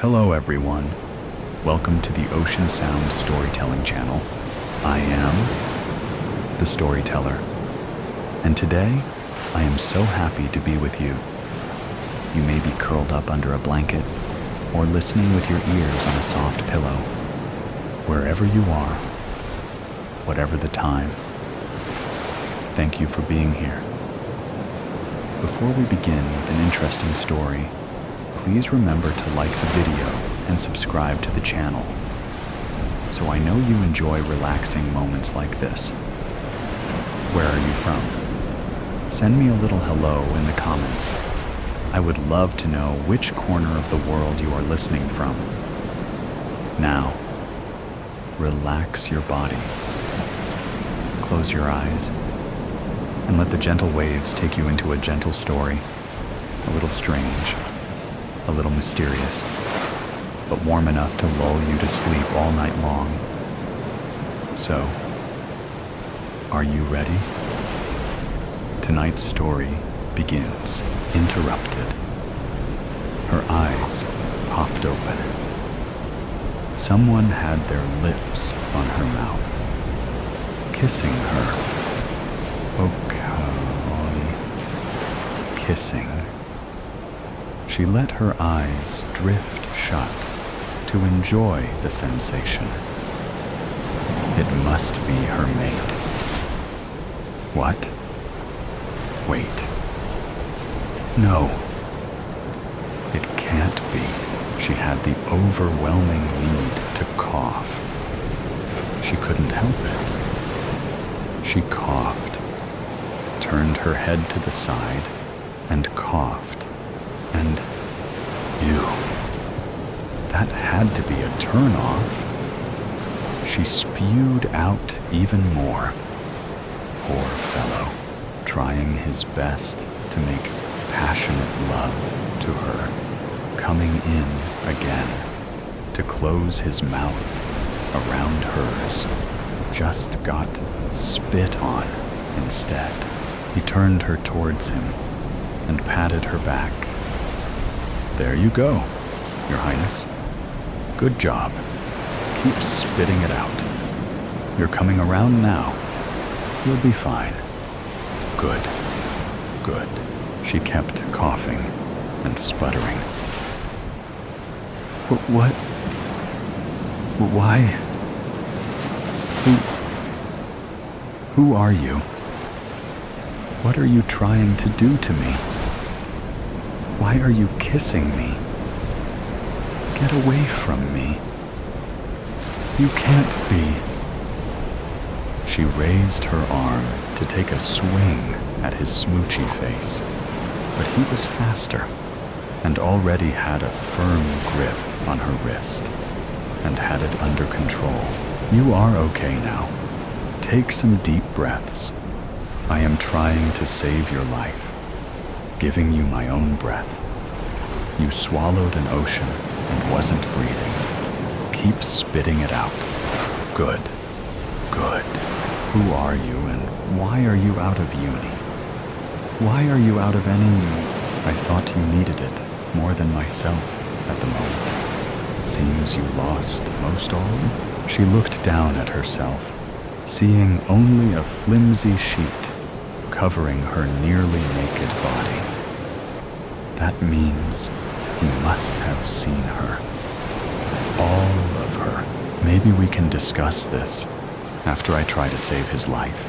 Hello everyone. Welcome to the Ocean Sound Storytelling Channel. I am the storyteller, and today I am so happy to be with you. You may be curled up under a blanket or listening with your ears on a soft pillow. Wherever you are, whatever the time, thank you for being here. Before we begin with an interesting story, please remember to like the video and subscribe to the channel, so I know you enjoy relaxing moments like this. Where are you from? Send me a little hello in the comments. I would love to know which corner of the world you are listening from. Now, relax your body. Close your eyes and let the gentle waves take you into a gentle story, a little strange, a little mysterious, but warm enough to lull you to sleep all night long. So, are you ready? Tonight's story begins interrupted. Her eyes popped open. Someone had their lips on her mouth, kissing her. Kissing. She let her eyes drift shut to enjoy the sensation. It must be her mate. What? Wait. No. It can't be. She had the overwhelming need to cough. She couldn't help it. She coughed, turned her head to the side, and coughed. And, ew, that had to be a turn-off. She spewed out even more. Poor fellow, trying his best to make passionate love to her, coming in again to close his mouth around hers, just got spit on instead. He turned her towards him and patted her back. There you go, Your Highness. Good job. Keep spitting it out. You're coming around now. You'll be fine. Good. Good. She kept coughing and sputtering. What? Why? Who are you? What are you trying to do to me? Why are you kissing me? Get away from me. You can't be. She raised her arm to take a swing at his smoochy face, but he was faster and already had a firm grip on her wrist and had it under control. You are okay now. Take some deep breaths. I am trying to save your life, giving you my own breath. You swallowed an ocean and wasn't breathing. Keep spitting it out. Good. Good. Who are you and why are you out of uni? Why are you out of any... I thought you needed it more than myself at the moment. Seems you lost most all? She looked down at herself, seeing only a flimsy sheet covering her nearly naked body. That means he must have seen her. All of her. Maybe we can discuss this after I try to save his life.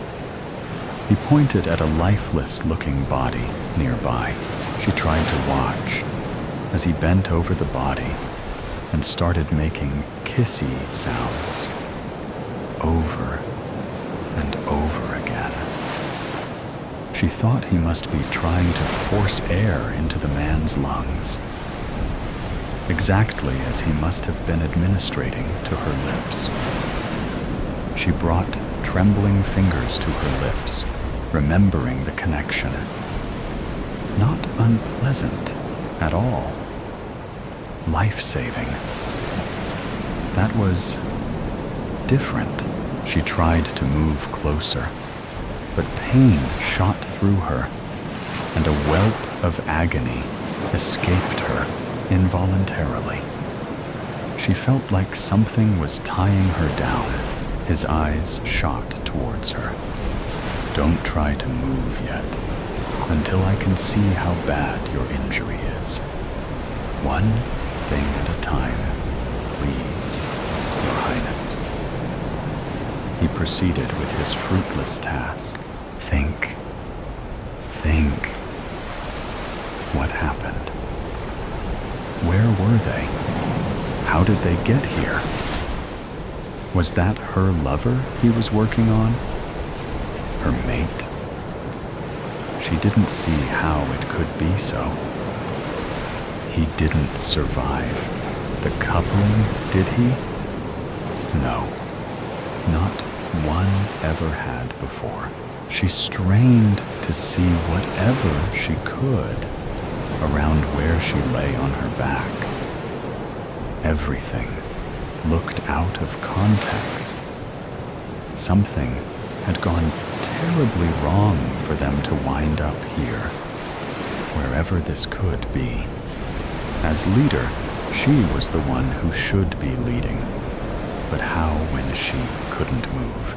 He pointed at a lifeless-looking body nearby. She tried to watch as he bent over the body and started making kissy sounds over and over again. She thought he must be trying to force air into the man's lungs, exactly as he must have been administrating to her lips. She brought trembling fingers to her lips, remembering the connection. Not unpleasant at all. Life-saving. That was different. She tried to move closer, but pain shot through her, and a whelp of agony escaped her involuntarily. She felt like something was tying her down. His eyes shot towards her. Don't try to move yet, until I can see how bad your injury is. One thing at a time, please, Your Highness. He proceeded with his fruitless task. Think. What happened? Where were they? How did they get here? Was that her lover he was working on? Her mate? She didn't see how it could be so. He didn't survive. The coupling, did he? No. Not one ever had before. She strained to see whatever she could around where she lay on her back. Everything looked out of context. Something had gone terribly wrong for them to wind up here, wherever this could be. As leader, she was the one who should be leading. But how when she couldn't move?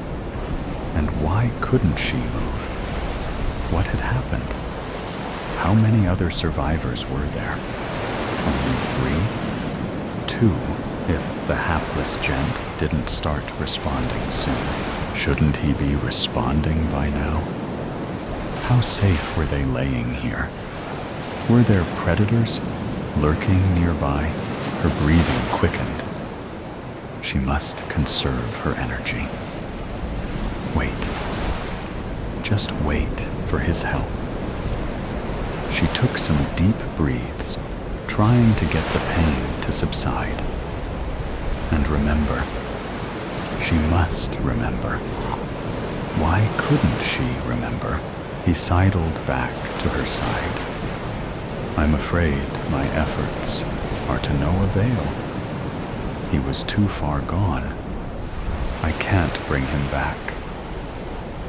And why couldn't she move? What had happened? How many other survivors were there? Only 3? 2, if the hapless gent didn't start responding soon. Shouldn't he be responding by now? How safe were they laying here? Were there predators lurking nearby? Her breathing quickened. She must conserve her energy. Wait. Just wait for his help. She took some deep breaths, trying to get the pain to subside. And remember. She must remember. Why couldn't she remember? He sidled back to her side. I'm afraid my efforts are to no avail. He was too far gone. I can't bring him back.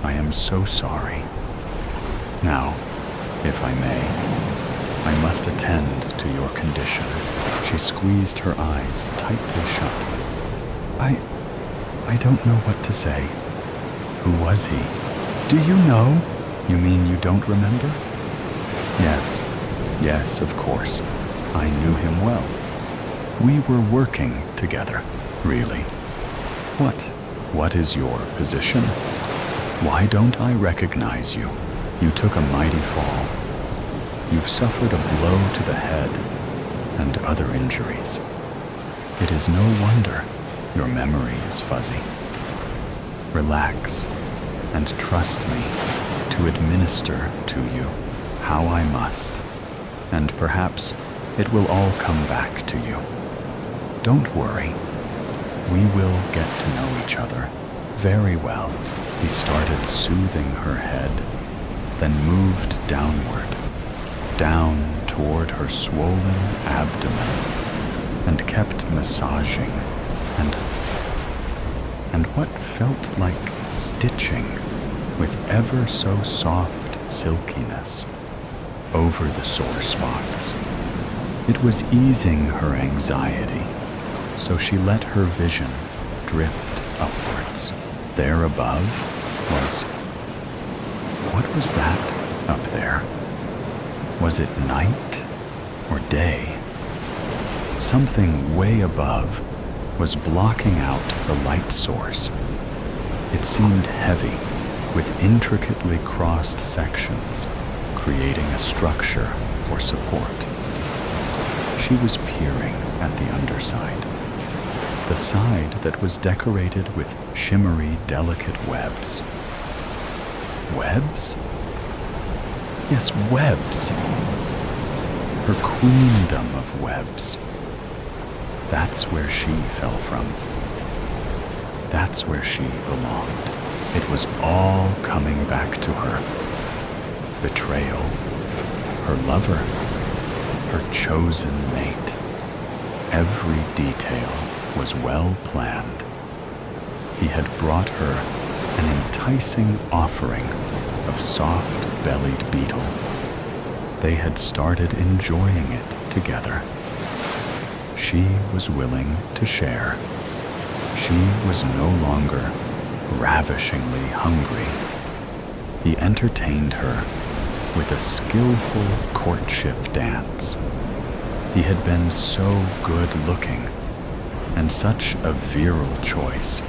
I am so sorry. Now, if I may, I must attend to your condition. She squeezed her eyes tightly shut. I don't know what to say. Who was he? Do you know? You mean you don't remember? Yes, of course. I knew him well. We were working together, really. What is your position? Why don't I recognize you? You took a mighty fall. You've suffered a blow to the head and other injuries. It is no wonder your memory is fuzzy. Relax and trust me to administer to you how I must, and perhaps it will all come back to you. Don't worry. We will get to know each other very well. He started soothing her head, then moved downward, down toward her swollen abdomen, and kept massaging and what felt like stitching with ever so soft silkiness over the sore spots. It was easing her anxiety, so she let her vision drift upwards. There above was... What was that up there? Was it night or day? Something way above was blocking out the light source. It seemed heavy, with intricately crossed sections, creating a structure for support. She was peering at the underside, the side that was decorated with shimmery, delicate webs. Webs? Yes, webs. Her queendom of webs. That's where she fell from. That's where she belonged. It was all coming back to her. Betrayal. Her lover. Her chosen mate. Every detail was well planned. He had brought her an enticing offering of soft-bellied beetle. They had started enjoying it together. she was willing to share. She was no longer ravishingly hungry. He entertained her with a skillful courtship dance. He had been so good-looking and such a virile choice.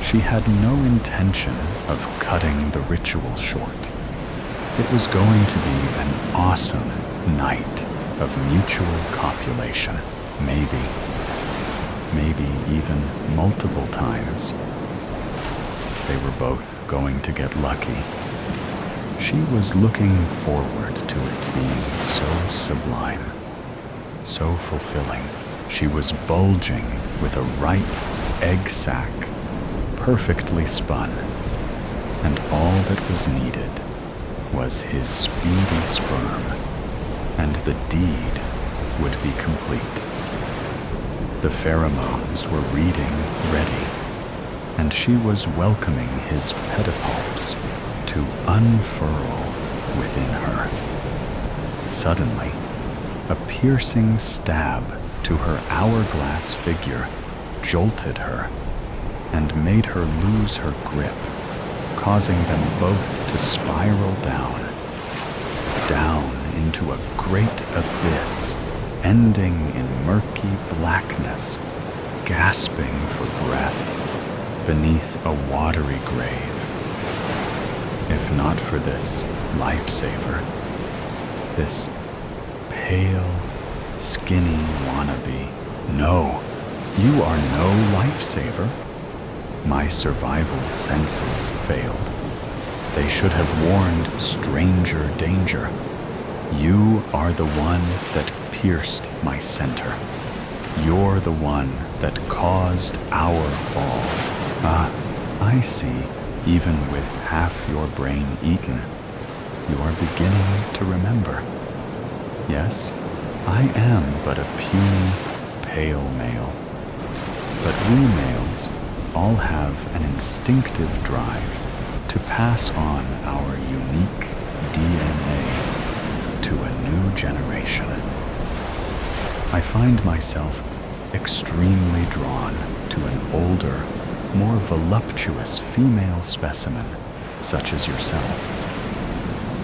She had no intention of cutting the ritual short. It was going to be an awesome night of mutual copulation, maybe even multiple times. They were both going to get lucky. She was looking forward to it being so sublime, so fulfilling. She was bulging with a ripe egg sac, perfectly spun, and all that was needed was his speedy sperm, and the deed would be complete. The pheromones were reading ready, and she was welcoming his pedipalps to unfurl within her. Suddenly, a piercing stab to her hourglass figure jolted her and made her lose her grip, causing them both to spiral down into a great abyss, ending in murky blackness, gasping for breath beneath a watery grave. If not for this lifesaver, this pale, skinny wannabe, no, you are no lifesaver. My survival senses failed. They should have warned stranger danger. You are the one that pierced my center. You're the one that caused our fall. Ah, I see, even with half your brain eaten, you are beginning to remember. Yes, I am but a puny, pale male. But we males all have an instinctive drive to pass on our unique DNA to a new generation. I find myself extremely drawn to an older, more voluptuous female specimen, such as yourself.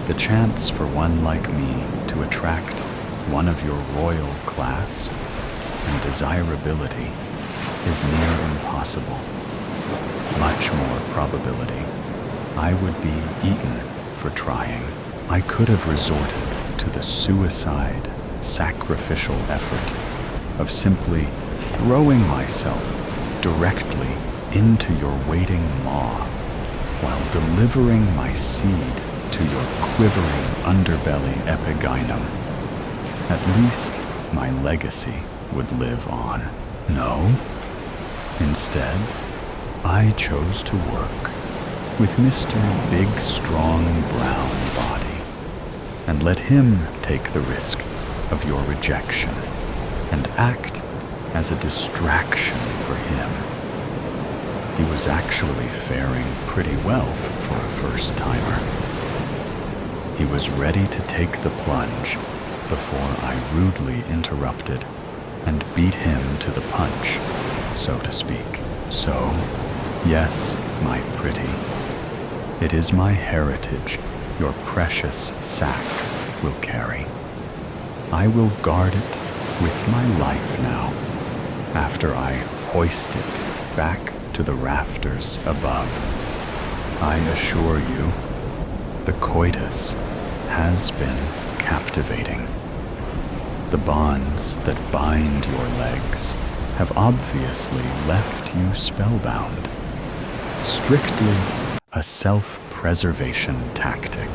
The chance for one like me to attract one of your royal class and desirability is near impossible. Much more probability I would be eaten for trying. I could have resorted to the suicide, sacrificial effort of simply throwing myself directly into your waiting maw while delivering my seed to your quivering underbelly epigynum. At least my legacy would live on. No. Instead, I chose to work with Mr. Big Strong Brown Body and let him take the risk of your rejection and act as a distraction for him. He was actually faring pretty well for a first-timer. He was ready to take the plunge before I rudely interrupted and beat him to the punch, so to speak. So, yes, my pretty, it is my heritage your precious sack will carry. I will guard it with my life now, after I hoist it back to the rafters above. I assure you, the coitus has been captivating. The bonds that bind your legs have obviously left you spellbound. Strictly a self-preservation tactic.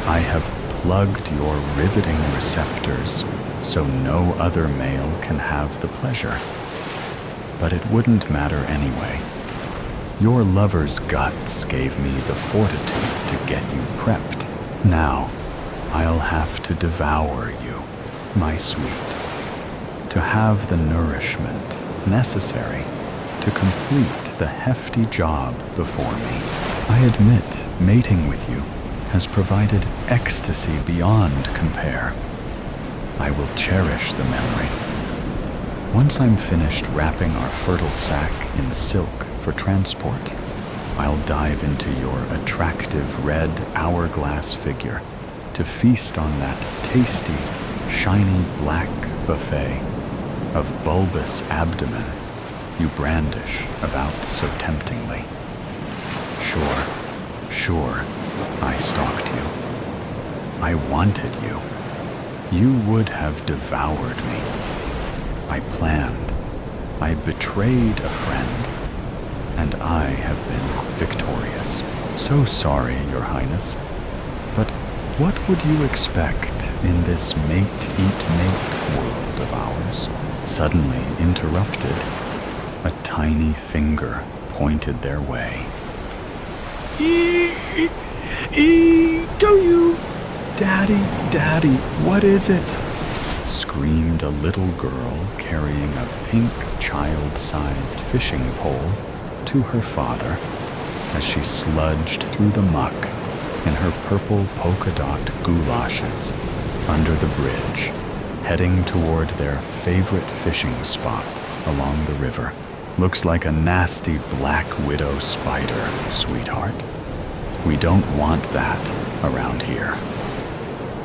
I have plugged your riveting receptors so no other male can have the pleasure. But it wouldn't matter anyway. Your lover's guts gave me the fortitude to get you prepped. Now, I'll have to devour you, my sweet, to have the nourishment necessary to complete the hefty job before me. I admit mating with you has provided ecstasy beyond compare. I will cherish the memory, Once I'm finished wrapping our fertile sack in silk for transport, I'll dive into your attractive red hourglass figure to feast on that tasty, shiny black buffet of bulbous abdomen you brandish about so temptingly. Sure, I stalked you. I wanted you. You would have devoured me. I planned. I betrayed a friend. And I have been victorious. So sorry, Your Highness. But what would you expect in this mate-eat-mate world of ours? Suddenly interrupted, a tiny finger pointed their way. Do you? Daddy, what is it? Screamed a little girl carrying a pink child-sized fishing pole to her father as she sludged through the muck in her purple polka-dot goulashes under the bridge, heading toward their favorite fishing spot along the river. Looks like a nasty black widow spider, sweetheart. We don't want that around here.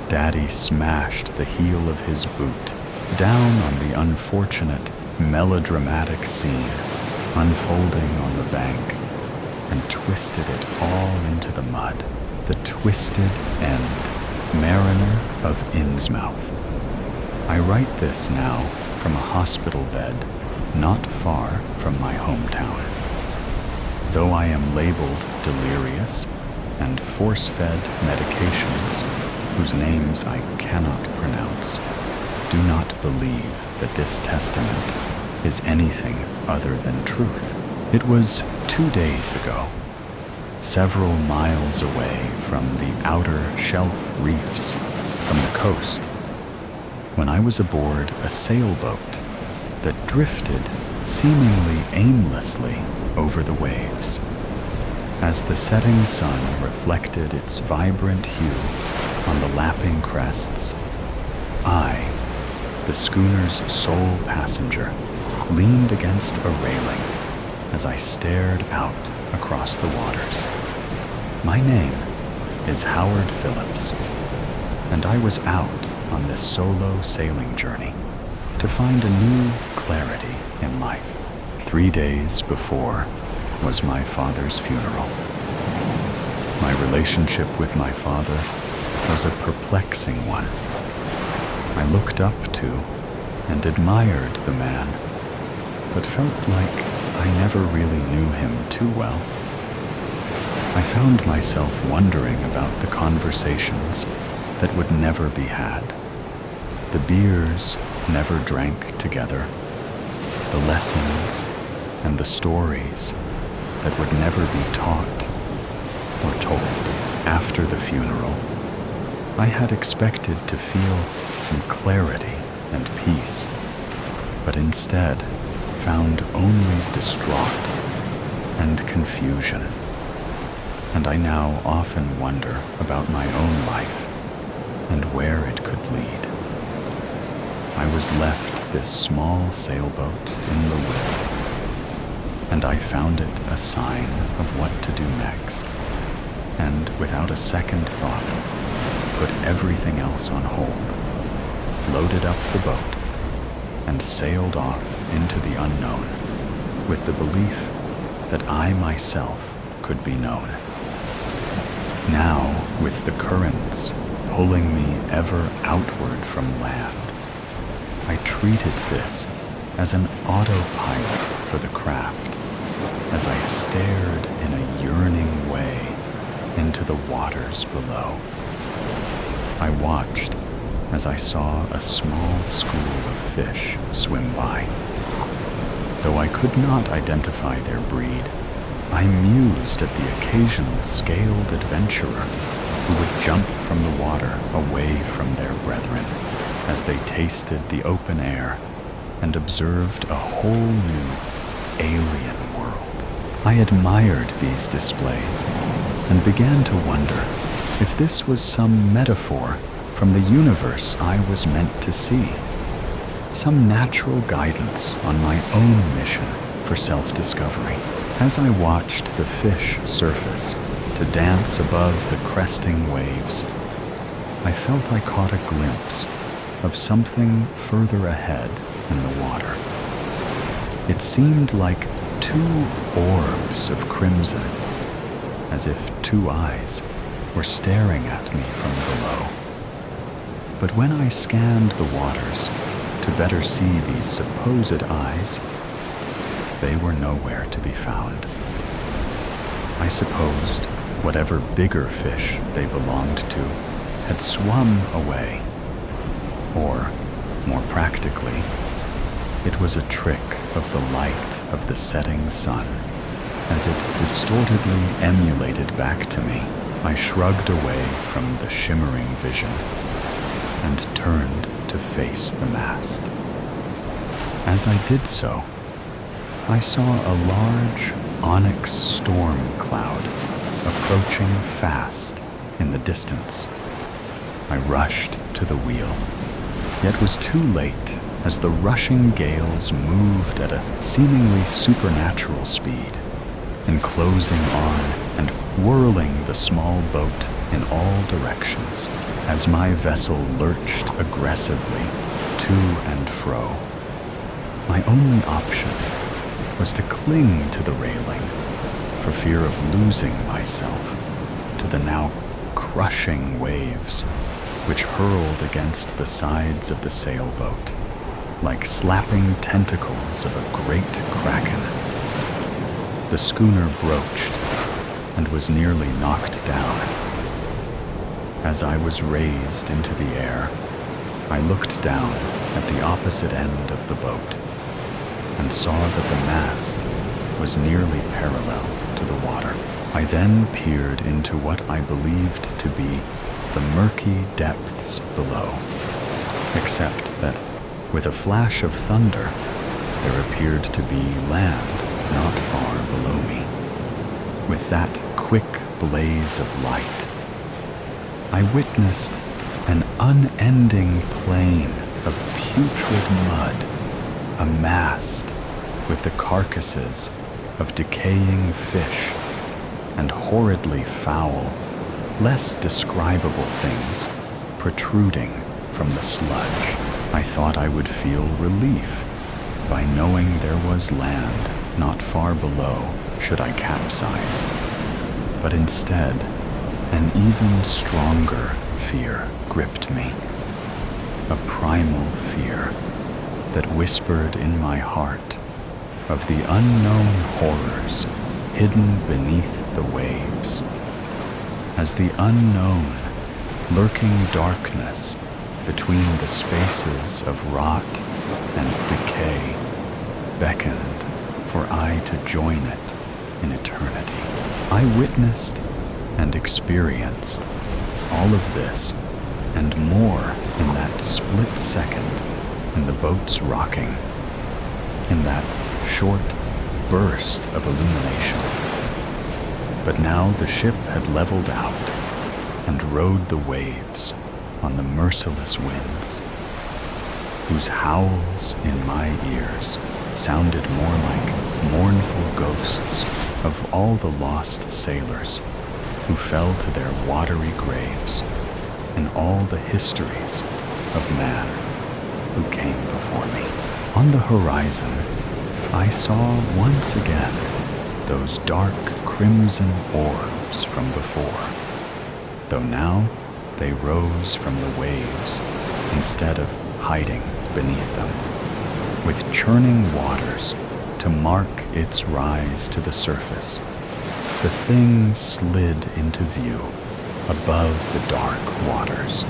Daddy smashed the heel of his boot down on the unfortunate, melodramatic scene unfolding on the bank and twisted it all into the mud. The twisted end, mariner of Innsmouth. I write this now from a hospital bed not far from my hometown. Though I am labeled delirious and force-fed medications whose names I cannot pronounce, do not believe that this testament is anything other than truth. It was 2 days ago, several miles away from the outer shelf reefs from the coast, when I was aboard a sailboat that drifted seemingly aimlessly over the waves. As the setting sun reflected its vibrant hue on the lapping crests, I, the schooner's sole passenger, leaned against a railing as I stared out across the waters. My name is Howard Phillips, and I was out on this solo sailing journey to find a new clarity in life. 3 days before was my father's funeral. My relationship with my father was a perplexing one. I looked up to and admired the man, but felt like I never really knew him too well. I found myself wondering about the conversations that would never be had, the beers never drank together, the lessons and the stories that would never be taught or told. After the funeral, I had expected to feel some clarity and peace, but instead found only distraught and confusion. And I now often wonder about my own life and where it could lead. I was left this small sailboat in the wind, and I found it a sign of what to do next, and without a second thought, put everything else on hold, loaded up the boat, and sailed off into the unknown with the belief that I myself could be known. Now, with the currents pulling me ever outward from land, I treated this as an autopilot for the craft as I stared in a yearning way into the waters below. I watched as I saw a small school of fish swim by. Though I could not identify their breed, I mused at the occasional scaled adventurer who would jump from the water away from their brethren as they tasted the open air and observed a whole new alien world. I admired these displays and began to wonder if this was some metaphor from the universe I was meant to see. some natural guidance on my own mission for self-discovery. As I watched the fish surface to dance above the cresting waves, I felt I caught a glimpse of something further ahead in the water. It seemed like two orbs of crimson, as if two eyes were staring at me from below. But when I scanned the waters to better see these supposed eyes, they were nowhere to be found. I supposed whatever bigger fish they belonged to had swum away. Or, more practically, it was a trick of the light of the setting sun. As it distortedly emulated back to me, I shrugged away from the shimmering vision and turned to face the mast. As I did so, I saw a large onyx storm cloud approaching fast in the distance. I rushed to the wheel, yet was too late as the rushing gales moved at a seemingly supernatural speed, enclosing on and whirling the small boat in all directions as my vessel lurched aggressively to and fro. My only option was to cling to the railing for fear of losing myself to the now crushing waves which hurled against the sides of the sailboat like slapping tentacles of a great kraken. The schooner broached and was nearly knocked down. As I was raised into the air, I looked down at the opposite end of the boat and saw that the mast was nearly parallel to the water. I then peered into what I believed to be the murky depths below, except that with a flash of thunder, there appeared to be land not far below me. With that quick blaze of light, I witnessed an unending plain of putrid mud, amassed with the carcasses of decaying fish and horridly foul, less describable things protruding from the sludge. I thought I would feel relief by knowing there was land not far below should I capsize. But instead, an even stronger fear gripped me, a primal fear that whispered in my heart of the unknown horrors hidden beneath the waves, as the unknown, lurking darkness between the spaces of rot and decay beckoned for I to join it in eternity. I witnessed and experienced all of this and more in that split second in the boat's rocking, in that short burst of illumination. But now the ship had leveled out and rode the waves on the merciless winds, whose howls in my ears sounded more like mournful ghosts of all the lost sailors who fell to their watery graves in all the histories of man who came before me. On the horizon, I saw once again those dark crimson orbs from before, though now they rose from the waves instead of hiding beneath them, with churning waters to mark its rise to the surface. The thing slid into view above the dark waters.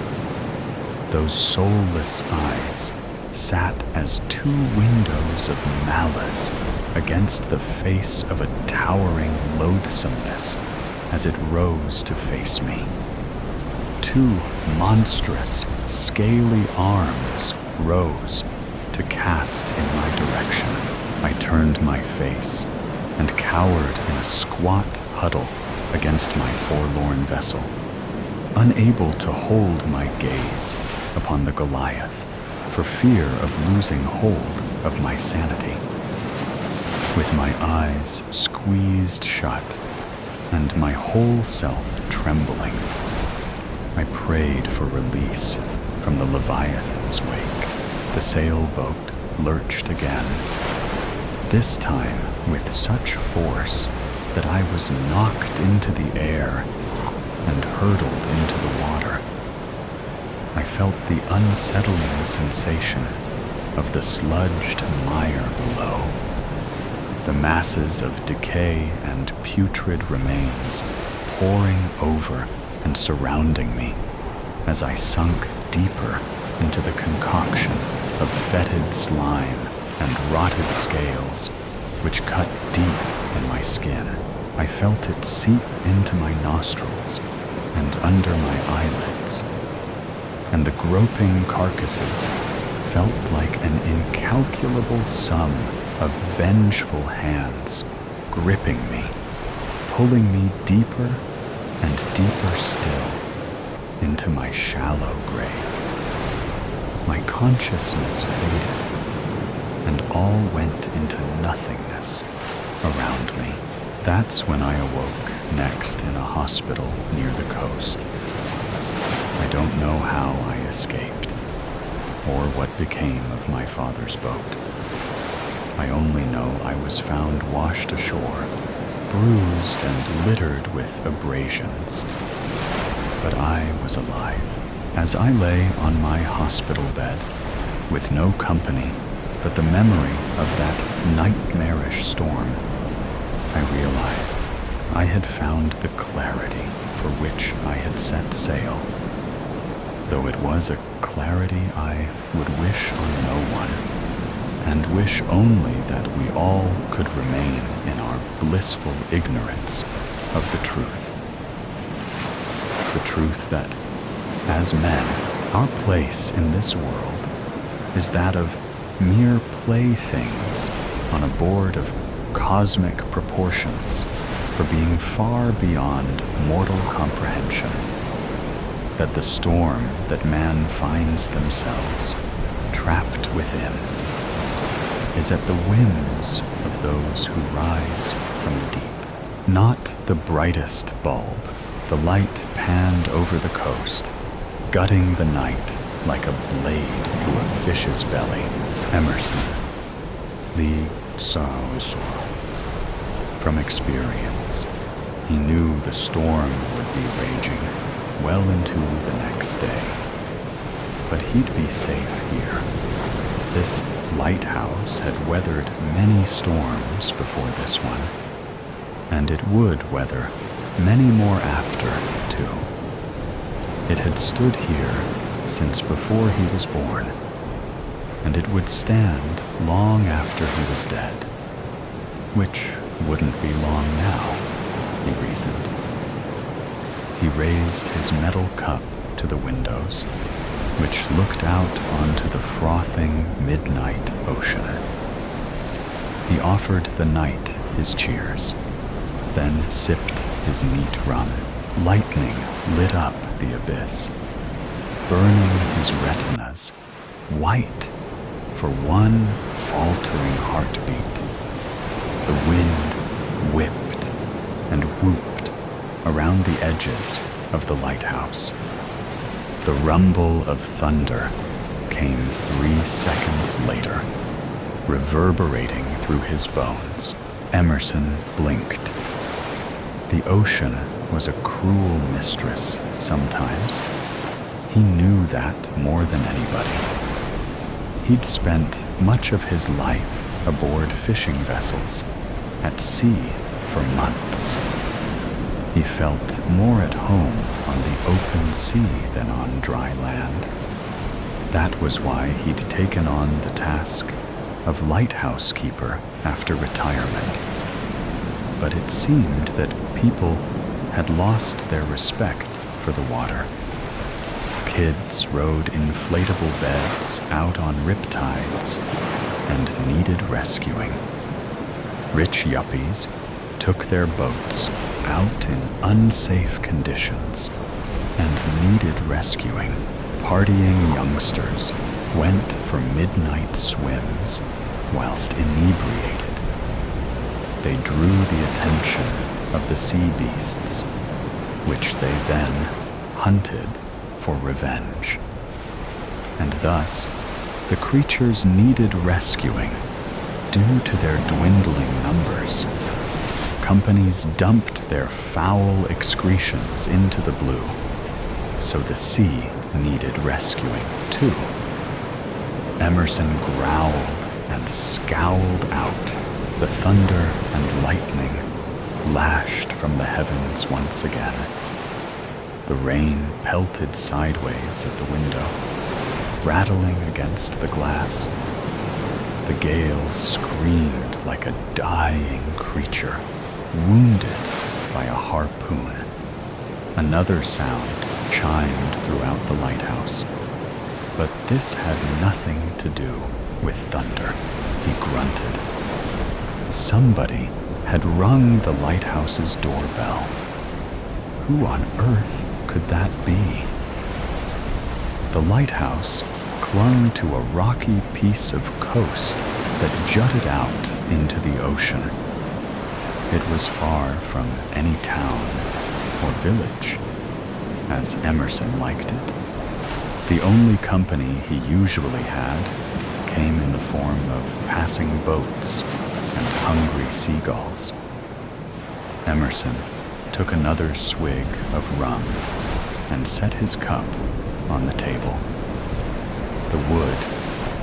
Those soulless eyes sat as two windows of malice against the face of a towering loathsomeness as it rose to face me. Two monstrous, scaly arms rose to cast in my direction. I turned my face and cowered in a squat huddle against my forlorn vessel, unable to hold my gaze upon the Goliath for fear of losing hold of my sanity. With my eyes squeezed shut and my whole self trembling, I prayed for release from the Leviathan's wake. The sailboat lurched again, this time with such force that I was knocked into the air and hurtled into the water. I felt the unsettling sensation of the sludged mire below, the masses of decay and putrid remains pouring over and surrounding me as I sunk deeper into the concoction of fetid slime and rotted scales which cut deep in my skin. I felt it seep into my nostrils and under my eyelids, and the groping carcasses felt like an incalculable sum of vengeful hands gripping me, pulling me deeper and deeper still into my shallow grave. My consciousness faded, and all went into nothingness around me. That's when I awoke next in a hospital near the coast. I don't know how I escaped, or what became of my father's boat. I only know I was found washed ashore, bruised and littered with abrasions. But I was alive. As I lay on my hospital bed, with no company but the memory of that nightmarish storm, I realized I had found the clarity for which I had set sail, though it was a clarity I would wish on no one, and wish only that we all could remain in our blissful ignorance of the truth. The truth that, as men, our place in this world is that of mere playthings on a board of cosmic proportions for being far beyond mortal comprehension, that the storm that man finds themselves trapped within is at the whims of those who rise from the deep. Not the brightest bulb, the light panned over the coast, gutting the night like a blade through a fish's belly. Emerson, League Sausor. From experience, he knew the storm would be raging well into the next day. But he'd be safe here. This lighthouse had weathered many storms before this one, and it would weather many more after, too. It had stood here since before he was born, and it would stand long after he was dead, which wouldn't be long now, he reasoned. He raised his metal cup to the windows, which looked out onto the frothing midnight ocean. He offered the night his cheers, then sipped his neat rum. Lightning lit up the abyss, burning his retinas white for one faltering heartbeat. The wind whipped and whooped around the edges of the lighthouse. The rumble of thunder came 3 seconds later, reverberating through his bones. Emerson blinked. The ocean was a cruel mistress sometimes. He knew that more than anybody. He'd spent much of his life aboard fishing vessels, at sea for months. He felt more at home on the open sea than on dry land. That was why he'd taken on the task of lighthouse keeper after retirement. But it seemed that people had lost their respect for the water. Kids rode inflatable beds out on riptides and needed rescuing. Rich yuppies took their boats out in unsafe conditions and needed rescuing. Partying youngsters went for midnight swims whilst inebriated. They drew the attention of the sea beasts, which they then hunted for revenge. And thus, the creatures needed rescuing due to their dwindling numbers. Companies dumped their foul excretions into the blue, so the sea needed rescuing too. Emerson growled and scowled out. The thunder and lightning lashed from the heavens once again. The rain pelted sideways at the window, rattling against the glass. The gale screamed like a dying creature, wounded by a harpoon. Another sound chimed throughout the lighthouse, but this had nothing to do with thunder. He grunted. Somebody had rung the lighthouse's doorbell. Who on earth could that be? The lighthouse clung to a rocky piece of coast that jutted out into the ocean. It was far from any town or village, as Emerson liked it. The only company he usually had came in the form of passing boats and hungry seagulls. Emerson took another swig of rum and set his cup on the table. The wood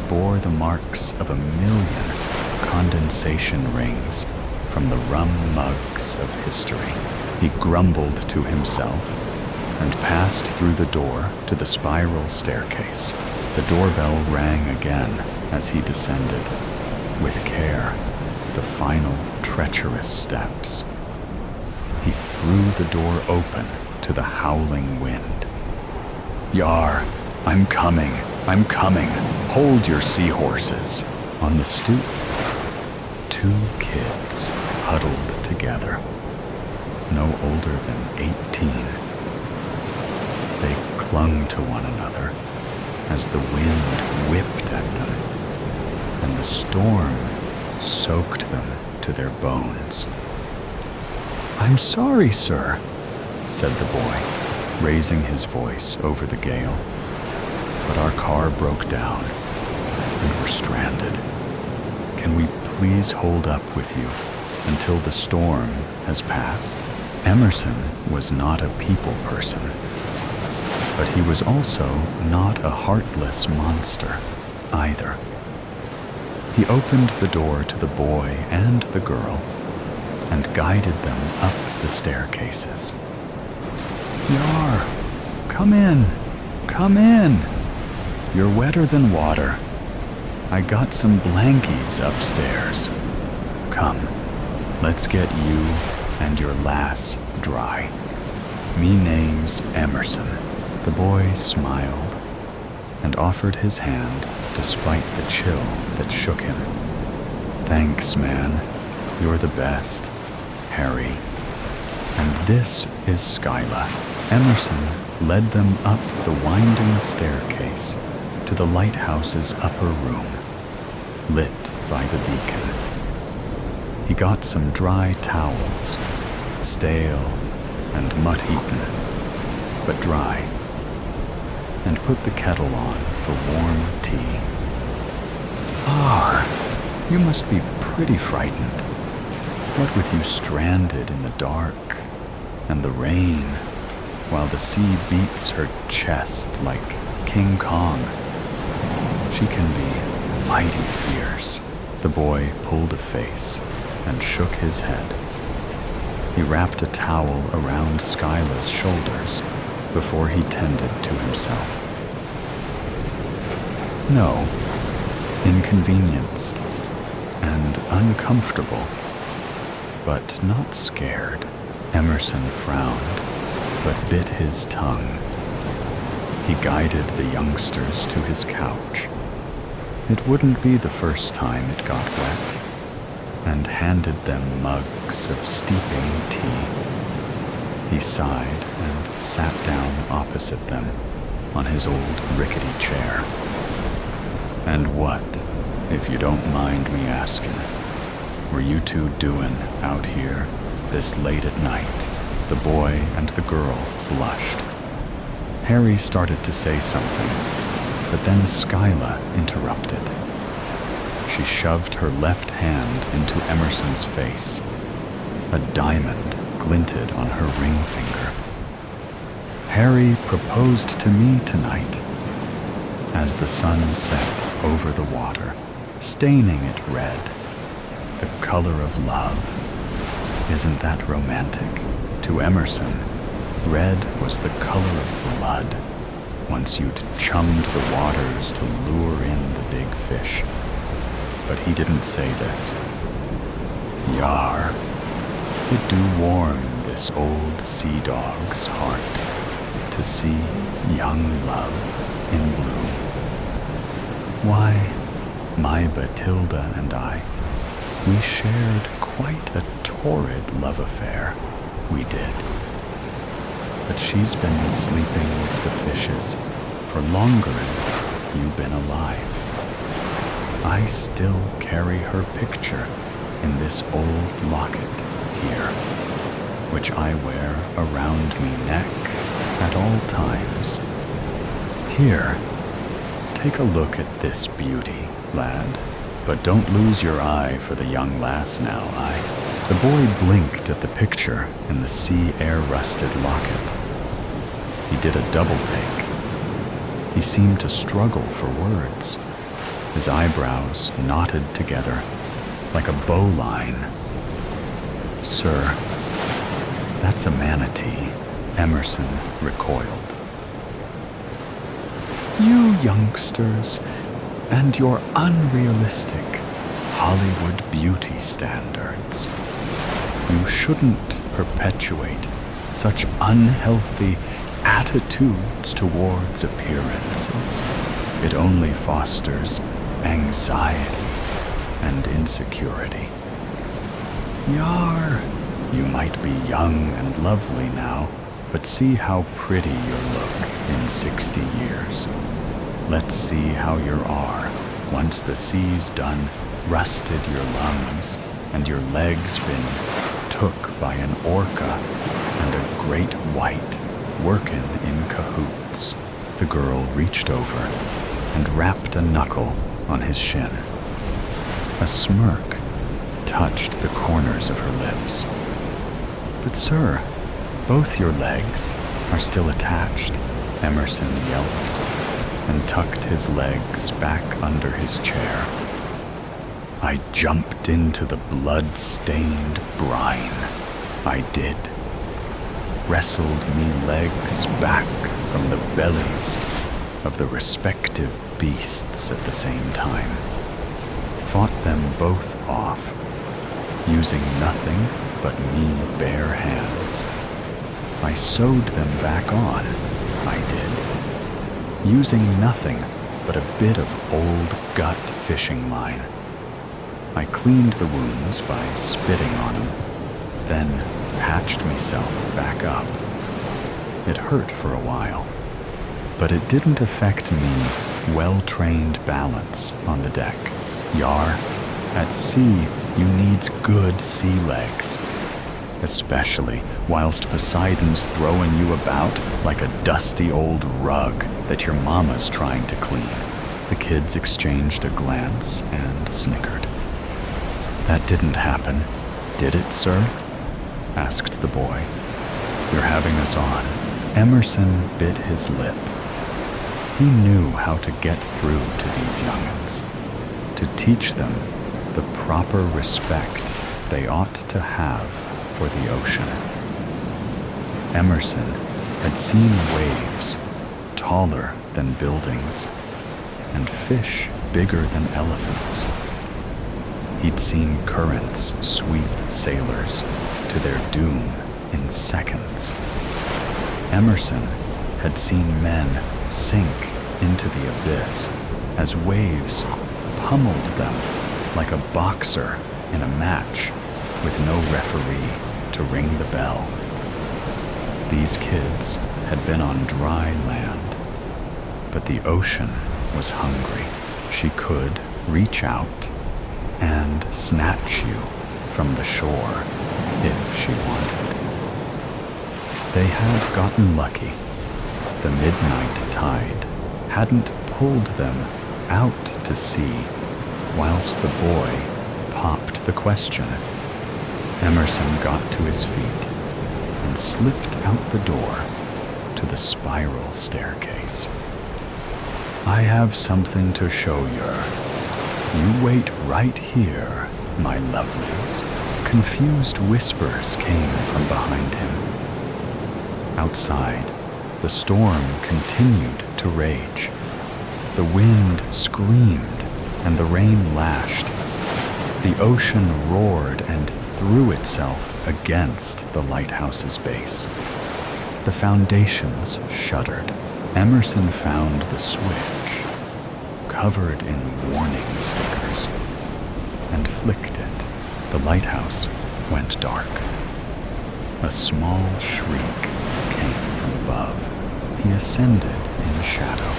bore the marks of 1,000,000 condensation rings from the rum mugs of history. He grumbled to himself and passed through the door to the spiral staircase. The doorbell rang again as he descended. With care, the final treacherous steps. He threw the door open to the howling wind. "Yar, I'm coming, I'm coming. Hold your seahorses." On the stoop, 2 kids huddled together, no older than 18. They clung to one another as the wind whipped at them, and the storm soaked them to their bones. "I'm sorry, sir," said the boy, raising his voice over the gale. "But our car broke down, and we're stranded. Can we please hold up with you until the storm has passed?" Emerson was not a people person, but he was also not a heartless monster either. He opened the door to the boy and the girl and guided them up the staircases. "Yar, come in, come in. You're wetter than water. I got some blankies upstairs. Come, let's get you and your lass dry. Me name's Emerson." The boy smiled and offered his hand despite the chill that shook him. "Thanks, man. You're the best, Harry. And this is Skyla." Emerson led them up the winding staircase to the lighthouse's upper room, lit by the beacon. He got some dry towels, stale and mutt-eaten, but dry, and put the kettle on for warm tea. "Ah, you must be pretty frightened. What with you stranded in the dark and the rain, while the sea beats her chest like King Kong. She can be mighty fierce." The boy pulled a face and shook his head. He wrapped a towel around Skyla's shoulders before he tended to himself. "No, inconvenienced and uncomfortable, but not scared." Emerson frowned, but bit his tongue. He guided the youngsters to his couch. It wouldn't be the first time it got wet, and handed them mugs of steeping tea. He sighed and sat down opposite them on his old rickety chair. And what, if you don't mind me asking, were you two doing out here this late at night? The boy and the girl blushed. Harry started to say something, but then Skyla interrupted. She shoved her left hand into Emerson's face. A diamond glinted on her ring finger. Harry proposed to me tonight. As the sun set over the water, staining it red, the color of love. Isn't that romantic? To Emerson, red was the color of blood. Once you'd chummed the waters to lure in the big fish. But he didn't say this. Yar, it do warm this old sea dog's heart to see young love in bloom. Why, my Bathilda and I, we shared quite a torrid love affair, we did. But she's been sleeping with the fishes for longer than you've been alive. I still carry her picture in this old locket here, which I wear around me neck at all times. Here, take a look at this beauty, lad, but don't lose your eye for the young lass now, The boy blinked at the picture in the sea air-rusted locket. He did a double take. He seemed to struggle for words. His eyebrows knotted together like a bowline. Sir, that's a manatee, Emerson recoiled. You youngsters and your unrealistic Hollywood beauty standards. You shouldn't perpetuate such unhealthy attitudes towards appearances. It only fosters anxiety and insecurity. Yar, you might be young and lovely now, but see how pretty you'll look in 60 years. Let's see how you are once the sea's done rusted your lungs and your legs been took by an orca and a great white workin' in cahoots. The girl reached over and rapped a knuckle on his shin. A smirk touched the corners of her lips. But sir, both your legs are still attached, Emerson yelped and tucked his legs back under his chair. I jumped into the blood-stained brine. I did. Wrestled me legs back from the bellies of the respective beasts at the same time. Fought them both off, using nothing but me bare hands. I sewed them back on, I did, using nothing but a bit of old gut fishing line. I cleaned the wounds by spitting on them, then patched myself back up. It hurt for a while, but it didn't affect me well-trained balance on the deck. Yar, at sea you needs good sea legs, especially whilst Poseidon's throwing you about like a dusty old rug that your mama's trying to clean. The kids exchanged a glance and snickered. That didn't happen, did it, sir? Asked the boy. You're having us on. Emerson bit his lip. He knew how to get through to these young'uns, to teach them the proper respect they ought to have for the ocean. Emerson had seen waves taller than buildings and fish bigger than elephants. He'd seen currents sweep sailors to their doom in seconds. Emerson had seen men sink into the abyss as waves pummeled them like a boxer in a match with no referee to ring the bell. These kids had been on dry land, but the ocean was hungry. she could reach out and snatch you from the shore if she wanted. They had gotten lucky. The midnight tide hadn't pulled them out to sea whilst the boy popped the question. Emerson got to his feet and slipped out the door to the spiral staircase. "I have something to show you. You wait right here, my lovelies." Confused whispers came from behind him. Outside, the storm continued to rage. The wind screamed and the rain lashed. The ocean roared and threw itself against the lighthouse's base. The foundations shuddered. Emerson found the switch, covered in warning stickers, and flicked it. The lighthouse went dark. A small shriek came from above. He ascended in shadow,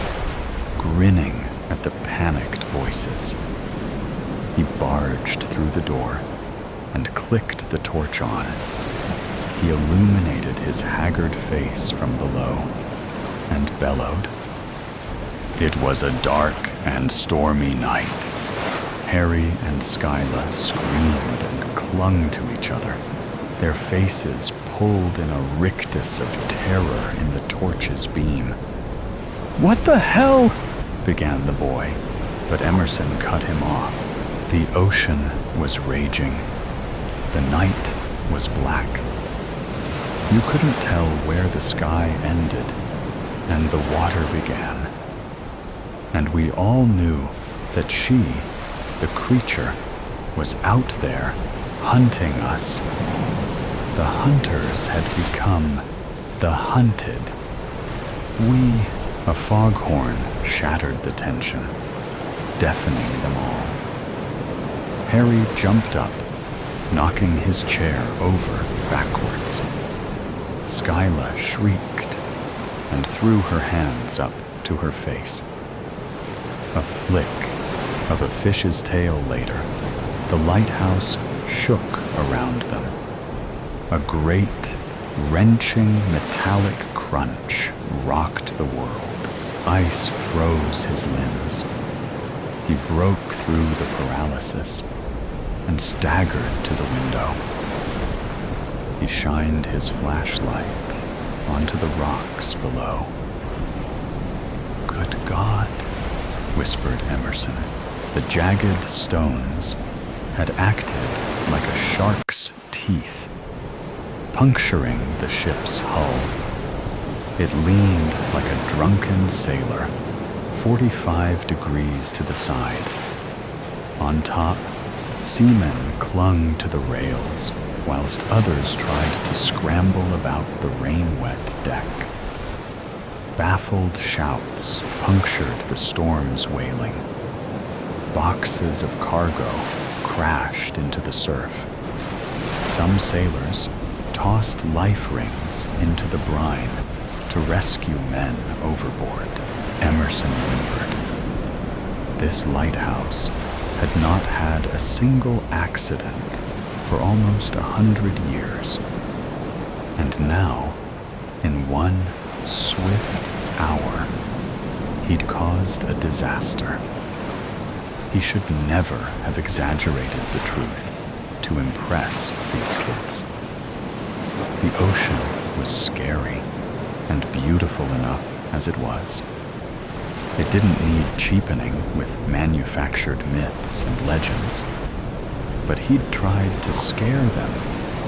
grinning at the panicked voices. He barged through the door and clicked the torch on. He illuminated his haggard face from below and bellowed. It was a dark and stormy night. Harry and Skyla screamed and clung to each other, their faces pulled in a rictus of terror in the torch's beam. "What the hell?" began the boy, but Emerson cut him off. The ocean was raging. The night was black. You couldn't tell where the sky ended and the water began. And we all knew that she, the creature, was out there hunting us. The hunters had become the hunted. A foghorn shattered the tension, deafening them all. Harry jumped up, knocking his chair over backwards. Skyla shrieked and threw her hands up to her face. A flick of a fish's tail later, the lighthouse shook around them. A great, wrenching metallic crunch rocked the world. Ice froze his limbs. He broke through the paralysis and staggered to the window. He shined his flashlight onto the rocks below. "Good God," whispered Emerson. The jagged stones had acted like a shark's teeth, puncturing the ship's hull. It leaned like a drunken sailor, 45 degrees to the side. On top, seamen clung to the rails, whilst others tried to scramble about the rain-wet deck. Baffled shouts punctured the storm's wailing. Boxes of cargo crashed into the surf. Some sailors tossed life rings into the brine to rescue men overboard. Emerson whimpered. This lighthouse had not had a single accident for almost 100 years. And now, in one swift hour, he'd caused a disaster. He should never have exaggerated the truth to impress these kids. The ocean was scary and beautiful enough as it was. It didn't need cheapening with manufactured myths and legends, but he'd tried to scare them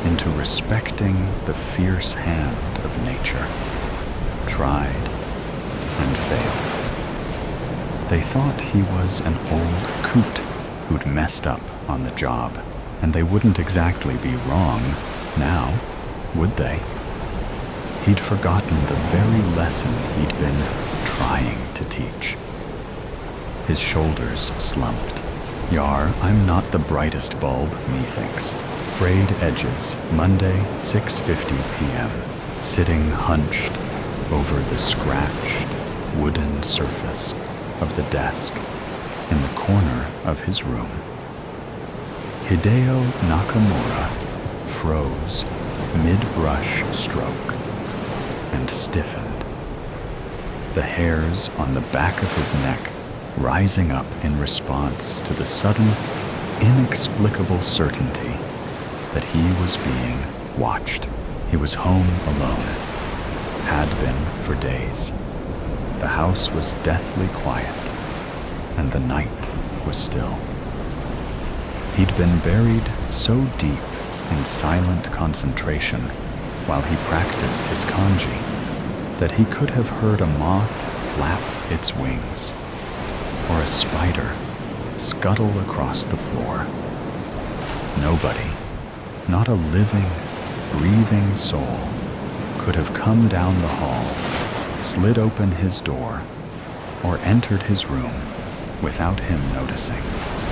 into respecting the fierce hand of nature. Tried and failed. They thought he was an old coot who'd messed up on the job, and they wouldn't exactly be wrong now, would they? He'd forgotten the very lesson he'd been trying to teach. His shoulders slumped. "Yar, I'm not the brightest bulb, methinks." Frayed edges, Monday, 6:50 p.m., sitting hunched over the scratched wooden surface of the desk. in the corner of his room. Hideo Nakamura froze mid-brush stroke and stiffened, the hairs on the back of his neck rising up in response to the sudden, inexplicable certainty that he was being watched. He was home alone, had been for days. The house was deathly quiet, and the night was still. He'd been buried so deep in silent concentration while he practiced his kanji that he could have heard a moth flap its wings or a spider scuttle across the floor. Nobody, not a living, breathing soul, could have come down the hall, slid open his door, or entered his room without him noticing.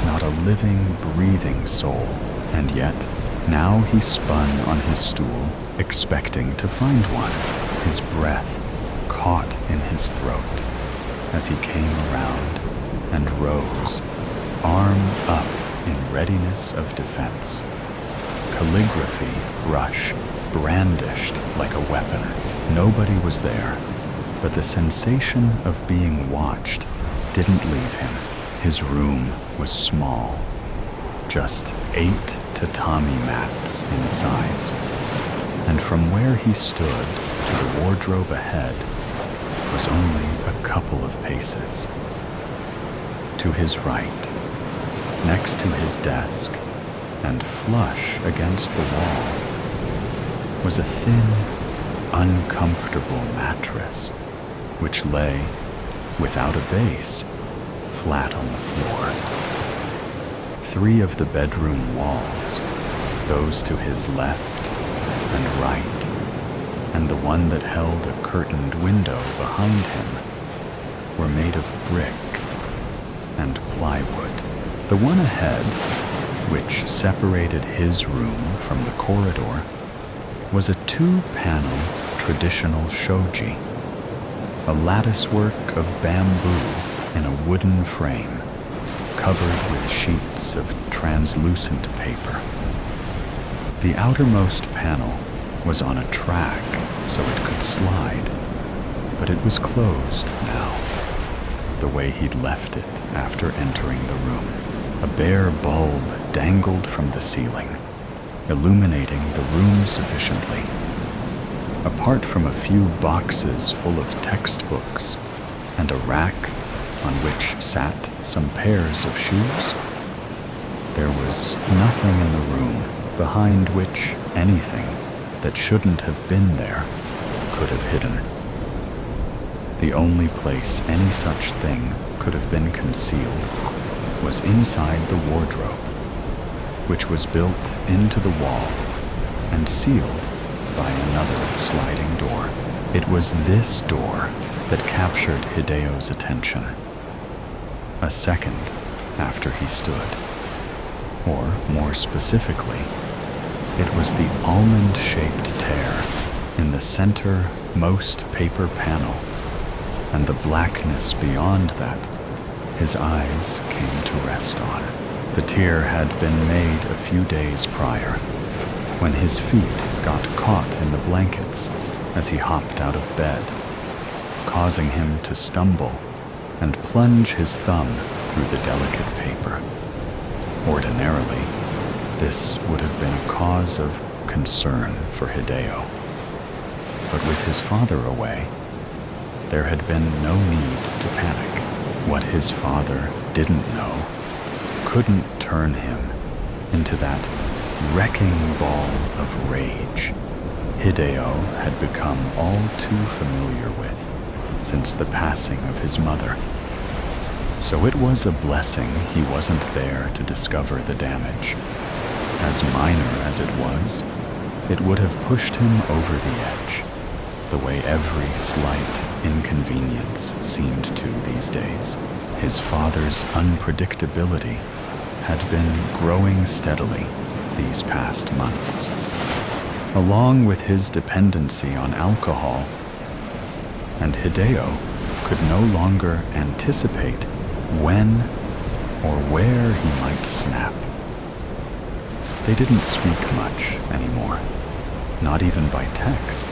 Not a living, breathing soul. And yet, now he spun on his stool, expecting to find one, his breath caught in his throat as he came around and rose, arm up in readiness of defense. Calligraphy brush brandished like a weapon. Nobody was there, but the sensation of being watched didn't leave him. His room was small, just 8 tatami mats in size, and from where he stood to the wardrobe ahead was only a couple of paces. To his right, next to his desk, and flush against the wall, was a thin, uncomfortable mattress, which lay, without a base, flat on the floor. 3 of the bedroom walls, those to his left and right, and the one that held a curtained window behind him, were made of brick and plywood. The one ahead, which separated his room from the corridor, was a 2-panel traditional shoji, a latticework of bamboo in a wooden frame, covered with sheets of translucent paper. The outermost panel was on a track so it could slide, but it was closed now, the way he'd left it after entering the room. A bare bulb dangled from the ceiling, illuminating the room sufficiently. Apart from a few boxes full of textbooks and a rack on which sat some pairs of shoes, there was nothing in the room behind which anything that shouldn't have been there could have hidden. The only place any such thing could have been concealed was inside the wardrobe, which was built into the wall and sealed by another sliding door. It was this door that captured Hideo's attention. A second after he stood, or more specifically, it was the almond-shaped tear in the center-most paper panel, and the blackness beyond that his eyes came to rest on. The tear had been made a few days prior, when his feet got caught in the blankets as he hopped out of bed, causing him to stumble and plunge his thumb through the delicate paper. Ordinarily, this would have been a cause of concern for Hideo. But with his father away, there had been no need to panic. What his father didn't know couldn't turn him into that wrecking ball of rage Hideo had become all too familiar with since the passing of his mother. So it was a blessing he wasn't there to discover the damage. As minor as it was, it would have pushed him over the edge, the way every slight inconvenience seemed to these days. His father's unpredictability had been growing steadily these past months. Along with his dependency on alcohol, and Hideo could no longer anticipate when or where he might snap. They didn't speak much anymore, not even by text,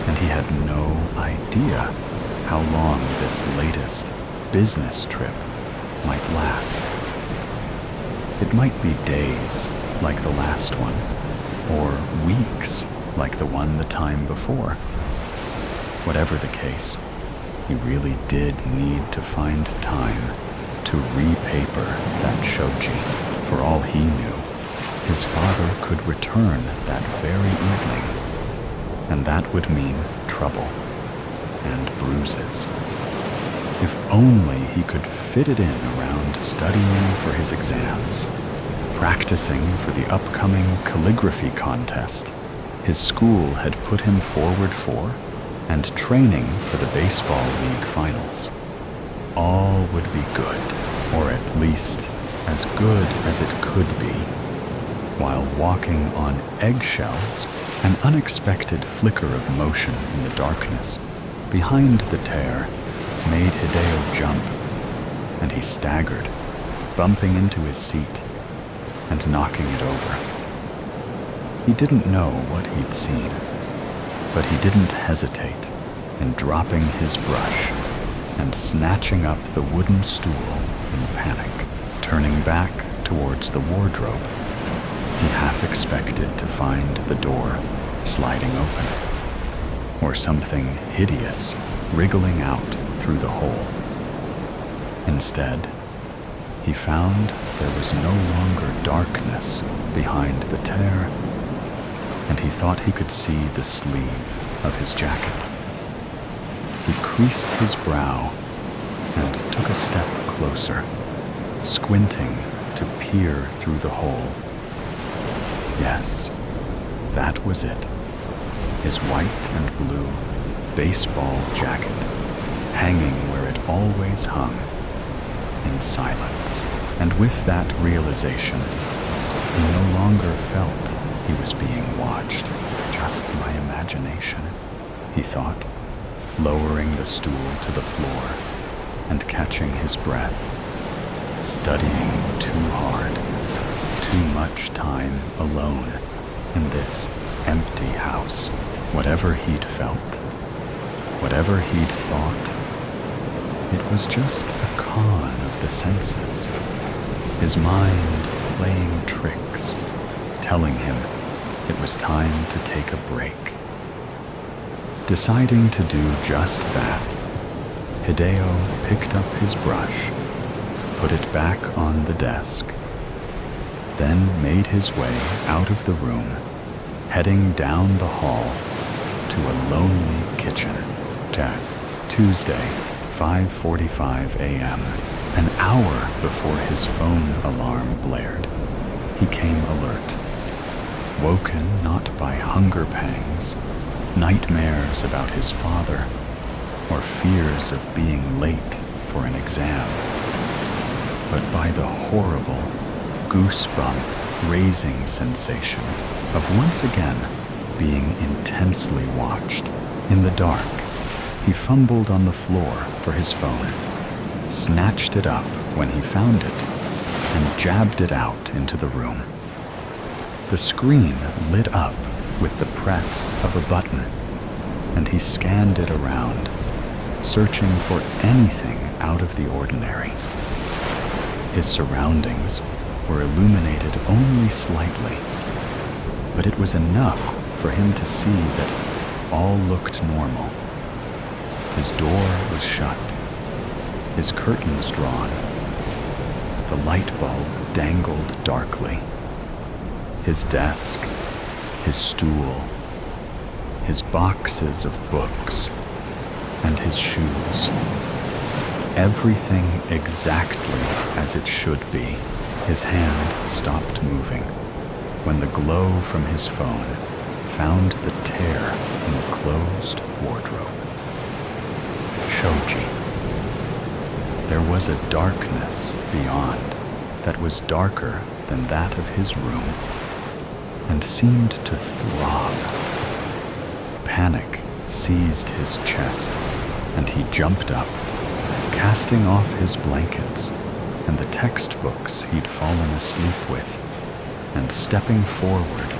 and he had no idea how long this latest business trip might last. It might be days like the last one, or weeks like the one the time before. Whatever the case, he really did need to find time to repaper that shoji. For all he knew, his father could return that very evening, and that would mean trouble and bruises. If only he could fit it in around studying for his exams, practicing for the upcoming calligraphy contest his school had put him forward for, and training for the baseball league finals. All would be good, or at least as good as it could be. While walking on eggshells, an unexpected flicker of motion in the darkness behind the tear made Hideo jump, and he staggered, bumping into his seat and knocking it over. He didn't know what he'd seen, but he didn't hesitate in dropping his brush and snatching up the wooden stool in panic. Turning back towards the wardrobe, he half expected to find the door sliding open, or something hideous wriggling out through the hole. Instead, he found there was no longer darkness behind the tear, and he thought he could see the sleeve of his jacket. He creased his brow and took a step closer, squinting to peer through the hole. Yes, that was it. His white and blue baseball jacket, hanging where it always hung, in silence. And with that realization, he no longer felt he was being watched. Just my imagination, he thought, lowering the stool to the floor and catching his breath. Studying too hard, too much time alone in this empty house. Whatever he'd felt, whatever he'd thought, it was just a con of the senses. His mind playing tricks, telling him it was time to take a break. Deciding to do just that, Hideo picked up his brush, put it back on the desk, then made his way out of the room, heading down the hall to a lonely kitchen. Tuesday, 5:45 a.m., an hour before his phone alarm blared, he came alert, woken not by hunger pangs, nightmares about his father, or fears of being late for an exam, but by the horrible, goosebump-raising sensation of once again being intensely watched. In the dark, he fumbled on the floor for his phone, snatched it up when he found it, and jabbed it out into the room. The screen lit up with the press of a button, and he scanned it around, searching for anything out of the ordinary. His surroundings were illuminated only slightly, but it was enough for him to see that all looked normal. His door was shut, his curtains drawn, the light bulb dangled darkly. His desk, his stool, his boxes of books, and his shoes. Everything exactly as it should be. His hand stopped moving when the glow from his phone found the tear in the closed wardrobe. Shoji. There was a darkness beyond that was darker than that of his room and seemed to throb. Panic seized his chest, and he jumped up, casting off his blankets and the textbooks he'd fallen asleep with, and stepping forward,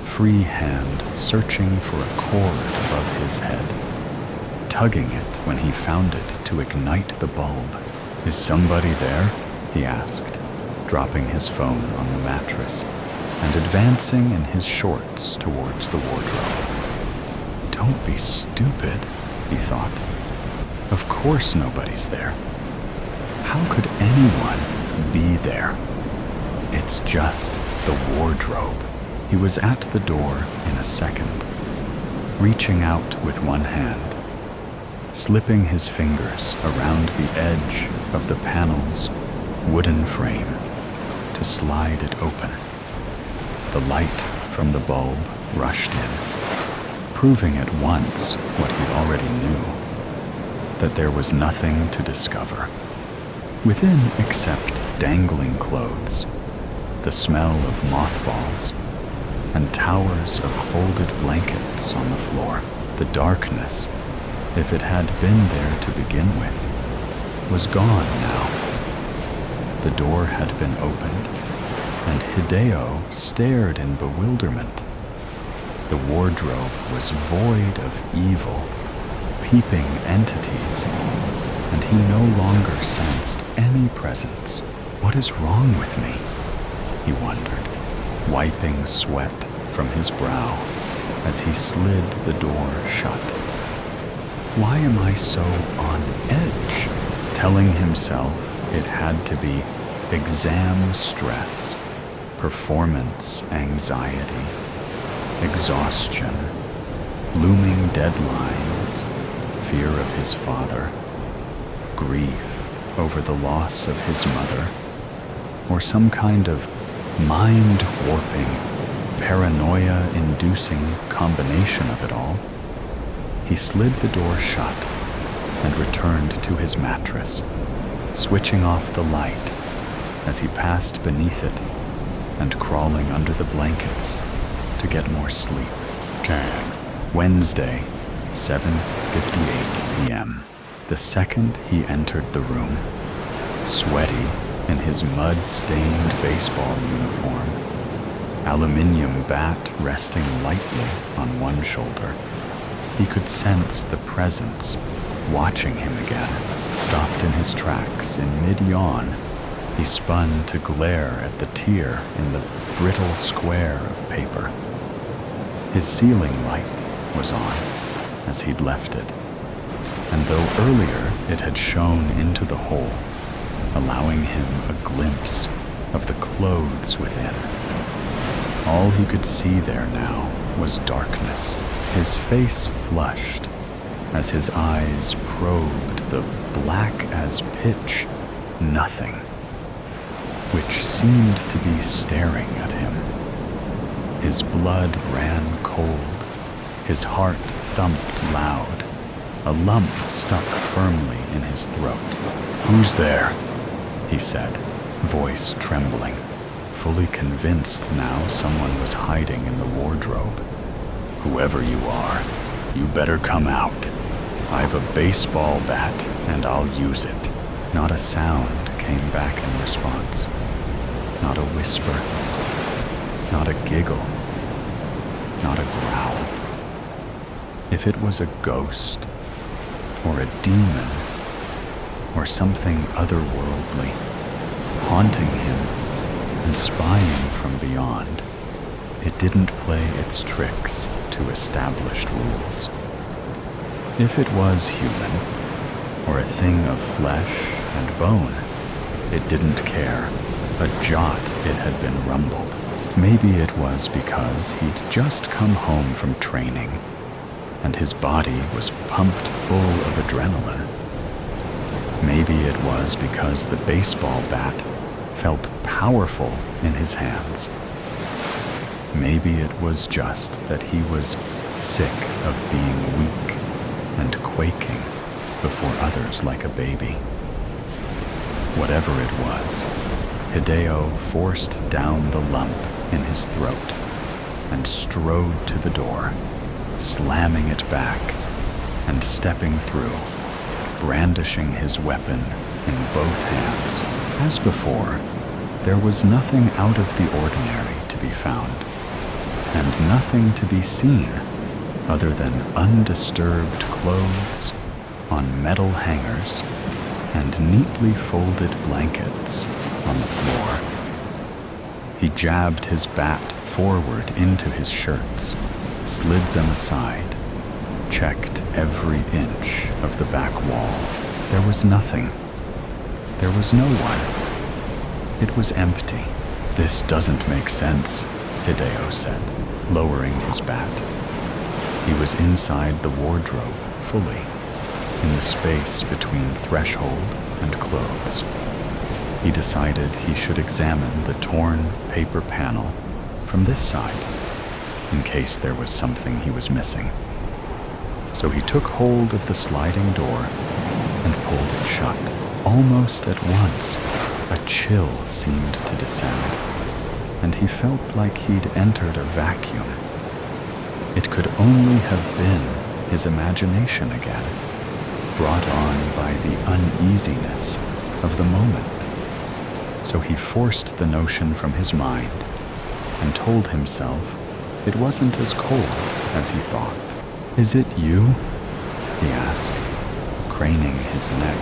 free hand searching for a cord above his head, tugging it when he found it to ignite the bulb. "Is somebody there?" he asked, dropping his phone on the mattress and advancing in his shorts towards the wardrobe. "Don't be stupid," he thought. "Of course nobody's there. How could anyone be there? It's just the wardrobe." He was at the door in a second, reaching out with one hand, slipping his fingers around the edge of the panel's wooden frame to slide it open. The light from the bulb rushed in, proving at once what he already knew, that there was nothing to discover within except dangling clothes, the smell of mothballs, and towers of folded blankets on the floor. The darkness, if it had been there to begin with, was gone now. The door had been opened, and Hideo stared in bewilderment. The wardrobe was void of evil, peeping entities, and he no longer sensed any presence. "What is wrong with me?" he wondered, wiping sweat from his brow as he slid the door shut. "Why am I so on edge?" Telling himself it had to be exam stress, performance anxiety, exhaustion, looming deadlines, fear of his father, grief over the loss of his mother, or some kind of mind-warping, paranoia-inducing combination of it all. He slid the door shut and returned to his mattress, switching off the light as he passed beneath it and crawling under the blankets to get more sleep. Wednesday, 7:58 p.m. The second he entered the room, sweaty in his mud-stained baseball uniform, aluminium bat resting lightly on one shoulder, he could sense the presence watching him again. Stopped in his tracks in mid-yawn, he spun to glare at the tear in the brittle square of paper. His ceiling light was on as he'd left it, and though earlier it had shone into the hole, allowing him a glimpse of the clothes within, all he could see there now was darkness. His face flushed as his eyes probed the black as pitch nothing, which seemed to be staring at him. His blood ran cold, his heart thumped loud, a lump stuck firmly in his throat. "Who's there?" he said, voice trembling, fully convinced now someone was hiding in the wardrobe. "Whoever you are, you better come out. I've a baseball bat, and I'll use it." Not a sound came back in response. Not a whisper. Not a giggle. Not a growl. If it was a ghost, or a demon, or something otherworldly, haunting him and spying from beyond, it didn't play its tricks to established rules. If it was human, or a thing of flesh and bone, it didn't care. A jot it had been rumbled. Maybe it was because he'd just come home from training, and his body was pumped full of adrenaline. Maybe it was because the baseball bat felt powerful in his hands. Maybe it was just that he was sick of being weak and quaking before others like a baby. Whatever it was, Hideo forced down the lump in his throat and strode to the door, slamming it back and stepping through, brandishing his weapon in both hands. As before, there was nothing out of the ordinary to be found, and nothing to be seen other than undisturbed clothes on metal hangers and neatly folded blankets on the floor. He jabbed his bat forward into his shirts, slid them aside, checked every inch of the back wall. There was nothing. There was no one. It was empty. "This doesn't make sense," Hideo said, lowering his bat. He was inside the wardrobe fully, in the space between threshold and clothes. He decided he should examine the torn paper panel from this side, in case there was something he was missing. So he took hold of the sliding door and pulled it shut. Almost at once, a chill seemed to descend, and he felt like he'd entered a vacuum. It could only have been his imagination again, brought on by the uneasiness of the moment. So he forced the notion from his mind and told himself it wasn't as cold as he thought. "Is it you?" he asked, craning his neck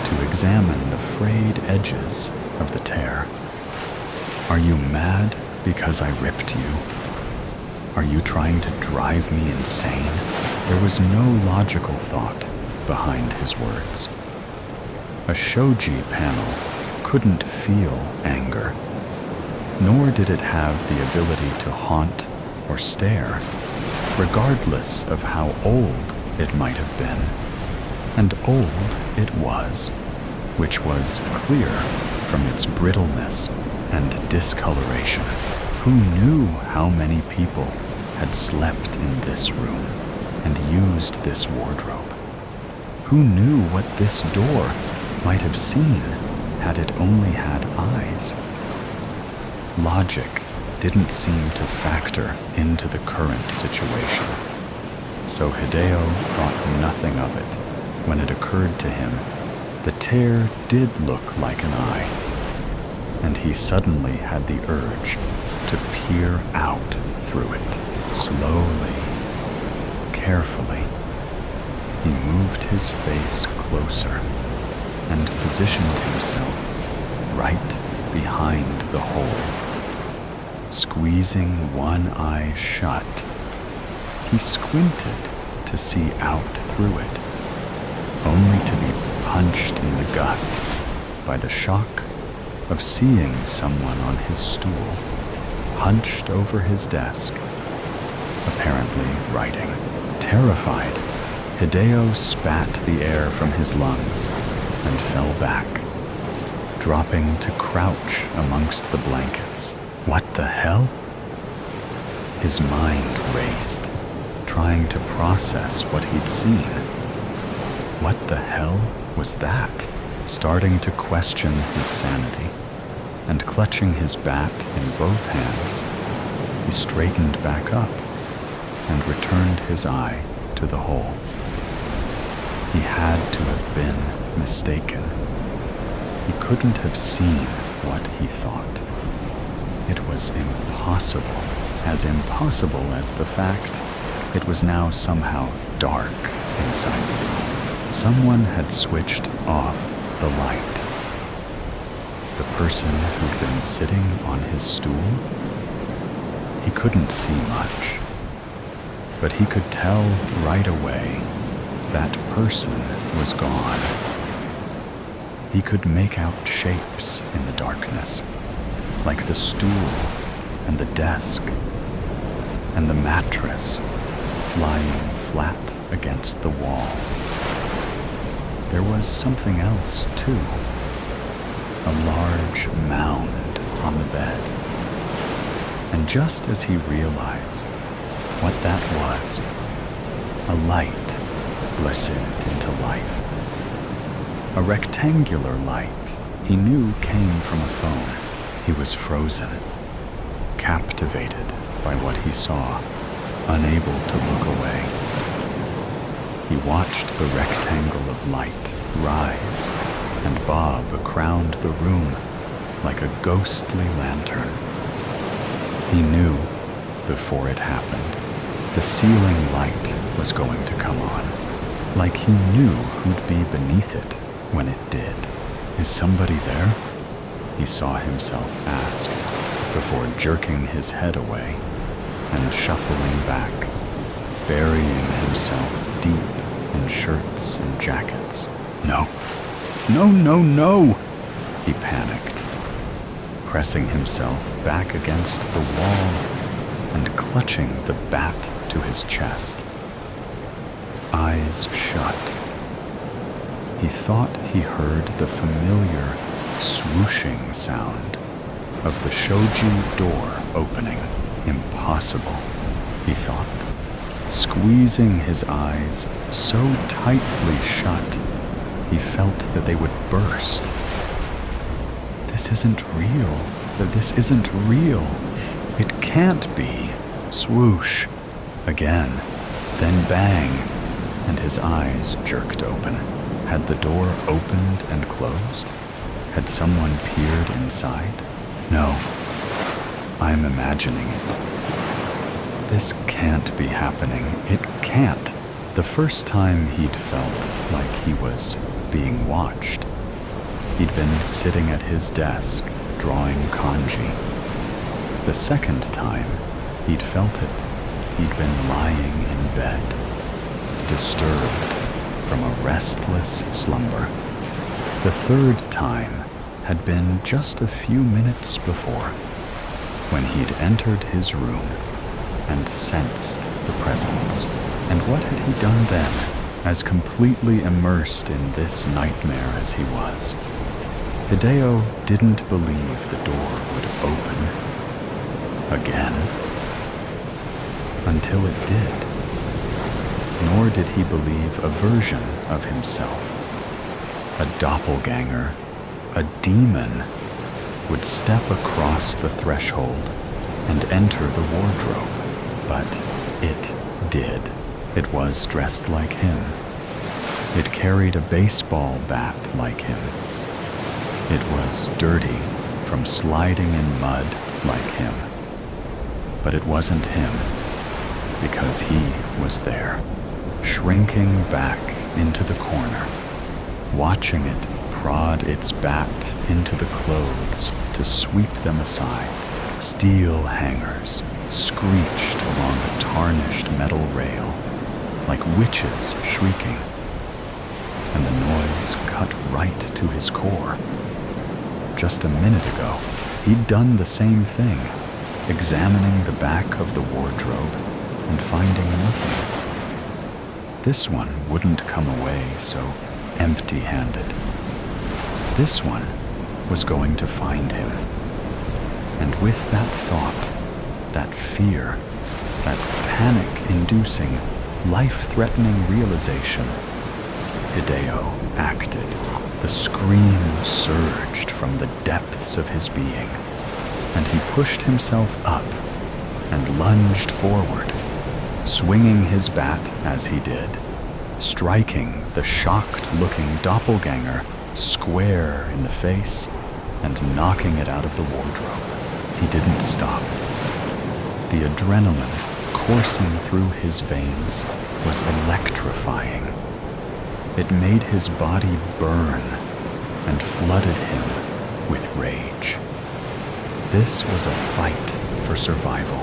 to examine the frayed edges of the tear. "Are you mad because I ripped you? Are you trying to drive me insane?" There was no logical thought behind his words. A shoji panel couldn't feel anger, nor did it have the ability to haunt or stare, regardless of how old it might have been. And old it was, which was clear from its brittleness and discoloration. Who knew how many people had slept in this room and used this wardrobe? Who knew what this door might have seen had it only had eyes? Logic didn't seem to factor into the current situation, so Hideo thought nothing of it when it occurred to him the tear did look like an eye, and he suddenly had the urge to peer out through it. Slowly, carefully, he moved his face closer and positioned himself right behind the hole. Squeezing one eye shut, he squinted to see out through it, only to be punched in the gut by the shock of seeing someone on his stool, hunched over his desk, apparently writing. Terrified, Hideo spat the air from his lungs and fell back, dropping to crouch amongst the blankets. What the hell? His mind raced, trying to process what he'd seen. What the hell was that? Starting to question his sanity, and clutching his bat in both hands, he straightened back up and returned his eye to the hole. He had to have been mistaken. He couldn't have seen what he thought. It was impossible as the fact it was now somehow dark inside the room. Someone had switched off the light. The person who'd been sitting on his stool? He couldn't see much, but he could tell right away that person was gone. He could make out shapes in the darkness, like the stool and the desk and the mattress lying flat against the wall. There was something else, too. A large mound on the bed. And just as he realized what that was, a light glistened into life. A rectangular light he knew came from a phone. He was frozen, captivated by what he saw, unable to look away. He watched the rectangle of light rise and Bob crowned the room like a ghostly lantern. He knew, before it happened, the ceiling light was going to come on, like he knew who'd be beneath it when it did. "Is somebody there?" he saw himself ask, before jerking his head away and shuffling back, burying himself deep in shirts and jackets. "No, no, no, no!" he panicked, pressing himself back against the wall and clutching the bat to his chest. Eyes shut. He thought he heard the familiar swooshing sound of the shoji door opening. Impossible, he thought, squeezing his eyes so tightly shut he felt that they would burst. This isn't real. This isn't real. It can't be. Swoosh. Again, then bang, and his eyes jerked open. Had the door opened and closed? Had someone peered inside? No, I'm imagining it. This can't be happening. It can't. The first time he'd felt like he was being watched, he'd been sitting at his desk drawing kanji. The second time he'd felt it, he'd been lying in bed, disturbed from a restless slumber. The third time had been just a few minutes before, when he'd entered his room and sensed the presence. And what had he done then, as completely immersed in this nightmare as he was? Hideo didn't believe the door would open again until it did. Nor did he believe a version of himself, a doppelganger, a demon, would step across the threshold and enter the wardrobe. But it did. It was dressed like him. It carried a baseball bat like him. It was dirty from sliding in mud like him. But it wasn't him, because he was there, shrinking back into the corner, watching it prod its bat into the clothes to sweep them aside. Steel hangers screeched along a tarnished metal rail like witches shrieking, and the noise cut right to his core. Just a minute ago, he'd done the same thing, examining the back of the wardrobe and finding nothing. This one wouldn't come away so empty-handed. This one was going to find him. And with that thought, that fear, that panic-inducing, life-threatening realization, Hideo acted. The scream surged from the depths of his being, and he pushed himself up and lunged forward, swinging his bat as he did, striking the shocked-looking doppelganger square in the face and knocking it out of the wardrobe. He didn't stop. The adrenaline coursing through his veins was electrifying. It made his body burn and flooded him with rage. This was a fight for survival,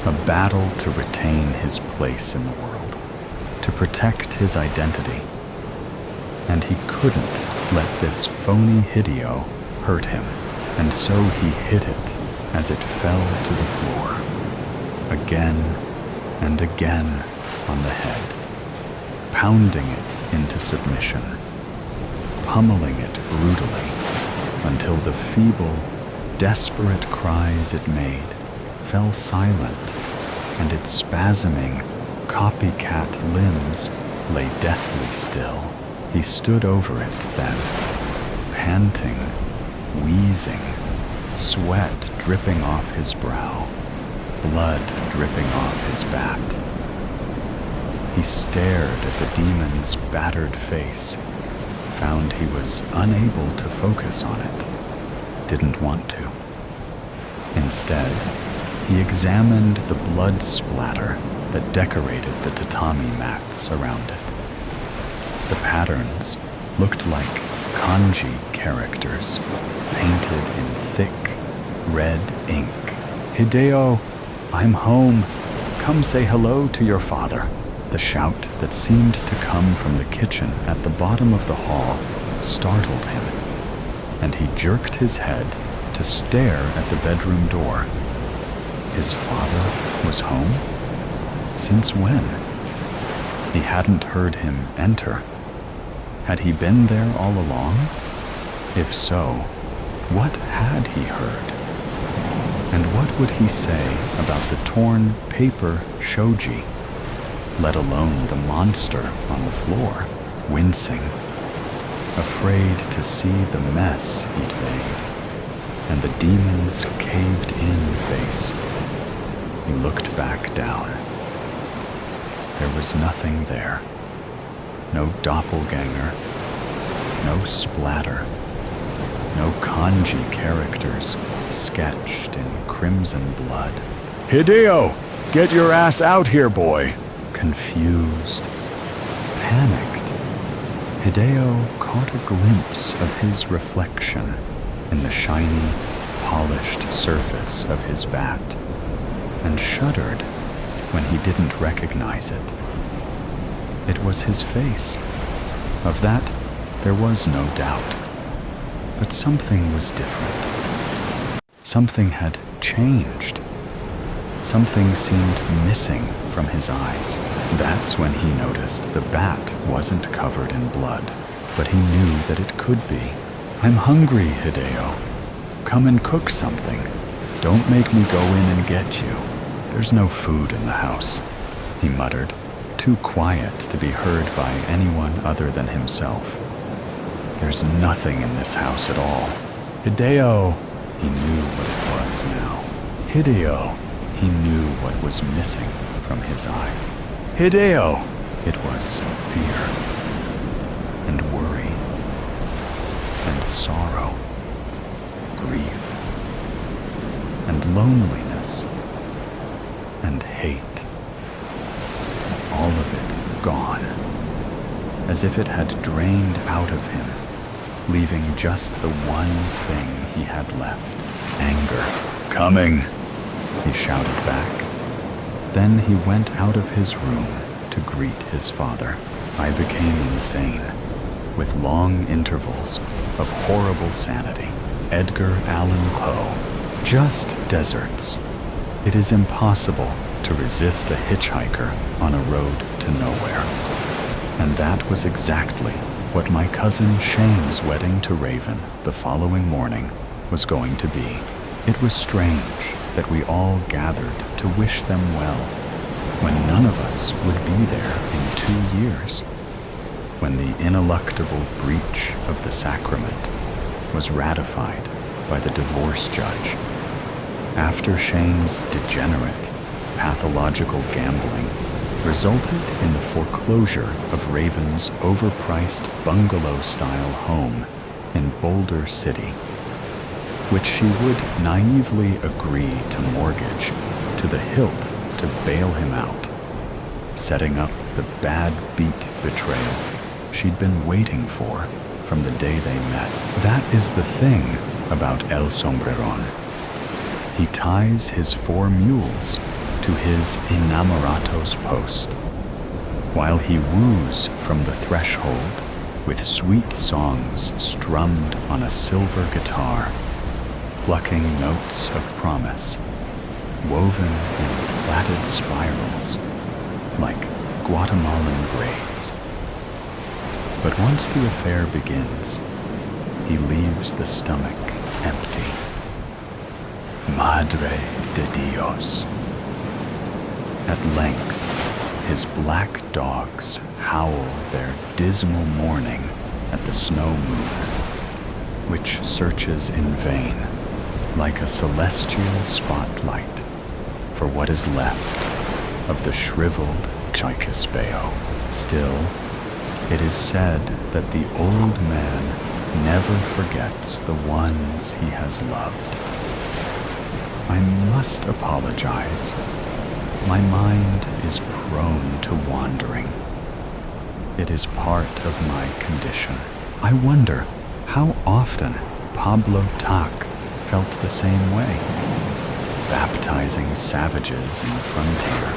a battle to retain his place in the world, to protect his identity. And he couldn't let this phony Hideo hurt him, and so he hit it as it fell to the floor, again and again on the head, pounding it into submission, pummeling it brutally until the feeble, desperate cries it made fell silent and its spasming, copycat limbs lay deathly still. He stood over it then, panting, wheezing, sweat dripping off his brow, blood dripping off his bat. He stared at the demon's battered face, found he was unable to focus on it, didn't want to. Instead, he examined the blood splatter that decorated the tatami mats around it. The patterns looked like kanji characters painted in thick, red ink. "Hideo, I'm home. Come say hello to your father." The shout that seemed to come from the kitchen at the bottom of the hall startled him, and he jerked his head to stare at the bedroom door. His father was home? Since when? He hadn't heard him enter. Had he been there all along? If so, what had he heard? And what would he say about the torn paper shoji, let alone the monster on the floor, wincing, afraid to see the mess he'd made, and the demon's caved-in face? He looked back down. There was nothing there. No doppelganger, no splatter, no kanji characters sketched in crimson blood. "Hideo, get your ass out here, boy!" Confused, panicked, Hideo caught a glimpse of his reflection in the shiny, polished surface of his bat, and shuddered when he didn't recognize it. It was his face. Of that, there was no doubt. But something was different. Something had changed. Something seemed missing from his eyes. That's when he noticed the bat wasn't covered in blood, but he knew that it could be. "I'm hungry, Hideo. Come and cook something. Don't make me go in and get you. There's no food in the house," he muttered, too quiet to be heard by anyone other than himself. "There's nothing in this house at all. Hideo!" He knew what it was now. Hideo! He knew what was missing from his eyes. Hideo! It was fear, and worry, and sorrow, grief, and loneliness, and hate. All of it gone, as if it had drained out of him, leaving just the one thing he had left: anger. "Coming!" he shouted back. Then he went out of his room to greet his father. I became insane, with long intervals of horrible sanity. Edgar Allan Poe. Just deserts. It is impossible to resist a hitchhiker on a road to nowhere. And that was exactly what my cousin Shane's wedding to Raven the following morning was going to be. It was strange that we all gathered to wish them well, when none of us would be there in 2 years, when the ineluctable breach of the sacrament was ratified by the divorce judge, after Shane's degenerate, pathological gambling resulted in the foreclosure of Raven's overpriced bungalow-style home in Boulder City, which she would naively agree to mortgage to the hilt to bail him out, setting up the bad beat betrayal she'd been waiting for from the day they met. That is the thing about El Sombreron. He ties his 4 mules to his inamorato's post, while he woos from the threshold with sweet songs strummed on a silver guitar, plucking notes of promise, woven in plaited spirals like Guatemalan braids. But once the affair begins, he leaves the stomach empty. Madre de Dios. At length, his black dogs howl their dismal mourning at the snow moon, which searches in vain, like a celestial spotlight, for what is left of the shriveled Chiquispeo. Still, It is said that the old man never forgets the ones he has loved. I must apologize. My mind is prone to wandering. It is part of my condition. I wonder how often Pablo Tak felt the same way, baptizing savages in the frontier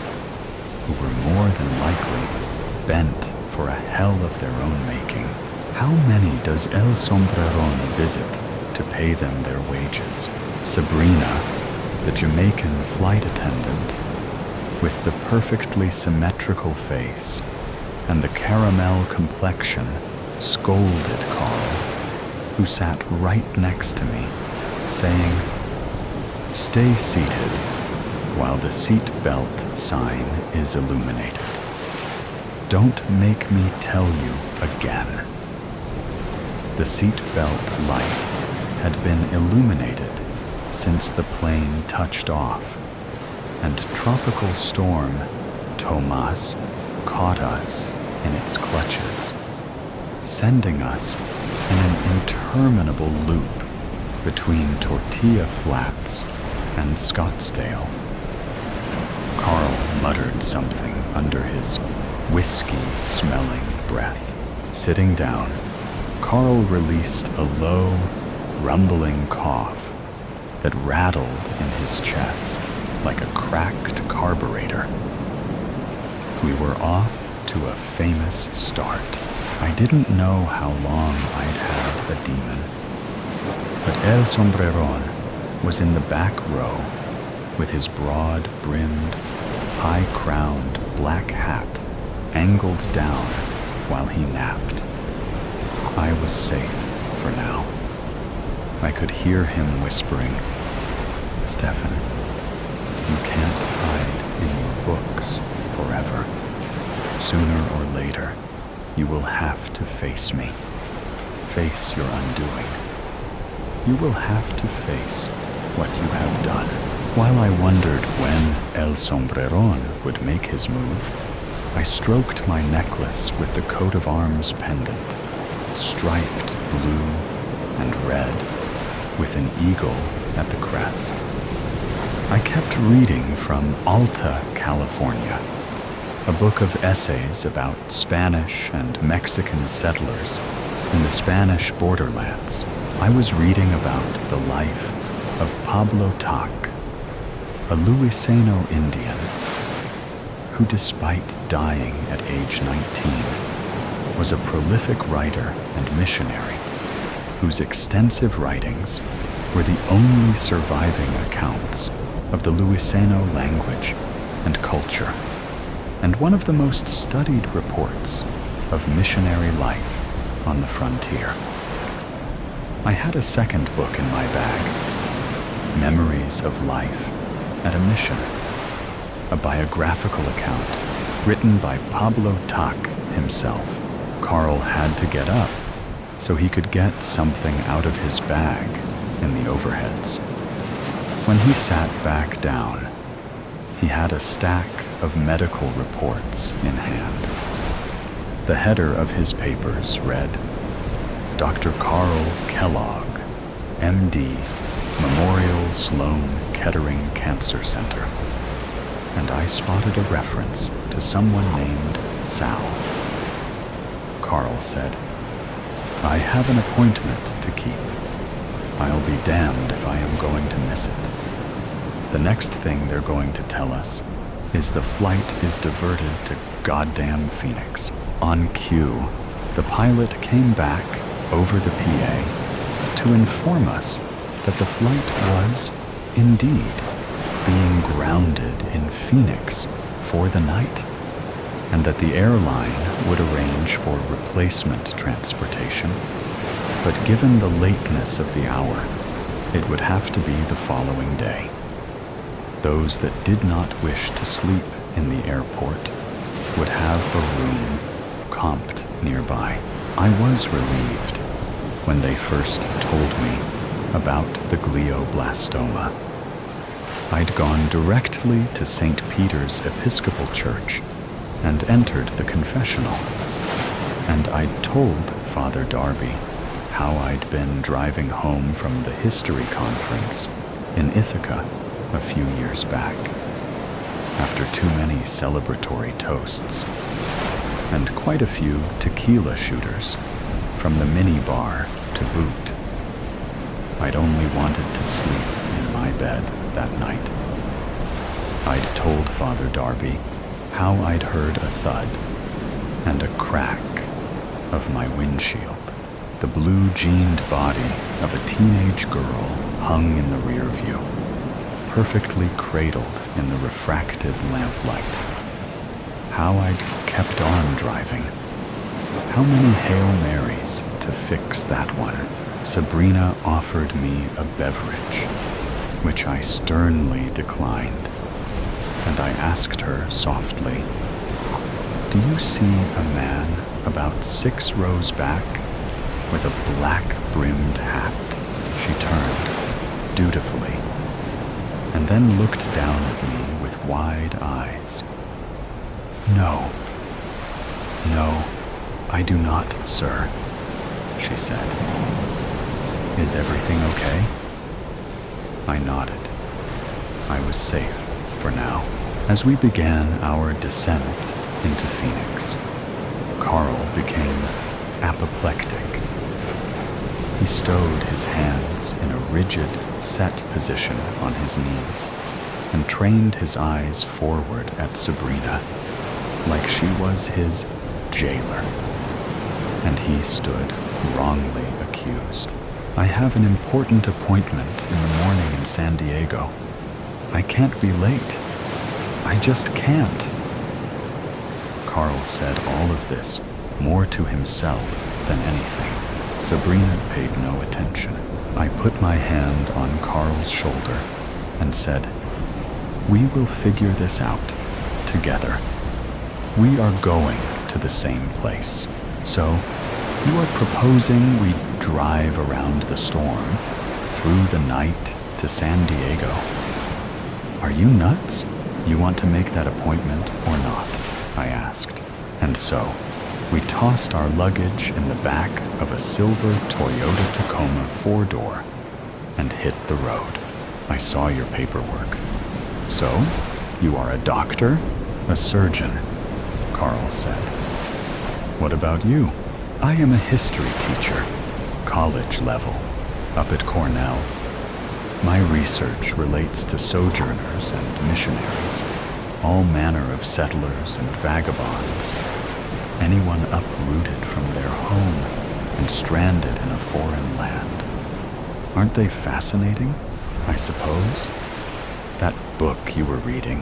who were more than likely bent for a hell of their own making. How many does El Sombreron visit to pay them their wages? Sabrina, the Jamaican flight attendant, with the perfectly symmetrical face and the caramel complexion, scolded Carl, who sat right next to me, saying, "Stay seated while the seat belt sign is illuminated. Don't make me tell you again." The seat belt light had been illuminated since the plane touched off, and tropical storm Tomas caught us in its clutches, sending us in an interminable loop between Tortilla Flats and Scottsdale. Carl muttered something under his whiskey-smelling breath. Sitting down, Carl released a low, rumbling cough that rattled in his chest like a cracked carburetor. We were off to a famous start. I didn't know how long I'd had a demon, but El Sombreron was in the back row with his broad-brimmed, high-crowned black hat angled down while he napped. I was safe for now. I could hear him whispering, "Stefan, you can't hide in your books forever. Sooner or later, you will have to face me. Face your undoing. You will have to face what you have done." While I wondered when El Sombreron would make his move, I stroked my necklace with the coat of arms pendant, striped blue and red, with an eagle at the crest. I kept reading from Alta, California, a book of essays about Spanish and Mexican settlers in the Spanish borderlands. I was reading about the life of Pablo Tak, a Luiseno Indian, who despite dying at age 19, was a prolific writer and missionary, whose extensive writings were the only surviving accounts of the Luiseno language and culture, and one of the most studied reports of missionary life on the frontier. I had a second book in my bag, Memories of Life at a Mission, a biographical account written by Pablo Tak himself. Carl had to get up so he could get something out of his bag in the overheads. When he sat back down, he had a stack of medical reports in hand. The header of his papers read, "Dr. Carl Kellogg, MD, Memorial Sloan Kettering Cancer Center," and I spotted a reference to someone named Sal. Carl said, "I have an appointment to keep. I'll be damned if I am going to miss it. The next thing they're going to tell us is the flight is diverted to goddamn Phoenix." On cue, the pilot came back over the PA to inform us that the flight was, indeed, being grounded in Phoenix for the night, and that the airline would arrange for replacement transportation, but given the lateness of the hour, it would have to be the following day. Those that did not wish to sleep in the airport would have a room comped nearby. I was relieved when they first told me about the glioblastoma. I'd gone directly to St. Peter's Episcopal Church and entered the confessional. and I'd told Father Darby how I'd been driving home from the history conference in Ithaca a few years back, after too many celebratory toasts, and quite a few tequila shooters from the mini bar to boot. I'd only wanted to sleep in my bed that night. I'd told Father Darby how I'd heard a thud and a crack of my windshield. The blue-jeaned body of a teenage girl hung in the rear view, perfectly cradled in the refracted lamplight. How I'd kept on driving. How many Hail Marys to fix that one? Sabrina offered me a beverage, which I sternly declined, and I asked her softly, "Do you see a man about 6 rows back with a black-brimmed hat?" She turned dutifully, and then looked down at me with wide eyes. No, I do not, sir," she said. "Is everything okay?" I nodded. I was safe for now. As we began our descent into Phoenix, Carl became apoplectic. He stowed his hands in a rigid, set position on his knees and trained his eyes forward at Sabrina like she was his jailer. And he stood wrongly accused. "I have an important appointment in the morning in San Diego. I can't be late. I just can't." Carl said all of this more to himself than anything. Sabrina paid no attention. I put my hand on Carl's shoulder and said, "We will figure this out together. We are going to the same place. So, you are proposing we drive around the storm through the night to San Diego? Are you nuts? You want to make that appointment or not?" I asked. And so, we tossed our luggage in the back of a silver Toyota Tacoma 4-door and hit the road. "I saw your paperwork. So, you are a doctor? A surgeon?" Carl said. "What about you?" "I am a history teacher, college level, up at Cornell. My research relates to sojourners and missionaries, all manner of settlers and vagabonds, anyone uprooted from their home and stranded in a foreign land. Aren't they fascinating, I suppose? That book you were reading,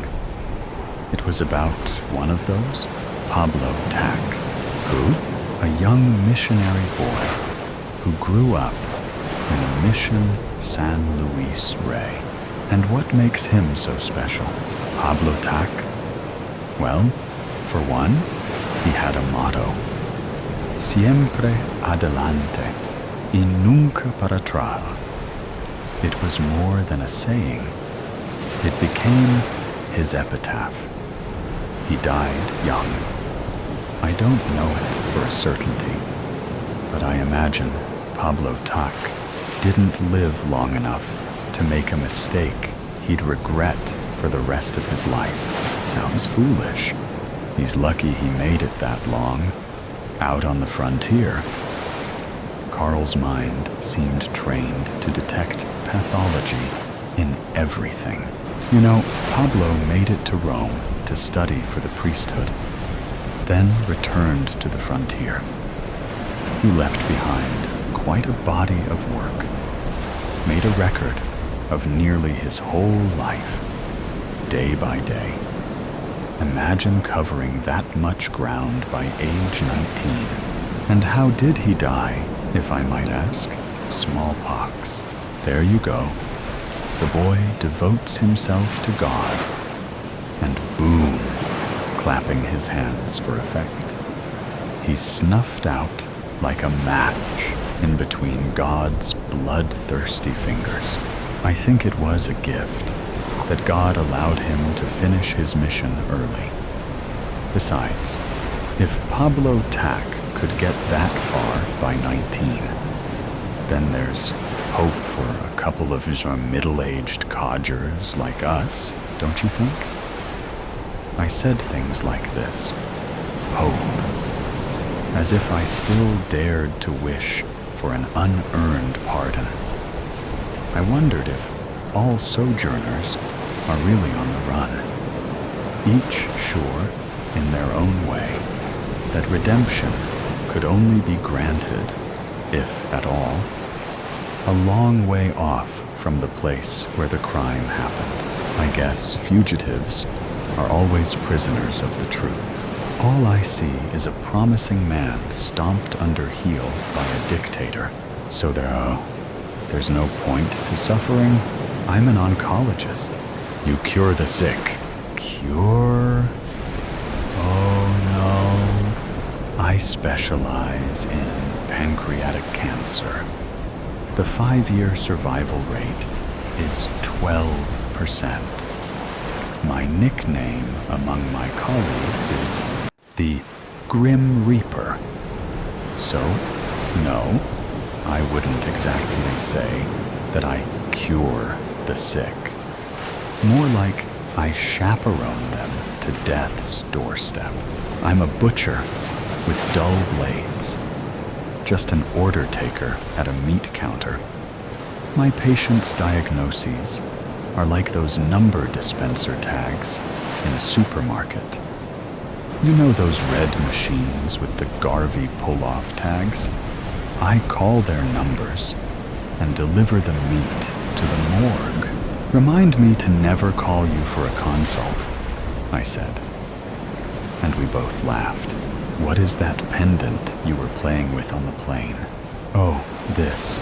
it was about one of those? Pablo Tack." "Who?" "A young missionary boy who grew up in the Mission San Luis Rey. And what makes him so special?" "Pablo Tack? Well, for one, he had a motto, siempre adelante y nunca para atrás. It was more than a saying. It became his epitaph. He died young. I don't know it for a certainty, but I imagine Pablo Tack didn't live long enough to make a mistake he'd regret for the rest of his life. Sounds foolish. He's lucky he made it that long, out on the frontier." Carl's mind seemed trained to detect pathology in everything. "You know, Pablo made it to Rome to study for the priesthood, then returned to the frontier. He left behind quite a body of work, made a record of nearly his whole life, day by day. Imagine covering that much ground by age 19. And how did he die, if I might ask? Smallpox. There you go. The boy devotes himself to God, and boom, clapping his hands for effect. He's snuffed out like a match in between God's bloodthirsty fingers. I think it was a gift that God allowed him to finish his mission early. Besides, if Pablo Tack could get that far by 19. Then there's hope for a couple of middle-aged codgers like us, don't you think? I said things like this. Hope. As if I still dared to wish for an unearned pardon. I wondered if all sojourners are really on the run, each sure, in their own way, that redemption could only be granted, if at all, a long way off from the place where the crime happened. I guess fugitives are always prisoners of the truth. All I see is a promising man stomped under heel by a dictator. So there's no point to suffering. I'm an oncologist. You cure the sick. Cure? Oh no. I specialize in pancreatic cancer. The 5-year survival rate is 12%. My nickname among my colleagues is the Grim Reaper. So, no, I wouldn't exactly say that I cure the sick. More like I chaperone them to death's doorstep. I'm a butcher with dull blades, just an order taker at a meat counter. My patients' diagnoses are like those number dispenser tags in a supermarket. You know those red machines with the Garvey pull-off tags? I call their numbers and deliver the meat to the morgue. Remind me to never call you for a consult, I said. And we both laughed. What is that pendant you were playing with on the plane? Oh, this.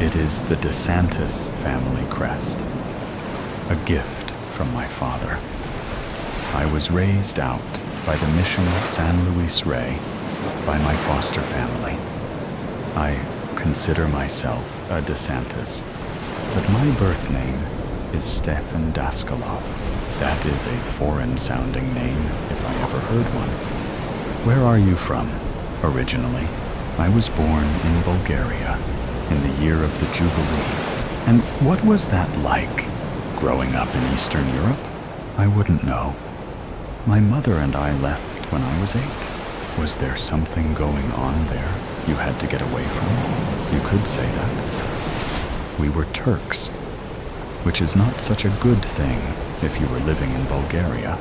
It is the DeSantis family crest. A gift from my father. I was raised out by the Mission San Luis Rey by my foster family. I consider myself a DeSantis, but my birth name is Stefan Daskalov. That is a foreign-sounding name, if I ever heard one. Where are you from, originally? I was born in Bulgaria, in the year of the Jubilee. And what was that like, growing up in Eastern Europe? I wouldn't know. My mother and I left when I was 8. Was there something going on there you had to get away from? You could say that. We were Turks, which is not such a good thing if you were living in Bulgaria.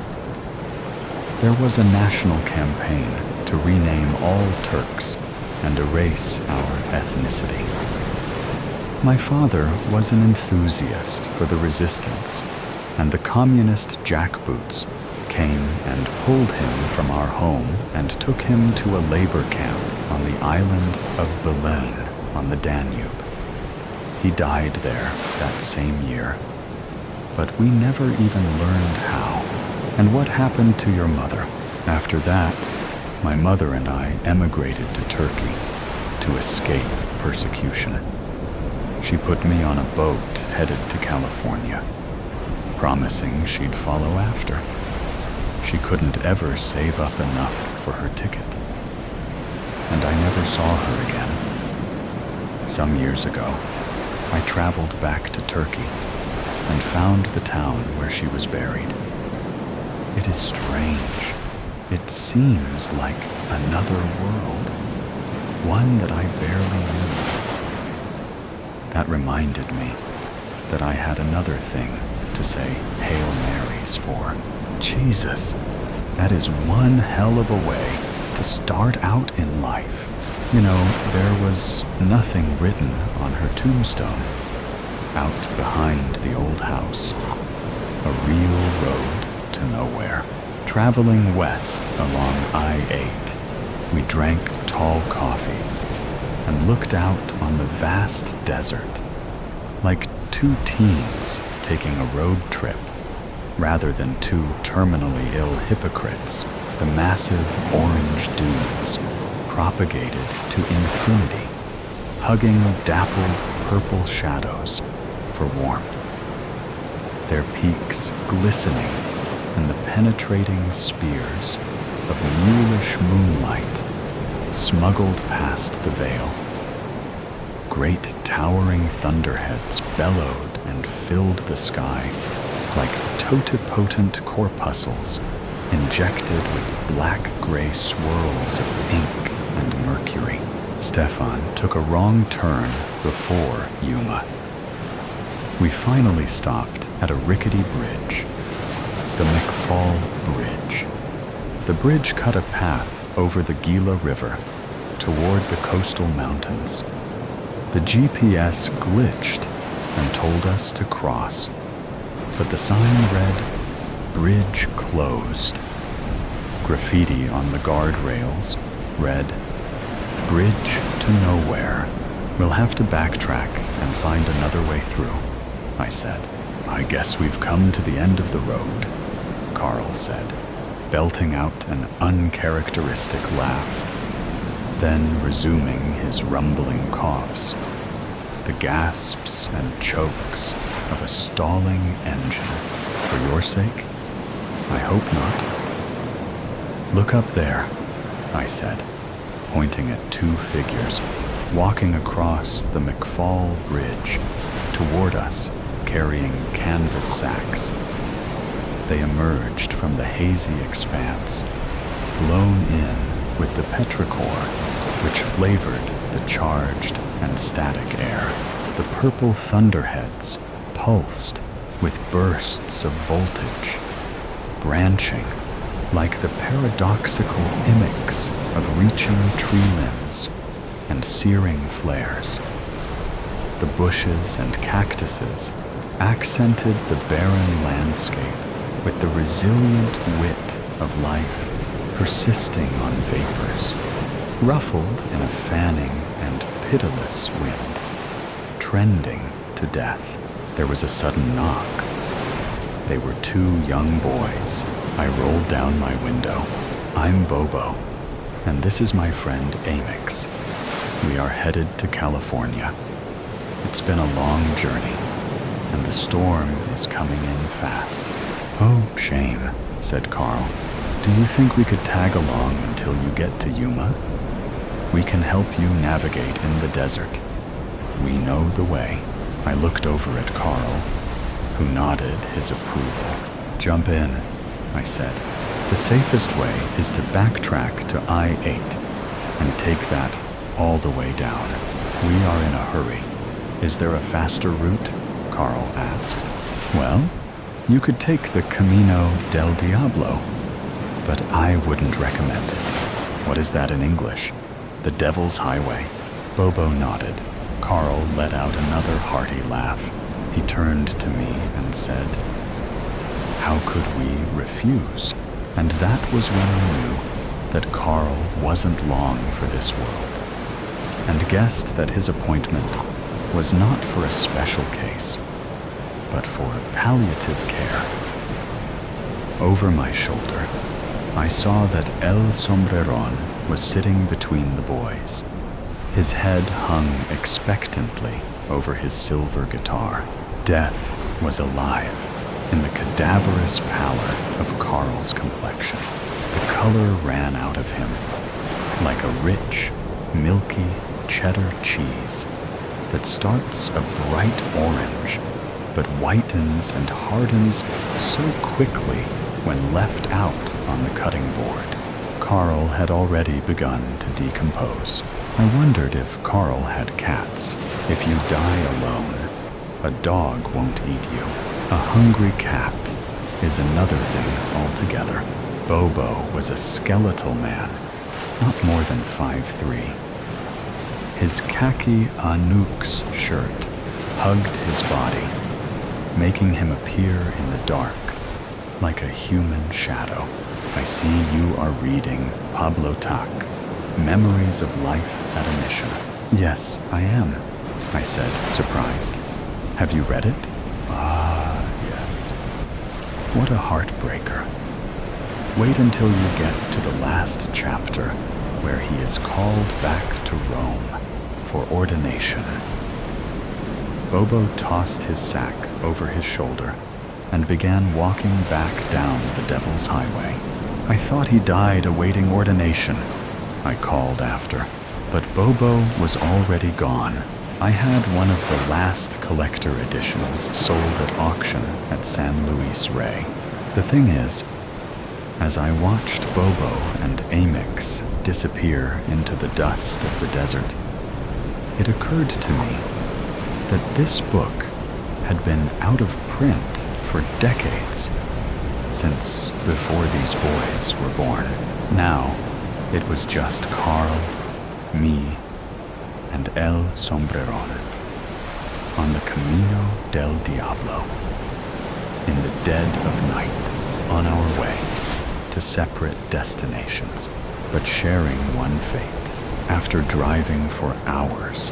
There was a national campaign to rename all Turks and erase our ethnicity. My father was an enthusiast for the resistance, and the communist jackboots came and pulled him from our home and took him to a labor camp on the island of Belen on the Danube. He died there that same year, but we never even learned how. And what happened to your mother? After that, my mother and I emigrated to Turkey to escape persecution. She put me on a boat headed to California, promising she'd follow after. She couldn't ever save up enough for her ticket, and I never saw her again. Some years ago, I traveled back to Turkey and found the town where she was buried. It is strange. It seems like another world, one that I barely knew. That reminded me that I had another thing to say Hail Marys for. Jesus, that is one hell of a way to start out in life. You know, there was nothing written on her tombstone. Out behind the old house, a real road to nowhere. Traveling west along I-8, we drank tall coffees and looked out on the vast desert, like two teens taking a road trip, rather than two terminally ill hypocrites. The massive orange dunes propagated to infinity, hugging dappled purple shadows for warmth. Their peaks glistening in the penetrating spears of mulish moonlight smuggled past the veil. Great towering thunderheads bellowed and filled the sky like totipotent corpuscles injected with black-gray swirls of ink and mercury. Stefan took a wrong turn before Yuma. We finally stopped at a rickety bridge, the McFall Bridge. The bridge cut a path over the Gila River toward the coastal mountains. The GPS glitched and told us to cross, but the sign read, "Bridge closed." Graffiti on the guardrails read, "Bridge to nowhere. We'll have to backtrack and find another way through," I said. "I guess we've come to the end of the road," Carl said, belting out an uncharacteristic laugh, then resuming his rumbling coughs, the gasps and chokes of a stalling engine. "For your sake? I hope not." "Look up there," I said, pointing at two figures walking across the McFall Bridge toward us, carrying canvas sacks. They emerged from the hazy expanse, blown in with the petrichor, which flavored the charged and static air. The purple thunderheads pulsed with bursts of voltage, branching like the paradoxical mimics of reaching tree limbs and searing flares. The bushes and cactuses accented the barren landscape with the resilient wit of life persisting on vapors, ruffled in a fanning and pitiless wind, trending to death. There was a sudden knock. They were two young boys. I rolled down my window. "I'm Bobo, and this is my friend Amix. We are headed to California. It's been a long journey, and the storm is coming in fast." "Oh, shame," said Carl. "Do you think we could tag along until you get to Yuma? We can help you navigate in the desert. We know the way." I looked over at Carl, who nodded his approval. "Jump in," I said. "The safest way is to backtrack to I-8 and take that all the way down. We are in a hurry." "Is there a faster route?" Carl asked. "Well, you could take the Camino del Diablo, but I wouldn't recommend it." "What is that in English?" "The Devil's Highway." Bobo nodded. Carl let out another hearty laugh. He turned to me and said, "How could we refuse?" And that was when I knew that Carl wasn't long for this world, and guessed that his appointment was not for a special case, but for palliative care. Over my shoulder, I saw that El Sombreron was sitting between the boys. His head hung expectantly over his silver guitar. Death was alive in the cadaverous pallor of Carl's complexion. The color ran out of him like a rich, milky cheddar cheese that starts a bright orange but whitens and hardens so quickly when left out on the cutting board. Carl had already begun to decompose. I wondered if Carl had cats. If you die alone, a dog won't eat you. A hungry cat is another thing altogether. Bobo was a skeletal man, not more than 5'3". His khaki Anouks shirt hugged his body, making him appear in the dark like a human shadow. "I see you are reading Pablo Tak, Memories of Life at a Mission." "Yes, I am," I said, surprised. "Have you read it?" "Ah, yes. What a heartbreaker. Wait until you get to the last chapter where he is called back to Rome for ordination." Bobo tossed his sack over his shoulder and began walking back down the Devil's Highway. "I thought he died awaiting ordination," I called after, but Bobo was already gone. I had one of the last collector editions sold at auction at San Luis Rey. The thing is, as I watched Bobo and Amix disappear into the dust of the desert, it occurred to me that this book had been out of print for decades, since before these boys were born. Now, it was just Carl, me, and El Sombreron on the Camino del Diablo, in the dead of night, on our way to separate destinations, but sharing one fate. After driving for hours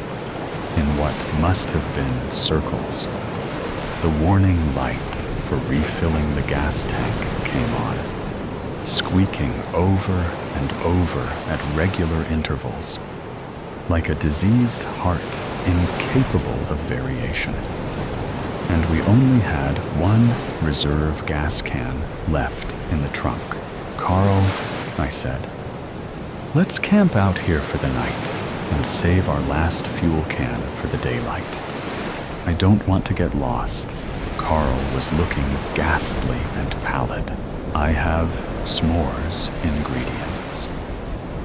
in what must have been circles, the warning light for refilling the gas tank came on, squeaking over and over at regular intervals, like a diseased heart incapable of variation. And we only had one reserve gas can left in the trunk. "Carl," I said, "let's camp out here for the night and save our last fuel can for the daylight. I don't want to get lost." Carl was looking ghastly and pallid. "I have s'mores ingredients.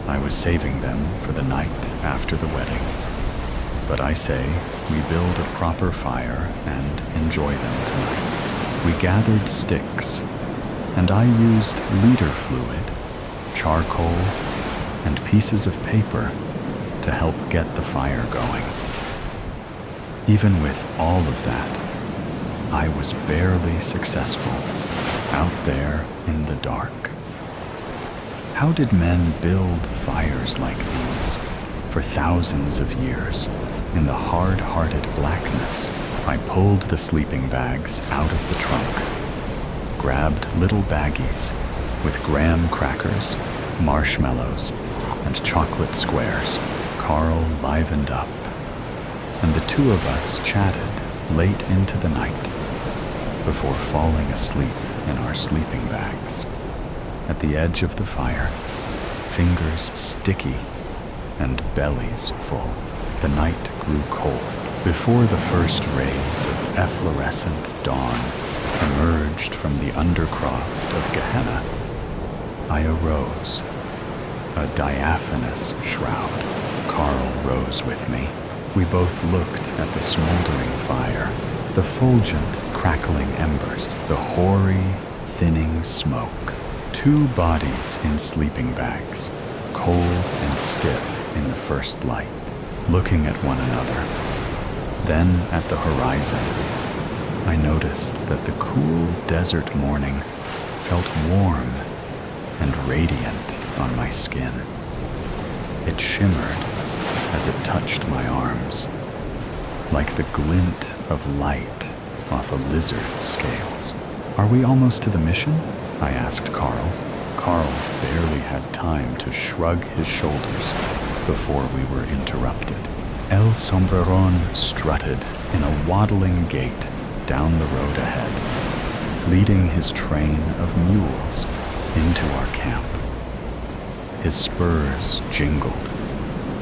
I was saving them for the night after the wedding. But I say we build a proper fire and enjoy them tonight." We gathered sticks, and I used leader fluid, charcoal, and pieces of paper to help get the fire going. Even with all of that, I was barely successful out there in the dark. How did men build fires like these for thousands of years in the hard-hearted blackness? I pulled the sleeping bags out of the trunk, grabbed little baggies with graham crackers, marshmallows, and chocolate squares. Carl livened up, and the two of us chatted late into the night before falling asleep in our sleeping bags. At the edge of the fire, fingers sticky and bellies full. The night grew cold. Before the first rays of efflorescent dawn emerged from the undercroft of Gehenna, I arose, a diaphanous shroud. Carl rose with me. We both looked at the smoldering fire, the fulgent, crackling embers, the hoary, thinning smoke. Two bodies in sleeping bags, cold and stiff in the first light, looking at one another. Then, at the horizon, I noticed that the cool desert morning felt warm and radiant on my skin. It shimmered as it touched my arms, like the glint of light off a lizard's scales. "Are we almost to the mission?" I asked Carl. Carl barely had time to shrug his shoulders before we were interrupted. El Sombreron strutted in a waddling gait down the road ahead, leading his train of mules into our camp. His spurs jingled,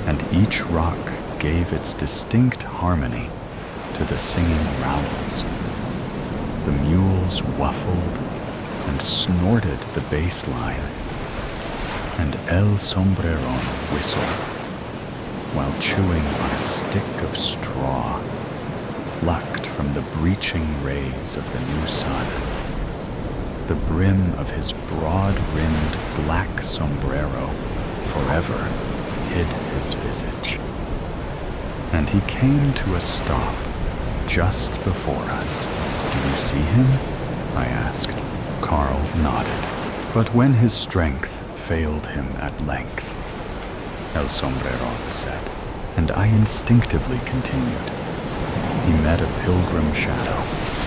and each rock gave its distinct harmony to the singing rowels. The mules whuffled and snorted the bass line, and El Sombreron whistled while chewing on a stick of straw plucked from the breaching rays of the new sun. The brim of his broad-rimmed black sombrero forever hid his visage. And he came to a stop just before us. "Do you see him?" I asked. Carl nodded. But when his strength failed him at length, El Sombreron said, and I instinctively continued, "He met a pilgrim shadow."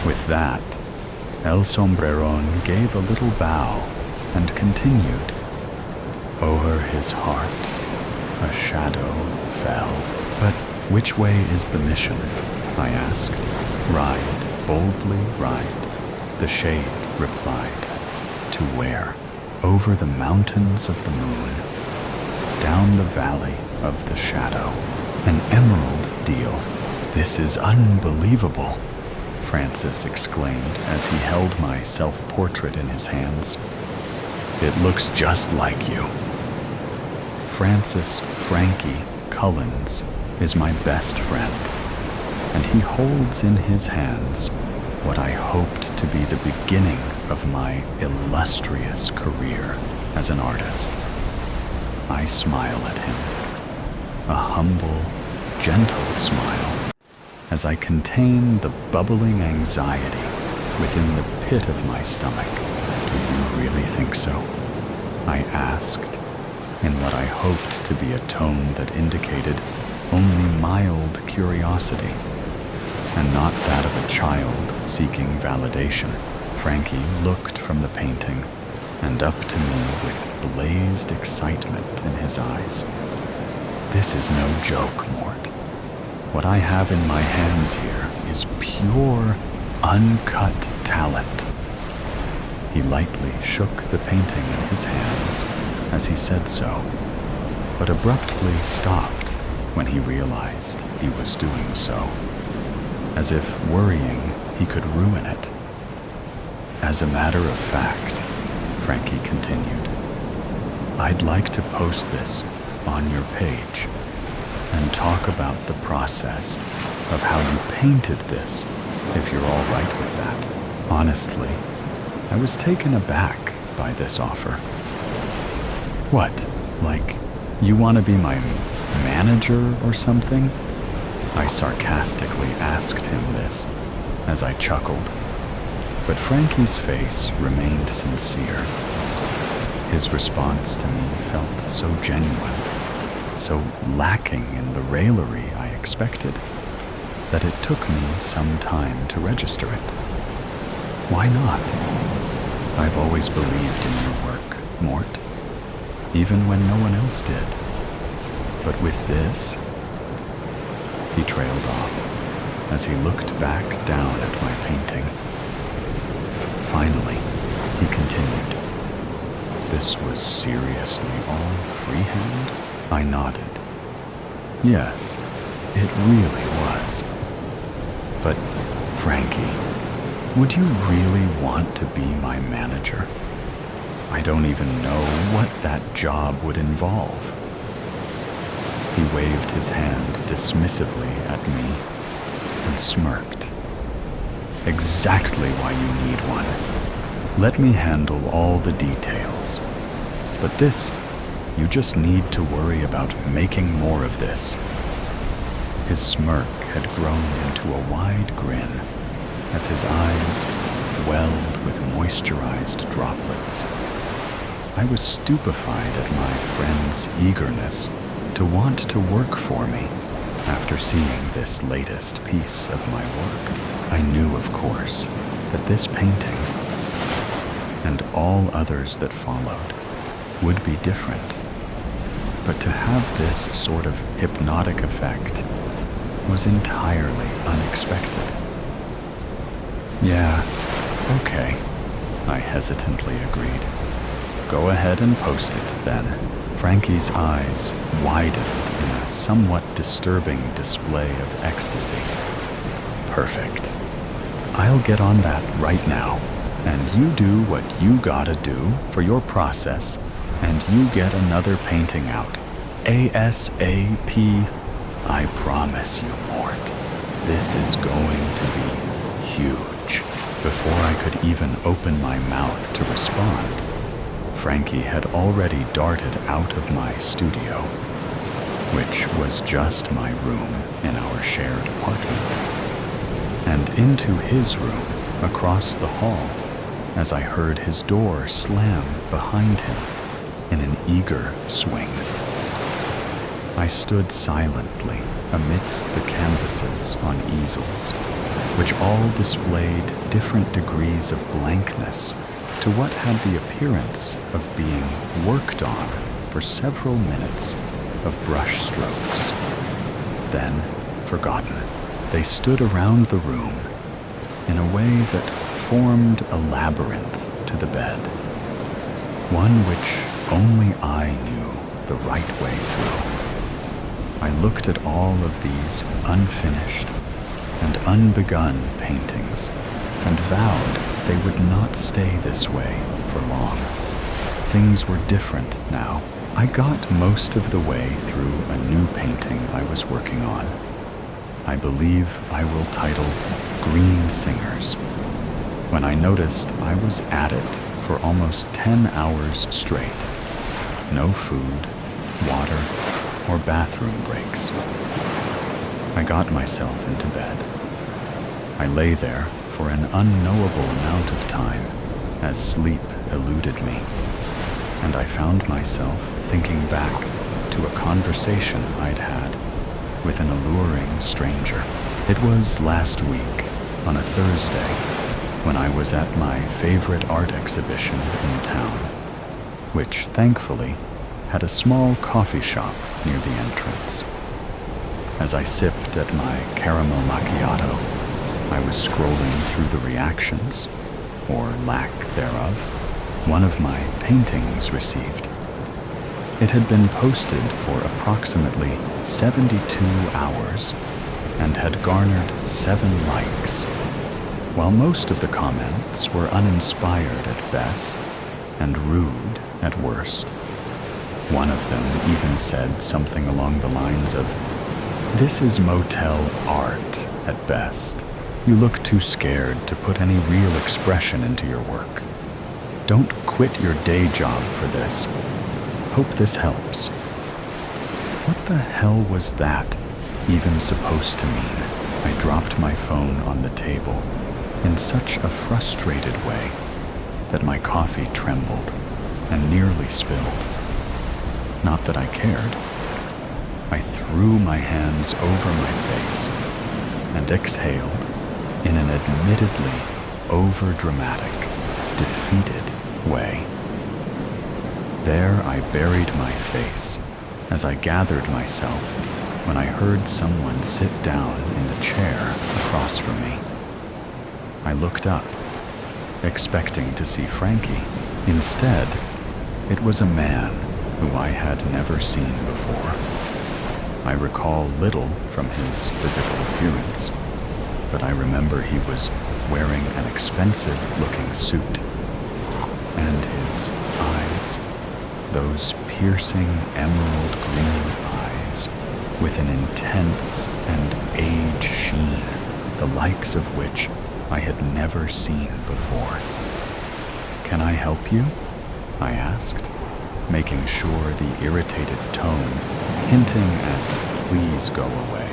With that, El Sombreron gave a little bow and continued. "O'er his heart a shadow fell." "But which way is the mission?" I asked. "Ride, boldly ride," the shade replied. "To where?" "Over the mountains of the moon, down the valley of the shadow. An emerald deal. This is unbelievable, Francis exclaimed as he held my self-portrait in his hands. It looks just like you. Francis Frankie Cullens is my best friend, and he holds in his hands what I hoped to be the beginning of my illustrious career as an artist. I smile at him, a humble, gentle smile, as I contain the bubbling anxiety within the pit of my stomach. Do you really think so? I asked, in what I hoped to be a tone that indicated only mild curiosity, and not that of a child seeking validation. Frankie looked from the painting and up to me with blazed excitement in his eyes. This is no joke, Mort. What I have in my hands here is pure, uncut talent. He lightly shook the painting in his hands as he said so, but abruptly stopped when he realized he was doing so, as if worrying he could ruin it. As a matter of fact, Frankie continued, I'd like to post this on your page and talk about the process of how you painted this, if you're all right with that. Honestly, I was taken aback by this offer. What, like, you want to be my manager or something? I sarcastically asked him this as I chuckled, but Frankie's face remained sincere. His response to me felt so genuine, so lacking in the raillery I expected, that it took me some time to register it. Why not? I've always believed in your work, Mort, even when no one else did. But with this, he trailed off as he looked back down at my painting. Finally, he continued, this was seriously all freehand? I nodded. Yes, it really was. But, Frankie, would you really want to be my manager? I don't even know what that job would involve. He waved his hand dismissively at me and smirked. Exactly why you need one. Let me handle all the details. But this, you just need to worry about making more of this. His smirk had grown into a wide grin as his eyes welled with moisturized droplets. I was stupefied at my friend's eagerness to want to work for me after seeing this latest piece of my work. I knew, of course, that this painting, and all others that followed, would be different. But to have this sort of hypnotic effect was entirely unexpected. Yeah, okay, I hesitantly agreed. Go ahead and post it, then. Frankie's eyes widened in a somewhat disturbing display of ecstasy. Perfect. I'll get on that right now, and you do what you gotta do for your process, and you get another painting out. ASAP. I promise you, Mort, this is going to be huge. Before I could even open my mouth to respond, Frankie had already darted out of my studio, which was just my room in our shared apartment, and into his room across the hall as I heard his door slam behind him in an eager swing. I stood silently amidst the canvases on easels, which all displayed different degrees of blankness to what had the appearance of being worked on for several minutes of brush strokes, then forgotten. They stood around the room in a way that formed a labyrinth to the bed, one which only I knew the right way through. I looked at all of these unfinished and unbegun paintings and vowed they would not stay this way for long. Things were different now. I got most of the way through a new painting I was working on. I believe I will title Green Singers, when I noticed I was at it for almost 10 hours straight. No food, water, or bathroom breaks. I got myself into bed. I lay there for an unknowable amount of time as sleep eluded me, and I found myself thinking back to a conversation I'd had with an alluring stranger. It was last week, on a Thursday, when I was at my favorite art exhibition in town, which thankfully had a small coffee shop near the entrance. As I sipped at my caramel macchiato, I was scrolling through the reactions, or lack thereof, one of my paintings received. It had been posted for approximately 72 hours and had garnered 7 likes. While most of the comments were uninspired at best and rude at worst. One of them even said something along the lines of, "This is motel art at best. You look too scared to put any real expression into your work. Don't quit your day job for this. Hope this helps." What the hell was that even supposed to mean? I dropped my phone on the table in such a frustrated way that my coffee trembled and nearly spilled. Not that I cared. I threw my hands over my face and exhaled in an admittedly overdramatic, defeated way. There I buried my face as I gathered myself when I heard someone sit down in the chair across from me. I looked up, expecting to see Frankie. Instead, it was a man who I had never seen before. I recall little from his physical appearance, but I remember he was wearing an expensive-looking suit, and his eyes, those piercing emerald green eyes, with an intense and age sheen, the likes of which I had never seen before. "Can I help you?" I asked, making sure the irritated tone, hinting at "please go away,"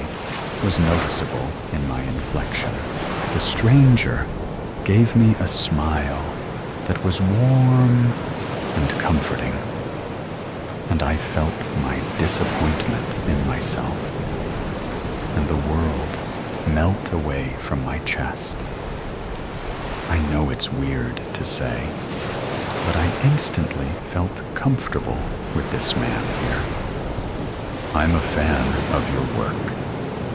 was noticeable in my inflection. The stranger gave me a smile that was warm and comforting, and I felt my disappointment in myself and the world melt away from my chest. I know it's weird to say, but I instantly felt comfortable with this man here. "I'm a fan of your work,"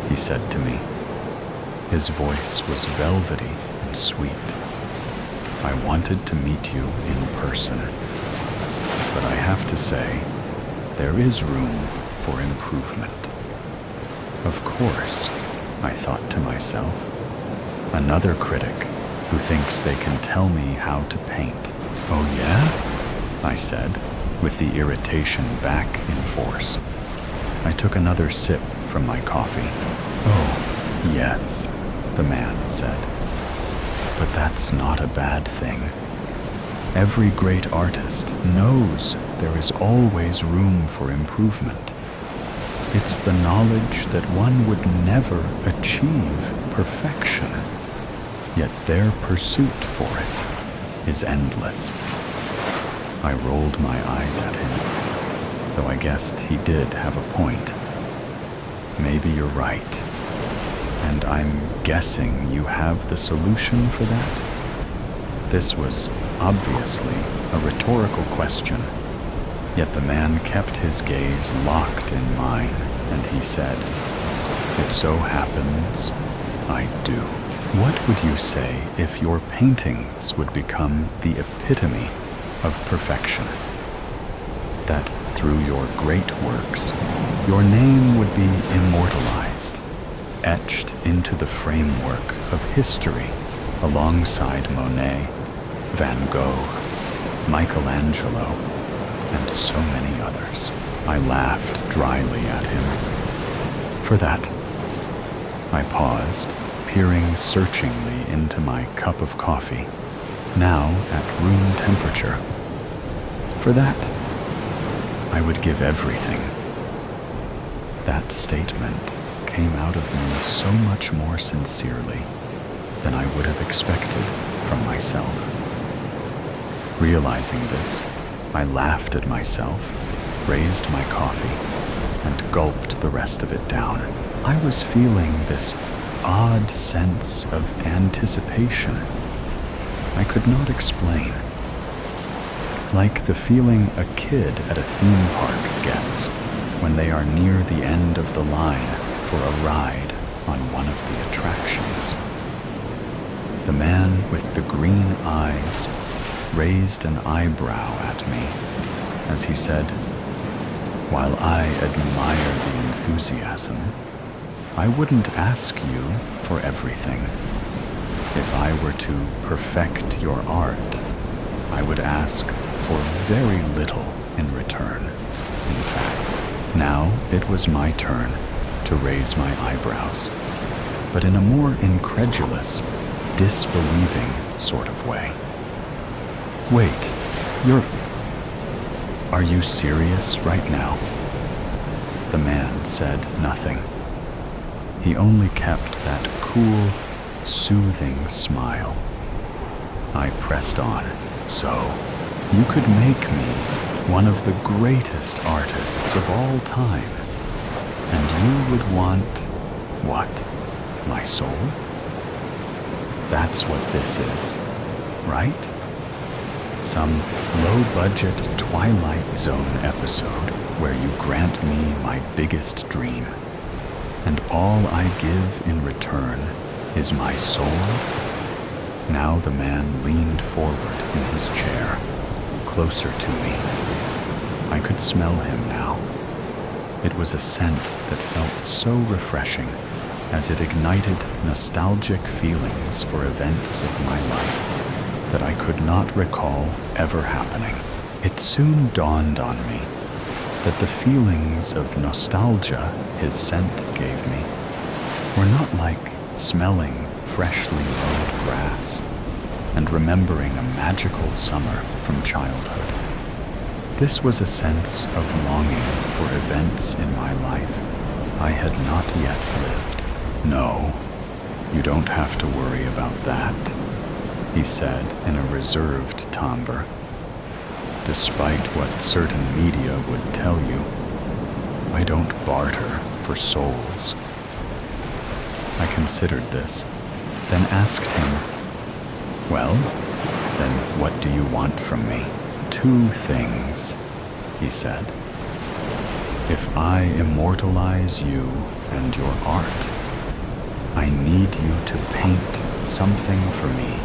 he said to me. His voice was velvety and sweet. "I wanted to meet you in person, but I have to say, there is room for improvement." Of course, I thought to myself, another critic who thinks they can tell me how to paint. "Oh yeah?" I said, with the irritation back in force. I took another sip from my coffee. "Oh, yes," the man said. "But that's not a bad thing. Every great artist knows there is always room for improvement. It's the knowledge that one would never achieve perfection, yet their pursuit for it is endless." I rolled my eyes at him, though I guessed he did have a point. "Maybe you're right. And I'm guessing you have the solution for that?" This was obviously a rhetorical question, yet the man kept his gaze locked in mine, and he said, "It so happens I do." What would you say if your paintings would become the epitome of perfection? that through your great works, your name would be immortalized, etched into the framework of history alongside Monet, Van Gogh, Michelangelo, and so many others. I laughed dryly at him. For that, I paused, peering searchingly into my cup of coffee, now at room temperature. For that, I would give everything. That statement came out of me so much more sincerely than I would have expected from myself. Realizing this, I laughed at myself, raised my coffee, and gulped the rest of it down. I was feeling this odd sense of anticipation I could not explain. Like the feeling a kid at a theme park gets when they are near the end of the line for a ride on one of the attractions. The man with the green eyes raised an eyebrow at me as he said, "While I admire the enthusiasm, I wouldn't ask you for everything. If I were to perfect your art, I would ask for very little in return. In fact, now it was my turn to raise my eyebrows, but in a more incredulous, disbelieving sort of way. Wait, are you serious right now?" The man said nothing. He only kept that cool, soothing smile. I pressed on. "So, you could make me one of the greatest artists of all time, and you would want, what, my soul? That's what this is, right? Some low-budget Twilight Zone episode where you grant me my biggest dream, and all I give in return is my soul?" Now the man leaned forward in his chair, closer to me. I could smell him now. It was a scent that felt so refreshing as it ignited nostalgic feelings for events of my life that I could not recall ever happening. It soon dawned on me that the feelings of nostalgia his scent gave me were not like smelling freshly mowed grass and remembering a magical summer from childhood. This was a sense of longing for events in my life I had not yet lived. "No, you don't have to worry about that," he said in a reserved timbre. "Despite what certain media would tell you, I don't barter for souls." I considered this, then asked him, "Well, then what do you want from me?" "Two things," he said. "If I immortalize you and your art, I need you to paint something for me.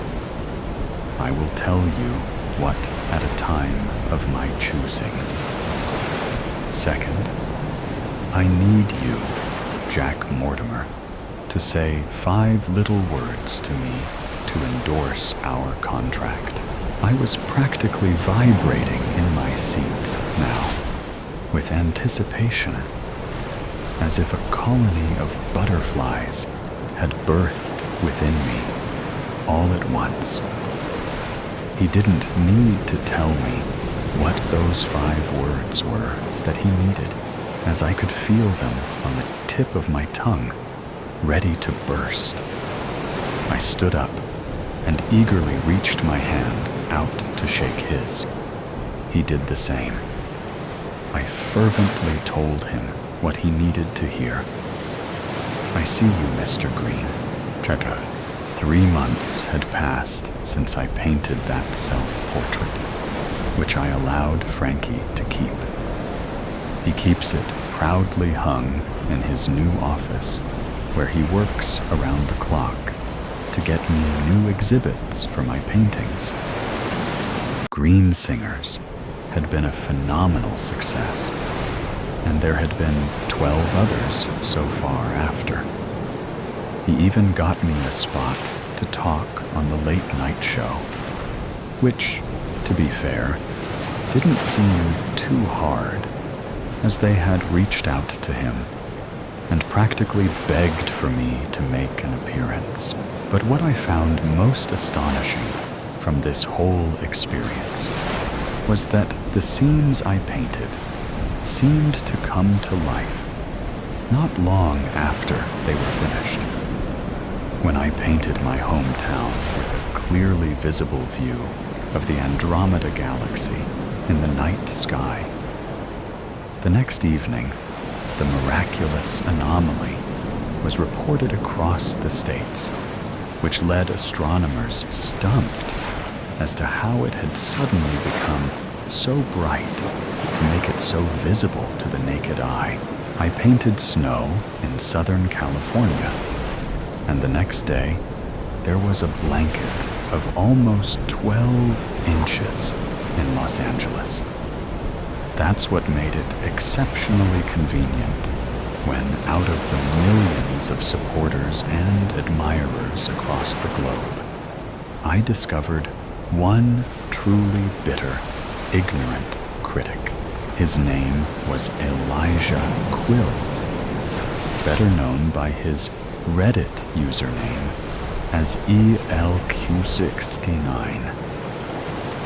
I will tell you what at a time of my choosing. Second, I need you, Jack Mortimer, to say 5 little words to me to endorse our contract." I was practically vibrating in my seat now, with anticipation, as if a colony of butterflies had birthed within me all at once. He didn't need to tell me what those 5 words were that he needed, as I could feel them on the tip of my tongue, ready to burst. I stood up and eagerly reached my hand out to shake his. He did the same. I fervently told him what he needed to hear. "I see you, Mr. Green." 3 months had passed since I painted that self-portrait, which I allowed Frankie to keep. He keeps it proudly hung in his new office, where he works around the clock to get me new exhibits for my paintings. Green singers, had been a phenomenal success, and there had been 12 others so far after. He even got me a spot to talk on the late-night show, which, to be fair, didn't seem too hard, as they had reached out to him and practically begged for me to make an appearance. But what I found most astonishing from this whole experience was that the scenes I painted seemed to come to life not long after they were finished. When I painted my hometown with a clearly visible view of the Andromeda Galaxy in the night sky, the next evening, the miraculous anomaly was reported across the states, which led astronomers stumped as to how it had suddenly become so bright to make it so visible to the naked eye. I painted snow in Southern California, and the next day there was a blanket of almost 12 inches in Los Angeles. That's what made it exceptionally convenient when, out of the millions of supporters and admirers across the globe, I discovered one truly bitter, ignorant critic. His name was Elijah Quill, better known by his Reddit username as ELQ69,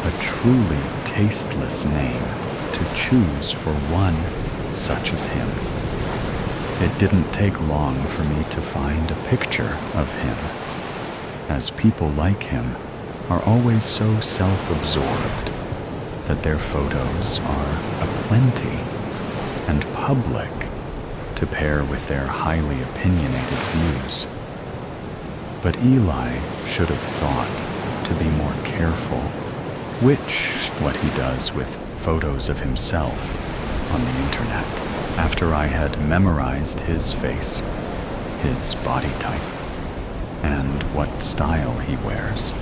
a truly tasteless name to choose for one such as him. It didn't take long for me to find a picture of him, as people like him are always so self-absorbed that their photos are aplenty and public to pair with their highly opinionated views. But Eli should have thought to be more careful what he does with photos of himself on the internet. After I had memorized his face, his body type, and what style he wears,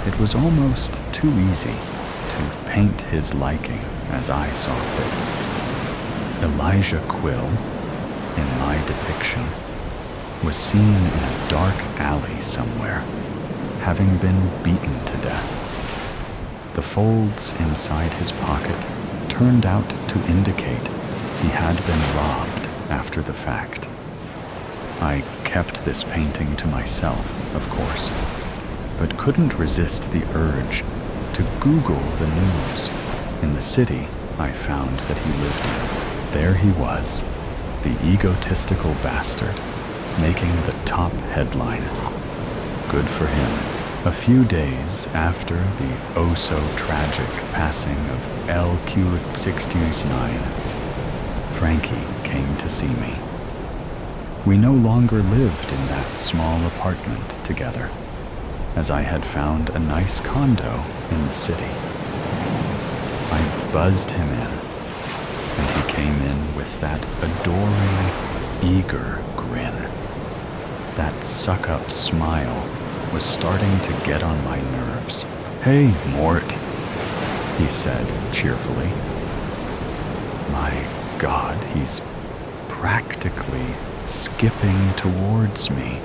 it was almost too easy to paint his liking as I saw fit. Elijah Quill, in my depiction, was seen in a dark alley somewhere, having been beaten to death. The folds inside his pocket turned out to indicate he had been robbed after the fact. I kept this painting to myself, of course, but couldn't resist the urge to Google the news in the city I found that he lived in. There he was, the egotistical bastard, making the top headline. Good for him. A few days after the oh-so-tragic passing of LQ69, Frankie came to see me. We no longer lived in that small apartment together, as I had found a nice condo in the city. I buzzed him in, and he came in with that adoring, eager grin. That suck-up smile was starting to get on my nerves. "Hey, Mort," he said cheerfully. My God, he's practically skipping towards me,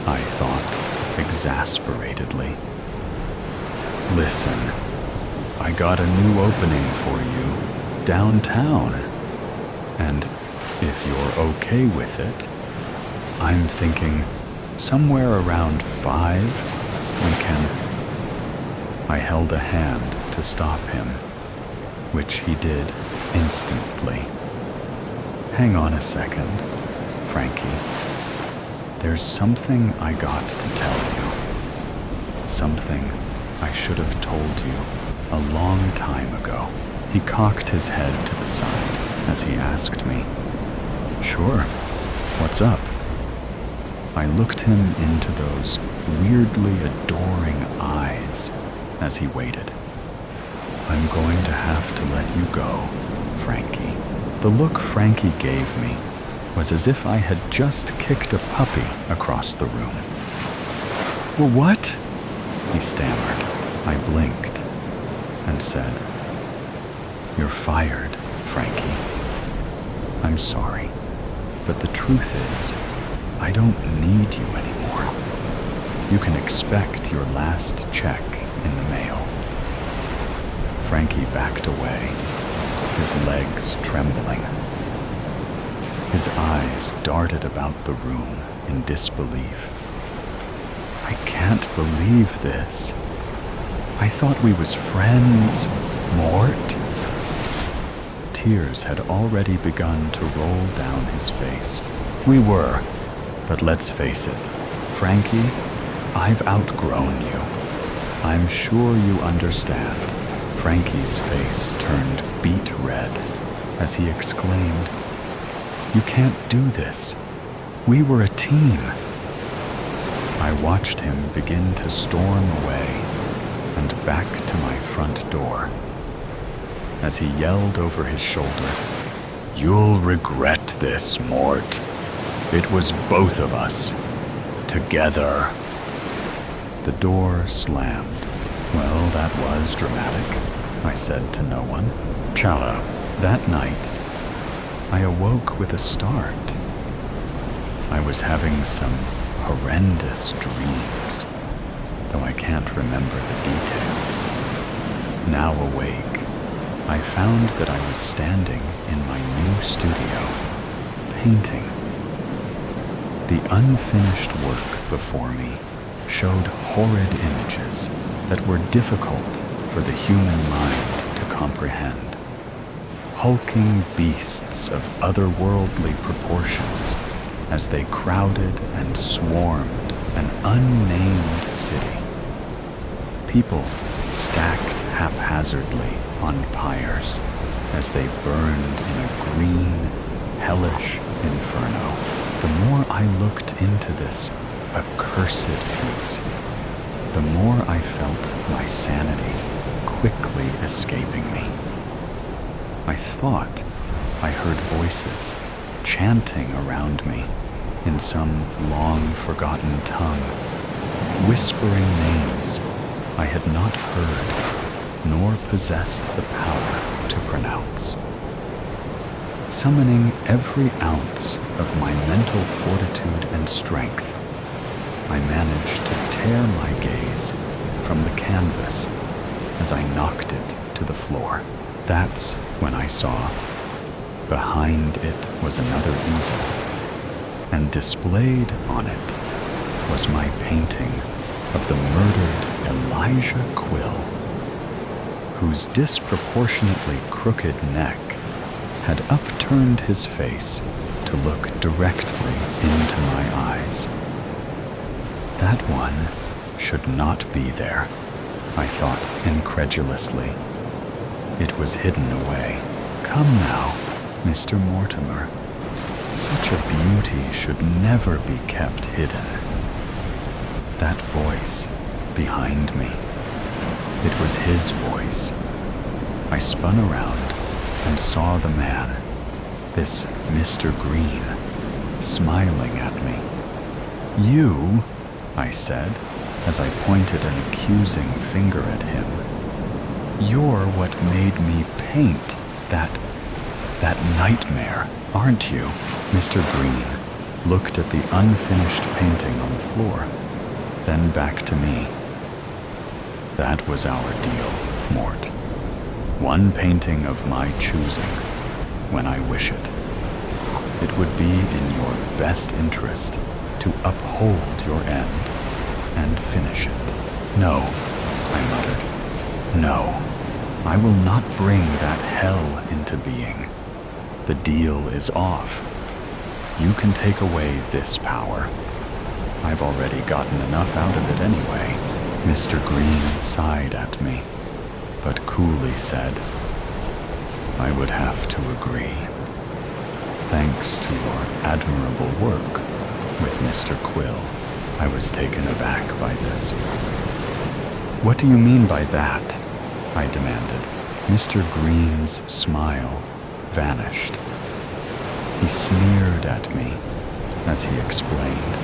I thought exasperatedly. "Listen, I got a new opening for you downtown, and if you're okay with it, I'm thinking somewhere around 5, we can..." I held a hand to stop him, which he did instantly. "Hang on a second, Frankie. There's something I got to tell you. Something I should have told you a long time ago." He cocked his head to the side as he asked me, "Sure, what's up?" I looked him into those weirdly adoring eyes as he waited. "I'm going to have to let you go, Frankie." The look Frankie gave me was as if I had just kicked a puppy across the room. "Well, what?" he stammered. I blinked and said, You're fired, Frankie. I'm sorry, but the truth is, I don't need you anymore. You can expect your last check in the mail. Frankie backed away, his legs trembling. His eyes darted about the room in disbelief. I can't believe this. I thought we was friends, Mort. Tears had already begun to roll down his face. We were, but let's face it, Frankie, I've outgrown you. I'm sure you understand. Frankie's face turned beet red as he exclaimed, "You can't do this. We were a team." I watched him begin to storm away and back to my front door. As he yelled over his shoulder, "You'll regret this, Mort. It was both of us. Together." The door slammed. Well, that was dramatic, I said to no one. Chala. That night, I awoke with a start. I was having some horrendous dreams, though I can't remember the details. Now awake, I found that I was standing in my new studio, painting. The unfinished work before me showed horrid images that were difficult for the human mind to comprehend. Hulking beasts of otherworldly proportions as they crowded and swarmed an unnamed city. People stacked haphazardly on pyres as they burned in a green, hellish inferno. The more I looked into this accursed piece, the more I felt my sanity quickly escaping me. I thought I heard voices chanting around me in some long-forgotten tongue, whispering names I had not heard nor possessed the power to pronounce. Summoning every ounce of my mental fortitude and strength, I managed to tear my gaze from the canvas as I knocked it to the floor. That's when I saw behind it was another easel, and displayed on it was my painting of the murdered Elijah Quill, whose disproportionately crooked neck had upturned his face to look directly into my eyes. That one should not be there, I thought incredulously. It was hidden away. Come now, Mr. Mortimer. Such a beauty should never be kept hidden. That voice behind me. It was his voice. I spun around and saw the man, this Mr. Green, smiling at me. "You," I said, as I pointed an accusing finger at him, "you're what made me paint that nightmare, aren't you?" Mr. Green looked at the unfinished painting on the floor, then back to me. "That was our deal, Mort. One painting of my choosing, when I wish it. It would be in your best interest to uphold your end and finish it." "No," I muttered. "No, I will not bring that hell into being. The deal is off. You can take away this power. I've already gotten enough out of it anyway." Mr. Green sighed at me, but coolly said, "I would have to agree. Thanks to your admirable work with Mr. Quill." I was taken aback by this. "What do you mean by that?" I demanded. Mr. Green's smile vanished. He sneered at me as he explained,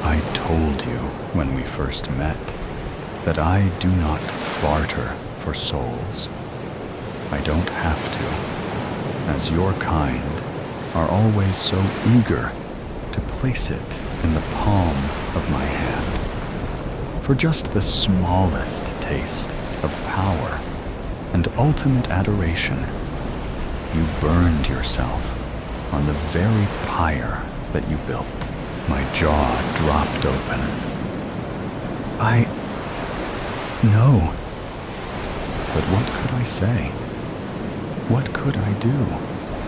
"I told you when we first met that I do not barter for souls. I don't have to, as your kind are always so eager to place it in the palm of my hand. For just the smallest taste of power and ultimate adoration, you burned yourself on the very pyre that you built. My jaw dropped open. No. But what could I say? What could I do?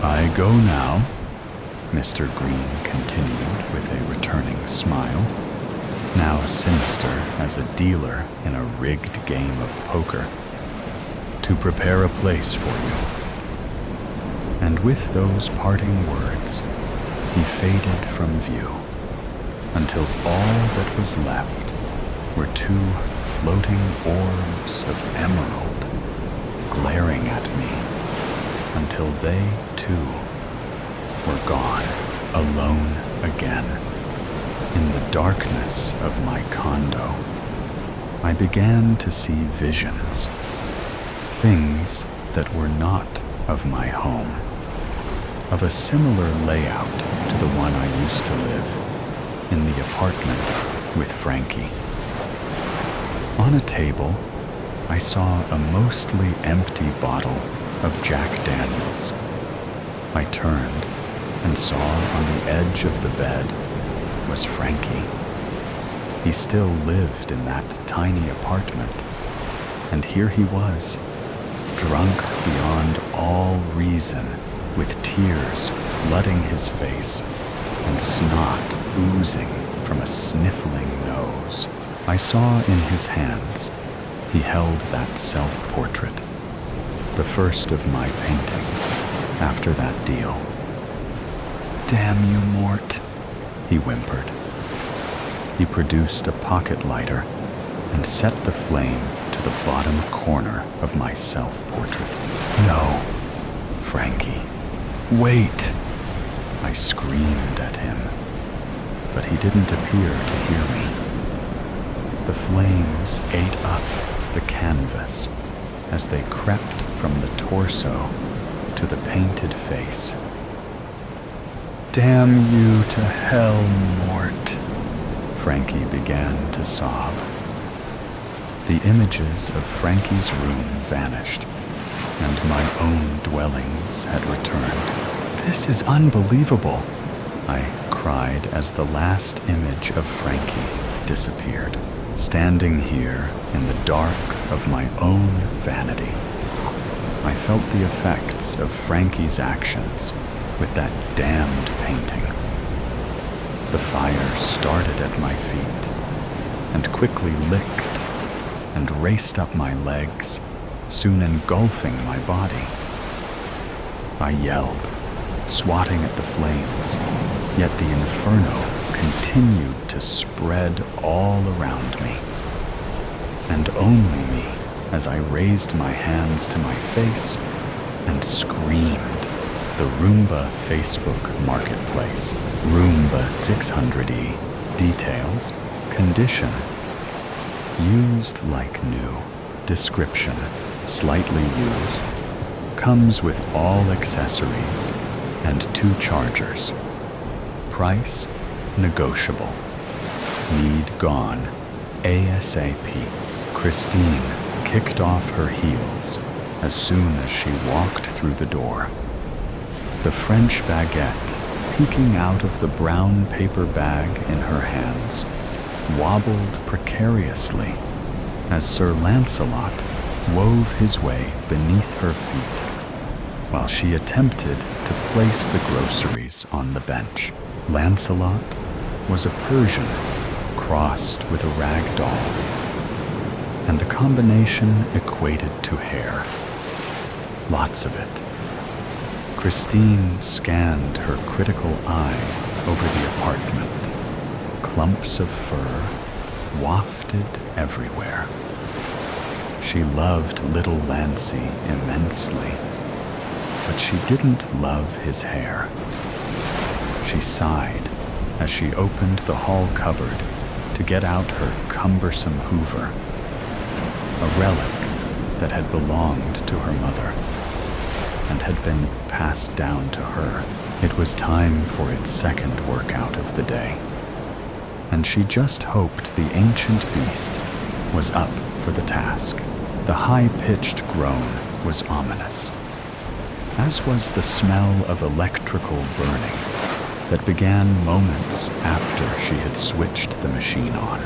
I go now, Mr. Green continued with a returning smile, now sinister as a dealer in a rigged game of poker, to prepare a place for you. And with those parting words, he faded from view, until all that was left were two floating orbs of emerald glaring at me, until they, too, were gone, alone again. In the darkness of my condo, I began to see visions, things that were not of my home, of a similar layout to the one I used to live in the apartment with Frankie. On a table, I saw a mostly empty bottle of Jack Daniels. I turned and saw on the edge of the bed was Frankie. He still lived in that tiny apartment, and here he was, drunk beyond all reason, with tears flooding his face and snot oozing from a sniffling nose. I saw in his hands he held that self-portrait, the first of my paintings after that deal. "Damn you, Mort," he whimpered. He produced a pocket lighter and set the flame to the bottom corner of my self-portrait. "No, Frankie, wait!" I screamed at him, but he didn't appear to hear me. The flames ate up the canvas as they crept from the torso to the painted face. "Damn you to hell, Mort," Frankie began to sob. The images of Frankie's room vanished, and my own dwellings had returned. "This is unbelievable," I cried as the last image of Frankie disappeared. Standing here in the dark of my own vanity, I felt the effects of Frankie's actions with that damned painting. The fire started at my feet and quickly licked and raced up my legs, soon engulfing my body. I yelled, swatting at the flames, yet the inferno continued to spread all around me, and only me as I raised my hands to my face and screamed. The Roomba Facebook Marketplace, Roomba 600E, details, condition, used like new, description, slightly used, comes with all accessories and 2 chargers. Price, negotiable. Need gone, ASAP. Christine kicked off her heels as soon as she walked through the door. The French baguette, peeking out of the brown paper bag in her hands, wobbled precariously as Sir Lancelot wove his way beneath her feet, while she attempted to place the groceries on the bench. Lancelot was a Persian crossed with a rag doll, and the combination equated to hair. Lots of it. Christine scanned her critical eye over the apartment. Clumps of fur wafted everywhere. She loved little Lancy immensely, but she didn't love his hair. She sighed as she opened the hall cupboard to get out her cumbersome Hoover, a relic that had belonged to her mother. and had been passed down to her. It was time for its second workout of the day, and she just hoped the ancient beast was up for the task. The high-pitched groan was ominous, as was the smell of electrical burning that began moments after she had switched the machine on.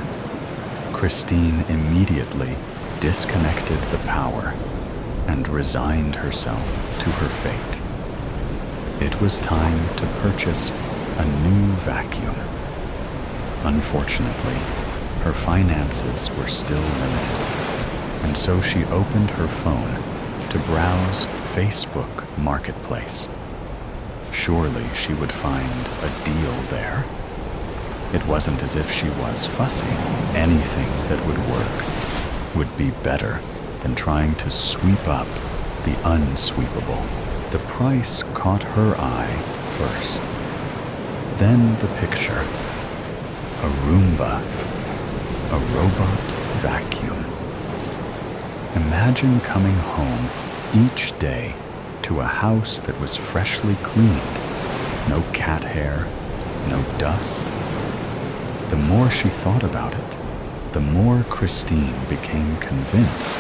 Christine immediately disconnected the power and resigned herself to her fate. It was time to purchase a new vacuum. Unfortunately, her finances were still limited, and so she opened her phone to browse Facebook Marketplace. Surely she would find a deal there. It wasn't as if she was fussy. Anything that would work would be better than trying to sweep up the unsweepable. The price caught her eye first. Then the picture. A Roomba, a robot vacuum. Imagine coming home each day to a house that was freshly cleaned. No cat hair, no dust. The more she thought about it, the more Christine became convinced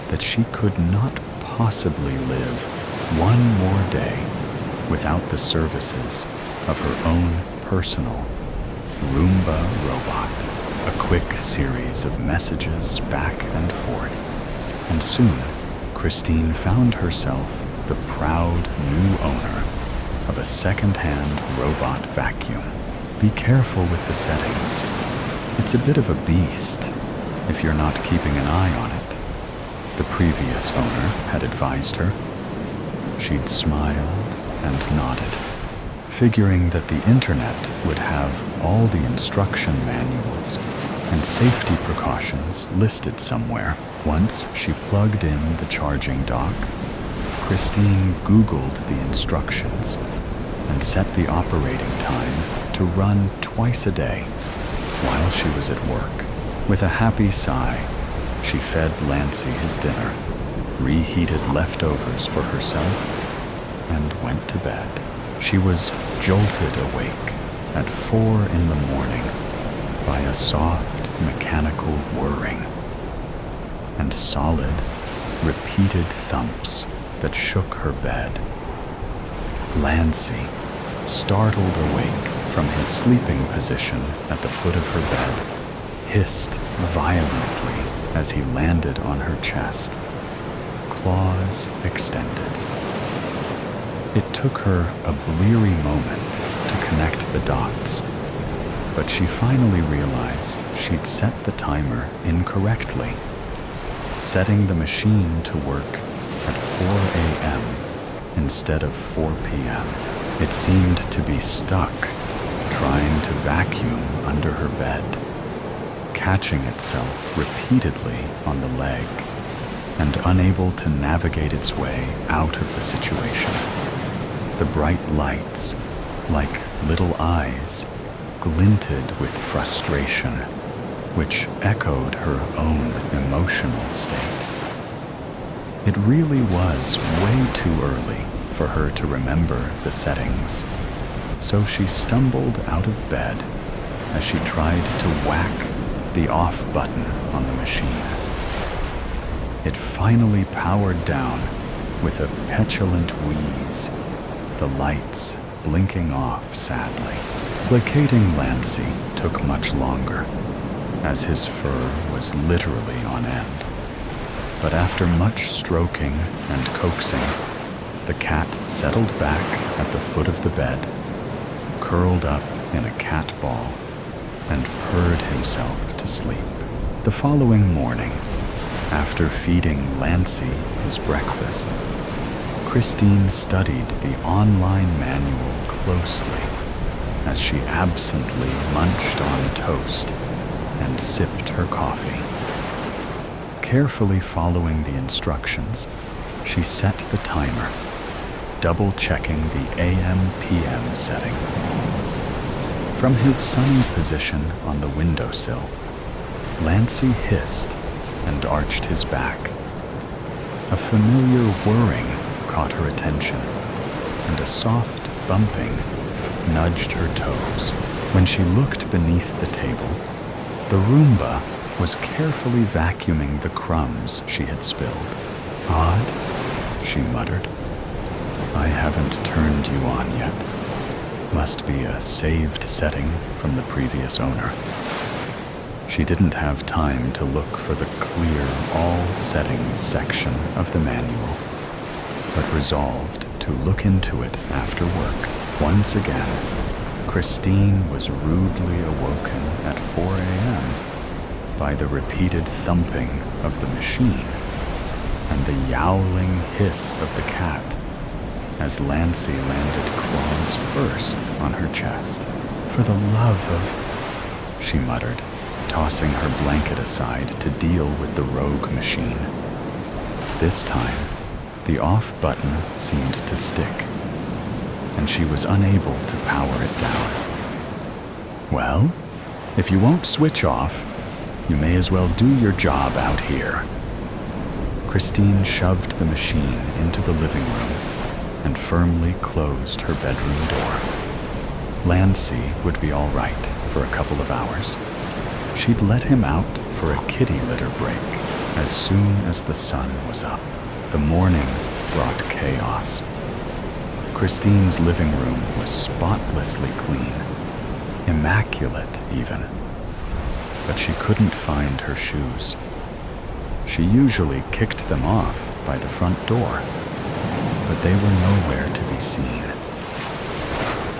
that she could not possibly live one more day without the services of her own personal Roomba robot. A quick series of messages back and forth, and soon Christine found herself the proud new owner of a second-hand robot vacuum. Be careful with the settings. It's a bit of a beast if you're not keeping an eye on it, the previous owner had advised her. She'd smiled and nodded, figuring that the internet would have all the instruction manuals and safety precautions listed somewhere. Once she plugged in the charging dock, Christine Googled the instructions and set the operating time to run twice a day while she was at work. With a happy sigh, she fed Lancey his dinner, reheated leftovers for herself, and went to bed. She was jolted awake at 4 a.m. by a soft, mechanical whirring and solid, repeated thumps that shook her bed. Lancey, startled awake from his sleeping position at the foot of her bed, hissed violently as he landed on her chest, claws extended. It took her a bleary moment to connect the dots, but she finally realized she'd set the timer incorrectly, setting the machine to work at 4 a.m. instead of 4 p.m. It seemed to be stuck, trying to vacuum under her bed, catching itself repeatedly on the leg and unable to navigate its way out of the situation. The bright lights, like little eyes, glinted with frustration, which echoed her own emotional state. It really was way too early for her to remember the settings, so she stumbled out of bed as she tried to whack the off button on the machine. It finally powered down with a petulant wheeze, the lights blinking off sadly. Placating Lancey took much longer, as his fur was literally on end. But after much stroking and coaxing, the cat settled back at the foot of the bed, curled up in a cat ball, and purred himself to sleep. The following morning, after feeding Lancey his breakfast, Christine studied the online manual closely as she absently munched on toast and sipped her coffee. Carefully following the instructions, she set the timer, double-checking the AM/PM setting. From his sunny position on the windowsill, Lancey hissed and arched his back. A familiar whirring caught her attention, and a soft bumping nudged her toes. When she looked beneath the table, the Roomba was carefully vacuuming the crumbs she had spilled. "Odd," she muttered. "I haven't turned you on yet. Must be a saved setting from the previous owner." She didn't have time to look for the clear all settings section of the manual, but resolved to look into it after work. Once again, Christine was rudely awoken at 4 a.m. by the repeated thumping of the machine and the yowling hiss of the cat as Lancy landed claws first on her chest. "For the love of," she muttered, tossing her blanket aside to deal with the rogue machine. This time, the off button seemed to stick, and she was unable to power it down. "Well, if you won't switch off, you may as well do your job out here." Christine shoved the machine into the living room and firmly closed her bedroom door. Lancy would be all right for a couple of hours. She'd let him out for a kitty litter break as soon as the sun was up. The morning brought chaos. Christine's living room was spotlessly clean, immaculate even, but she couldn't find her shoes. She usually kicked them off by the front door, but they were nowhere to be seen.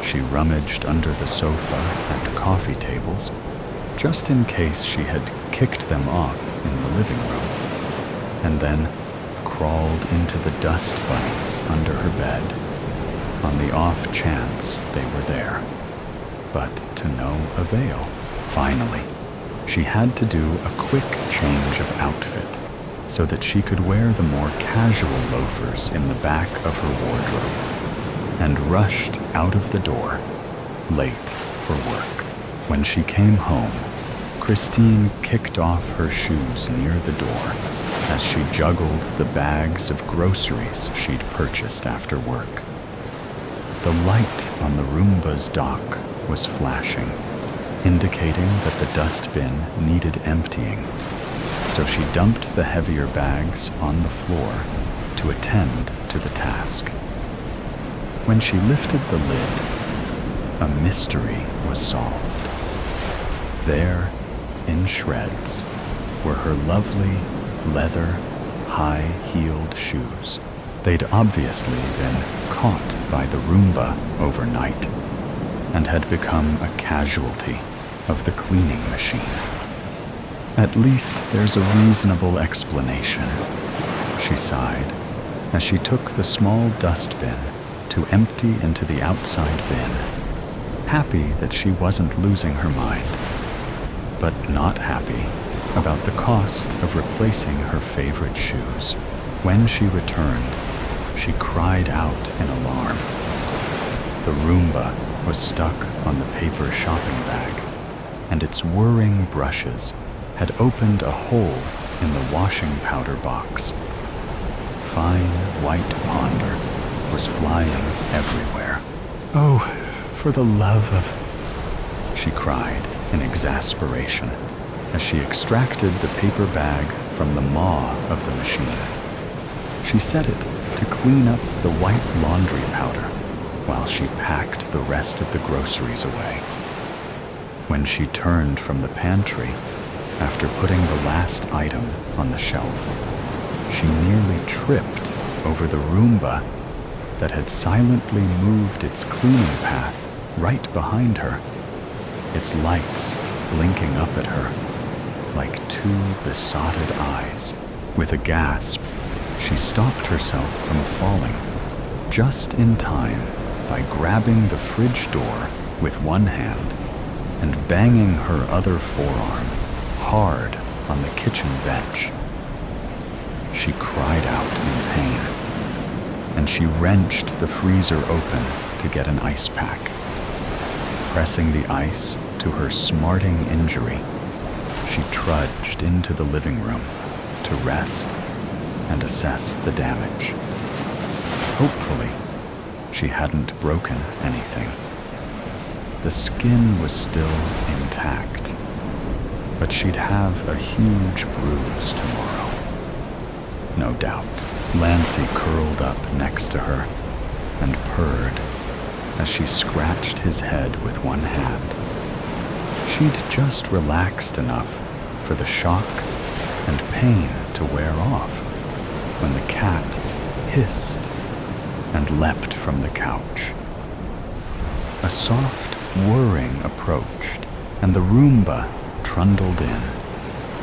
She rummaged under the sofa and coffee tables, just in case she had kicked them off in the living room, and then crawled into the dust bunnies under her bed, on the off chance they were there, but to no avail. Finally, she had to do a quick change of outfit so that she could wear the more casual loafers in the back of her wardrobe, and rushed out of the door, late for work. When she came home, Christine kicked off her shoes near the door as she juggled the bags of groceries she'd purchased after work. The light on the Roomba's dock was flashing, indicating that the dustbin needed emptying, so she dumped the heavier bags on the floor to attend to the task. When she lifted the lid, a mystery was solved. There, in shreds, were her lovely leather, high-heeled shoes. They'd obviously been caught by the Roomba overnight and had become a casualty of the cleaning machine. "At least there's a reasonable explanation," she sighed as she took the small dustbin to empty into the outside bin, happy that she wasn't losing her mind, but not happy about the cost of replacing her favorite shoes. When she returned, she cried out in alarm. The Roomba was stuck on the paper shopping bag, and its whirring brushes had opened a hole in the washing powder box. Fine white ponder was flying everywhere. "Oh, for the love of," she cried in exasperation as she extracted the paper bag from the maw of the machine. She set it to clean up the white laundry powder while she packed the rest of the groceries away. When she turned from the pantry, after putting the last item on the shelf, she nearly tripped over the Roomba that had silently moved its cleaning path right behind her, its lights blinking up at her like two besotted eyes. With a gasp, she stopped herself from falling, just in time by grabbing the fridge door with one hand and banging her other forearm hard on the kitchen bench. She cried out in pain, and she wrenched the freezer open to get an ice pack. Pressing the ice to her smarting injury, she trudged into the living room to rest and assess the damage. Hopefully, she hadn't broken anything. The skin was still intact, but she'd have a huge bruise tomorrow. No doubt. Lancey curled up next to her and purred as she scratched his head with one hand. She'd just relaxed enough for the shock and pain to wear off when the cat hissed and leapt from the couch. A soft whirring approached, and the Roomba trundled in,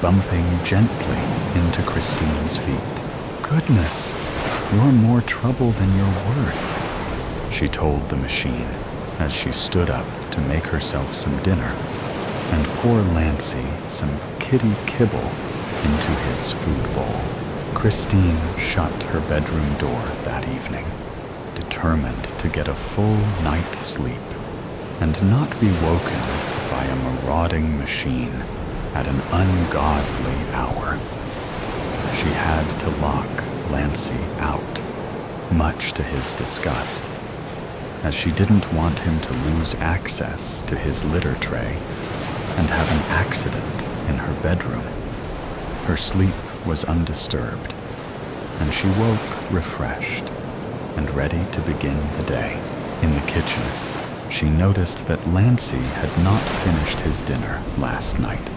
bumping gently into Christine's feet. "Goodness, you're more trouble than you're worth," she told the machine as she stood up to make herself some dinner and pour Lancey some kitty kibble into his food bowl. Christine shut her bedroom door that evening, determined to get a full night's sleep and not be woken by a marauding machine at an ungodly hour. She had to lock Lancey out, much to his disgust, as she didn't want him to lose access to his litter tray and have an accident in her bedroom. Her sleep was undisturbed, and she woke refreshed and ready to begin the day. In the kitchen, she noticed that Lancey had not finished his dinner last night.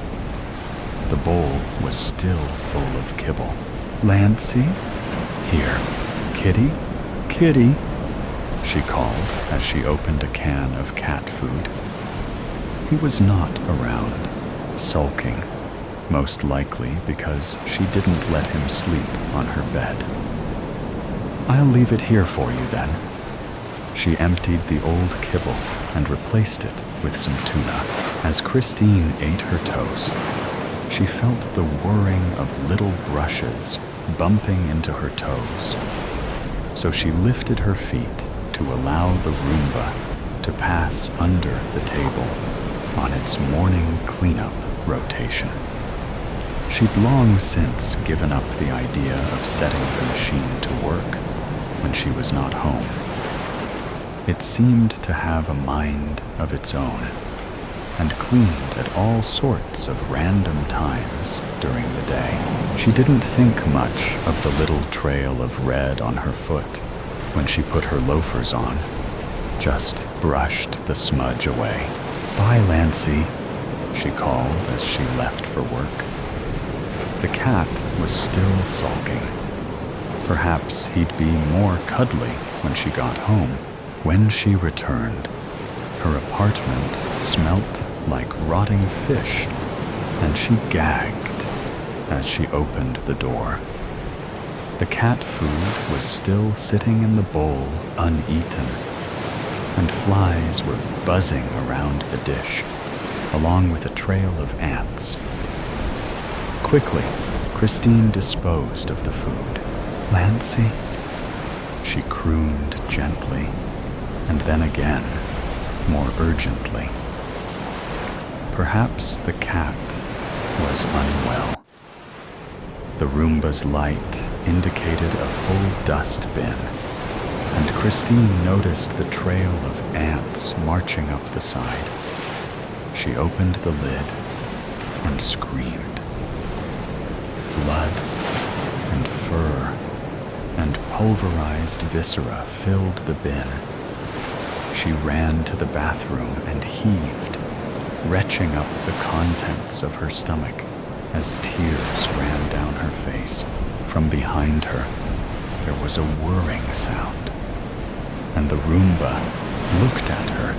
The bowl was still full of kibble. "Lancey? Here, kitty, kitty," she called as she opened a can of cat food. He was not around, sulking, most likely because she didn't let him sleep on her bed. "I'll leave it here for you then." She emptied the old kibble and replaced it with some tuna. As Christine ate her toast, she felt the whirring of little brushes bumping into her toes. So she lifted her feet to allow the Roomba to pass under the table on its morning cleanup rotation. She'd long since given up the idea of setting the machine to work when she was not home. It seemed to have a mind of its own and cleaned at all sorts of random times during the day. She didn't think much of the little trail of red on her foot when she put her loafers on, just brushed the smudge away. "Bye, Lancey," she called as she left for work. The cat was still sulking. Perhaps he'd be more cuddly when she got home. When she returned, her apartment smelt like rotting fish, and she gagged as she opened the door. The cat food was still sitting in the bowl uneaten, and flies were buzzing around the dish, along with a trail of ants. Quickly, Christine disposed of the food. "Lancey?" she crooned gently, and then again, more urgently. Perhaps the cat was unwell. The Roomba's light indicated a full dust bin, and Christine noticed the trail of ants marching up the side. She opened the lid and screamed. Blood and fur and pulverized viscera filled the bin. She ran to the bathroom and heaved, retching up the contents of her stomach as tears ran down her face. From behind her, there was a whirring sound, and the Roomba looked at her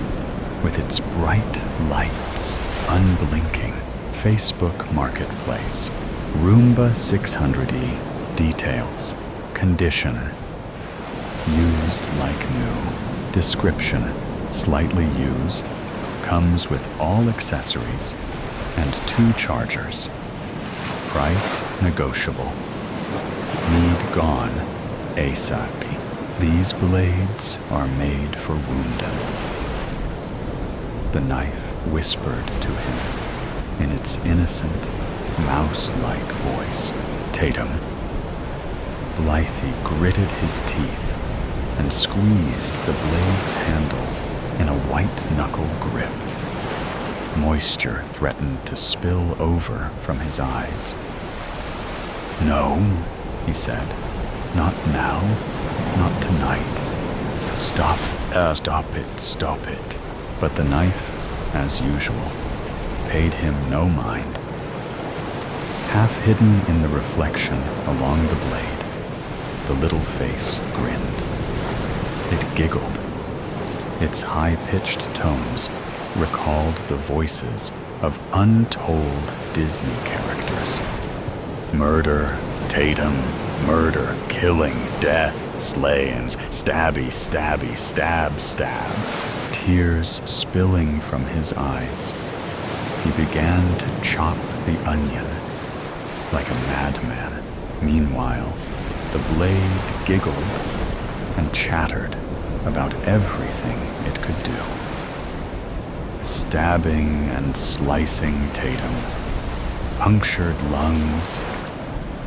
with its bright lights unblinking. Facebook Marketplace. Roomba 600E. Details. Condition. Used like new. Description. Slightly used. Comes with all accessories and 2 chargers. Price negotiable. Need gone ASAP. These blades are made for wounding. The knife whispered to him in its innocent, mouse-like voice. Tatum. Blythe gritted his teeth and squeezed the blade's handle in a white-knuckle grip. Moisture threatened to spill over from his eyes. "No," he said. "Not now. Not tonight. Stop it. But the knife, as usual, paid him no mind. Half hidden in the reflection along the blade, the little face grinned. It giggled. Its high-pitched tones recalled the voices of untold Disney characters. Murder, Tatum, murder, killing, death, slayings, stabby, stab. Tears spilling from his eyes, he began to chop the onion like a madman. Meanwhile, the blade giggled and chattered about everything it could do. Stabbing and slicing Tatum, punctured lungs,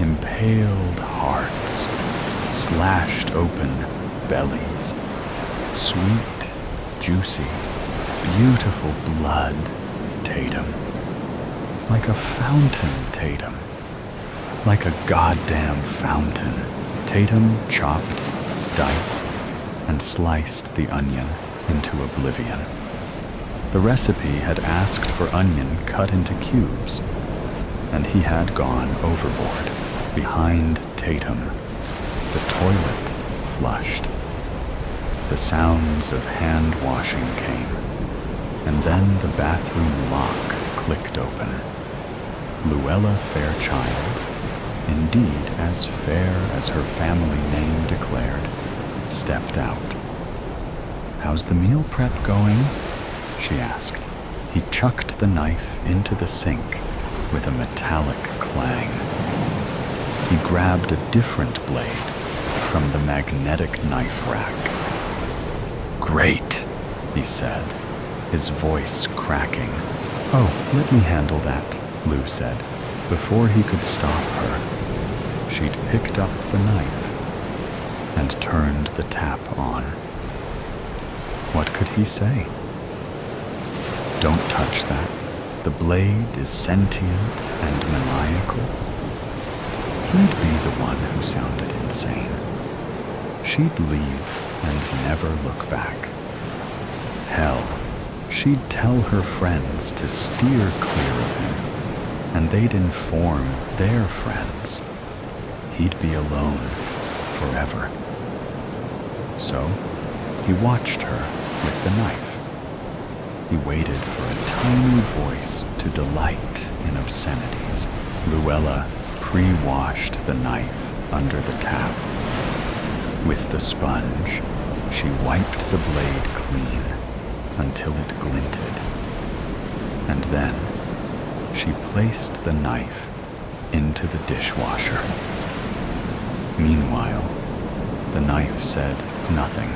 impaled hearts, slashed open bellies, sweet, juicy, beautiful blood, Tatum. Like a fountain, Tatum. Like a goddamn fountain. Tatum chopped, diced, and sliced the onion into oblivion. The recipe had asked for onion cut into cubes, and he had gone overboard. Behind Tatum, the toilet flushed. The sounds of hand washing came, and then the bathroom lock clicked open. Luella Fairchild, indeed as fair as her family name declared, stepped out. "How's the meal prep going?" she asked. He chucked the knife into the sink with a metallic clang. He grabbed a different blade from the magnetic knife rack. "Great," he said, his voice cracking. "Oh, let me handle that," Lou said. Before he could stop her, she'd picked up the knife and turned the tap on. What could he say? "Don't touch that. The blade is sentient and maniacal." He'd be the one who sounded insane. She'd leave and never look back. Hell, she'd tell her friends to steer clear of him, and they'd inform their friends. He'd be alone forever. So, he watched her with the knife. He waited for a tiny voice to delight in obscenities. Luella pre-washed the knife under the tap. With the sponge, she wiped the blade clean until it glinted. And then, she placed the knife into the dishwasher. Meanwhile, the knife said nothing.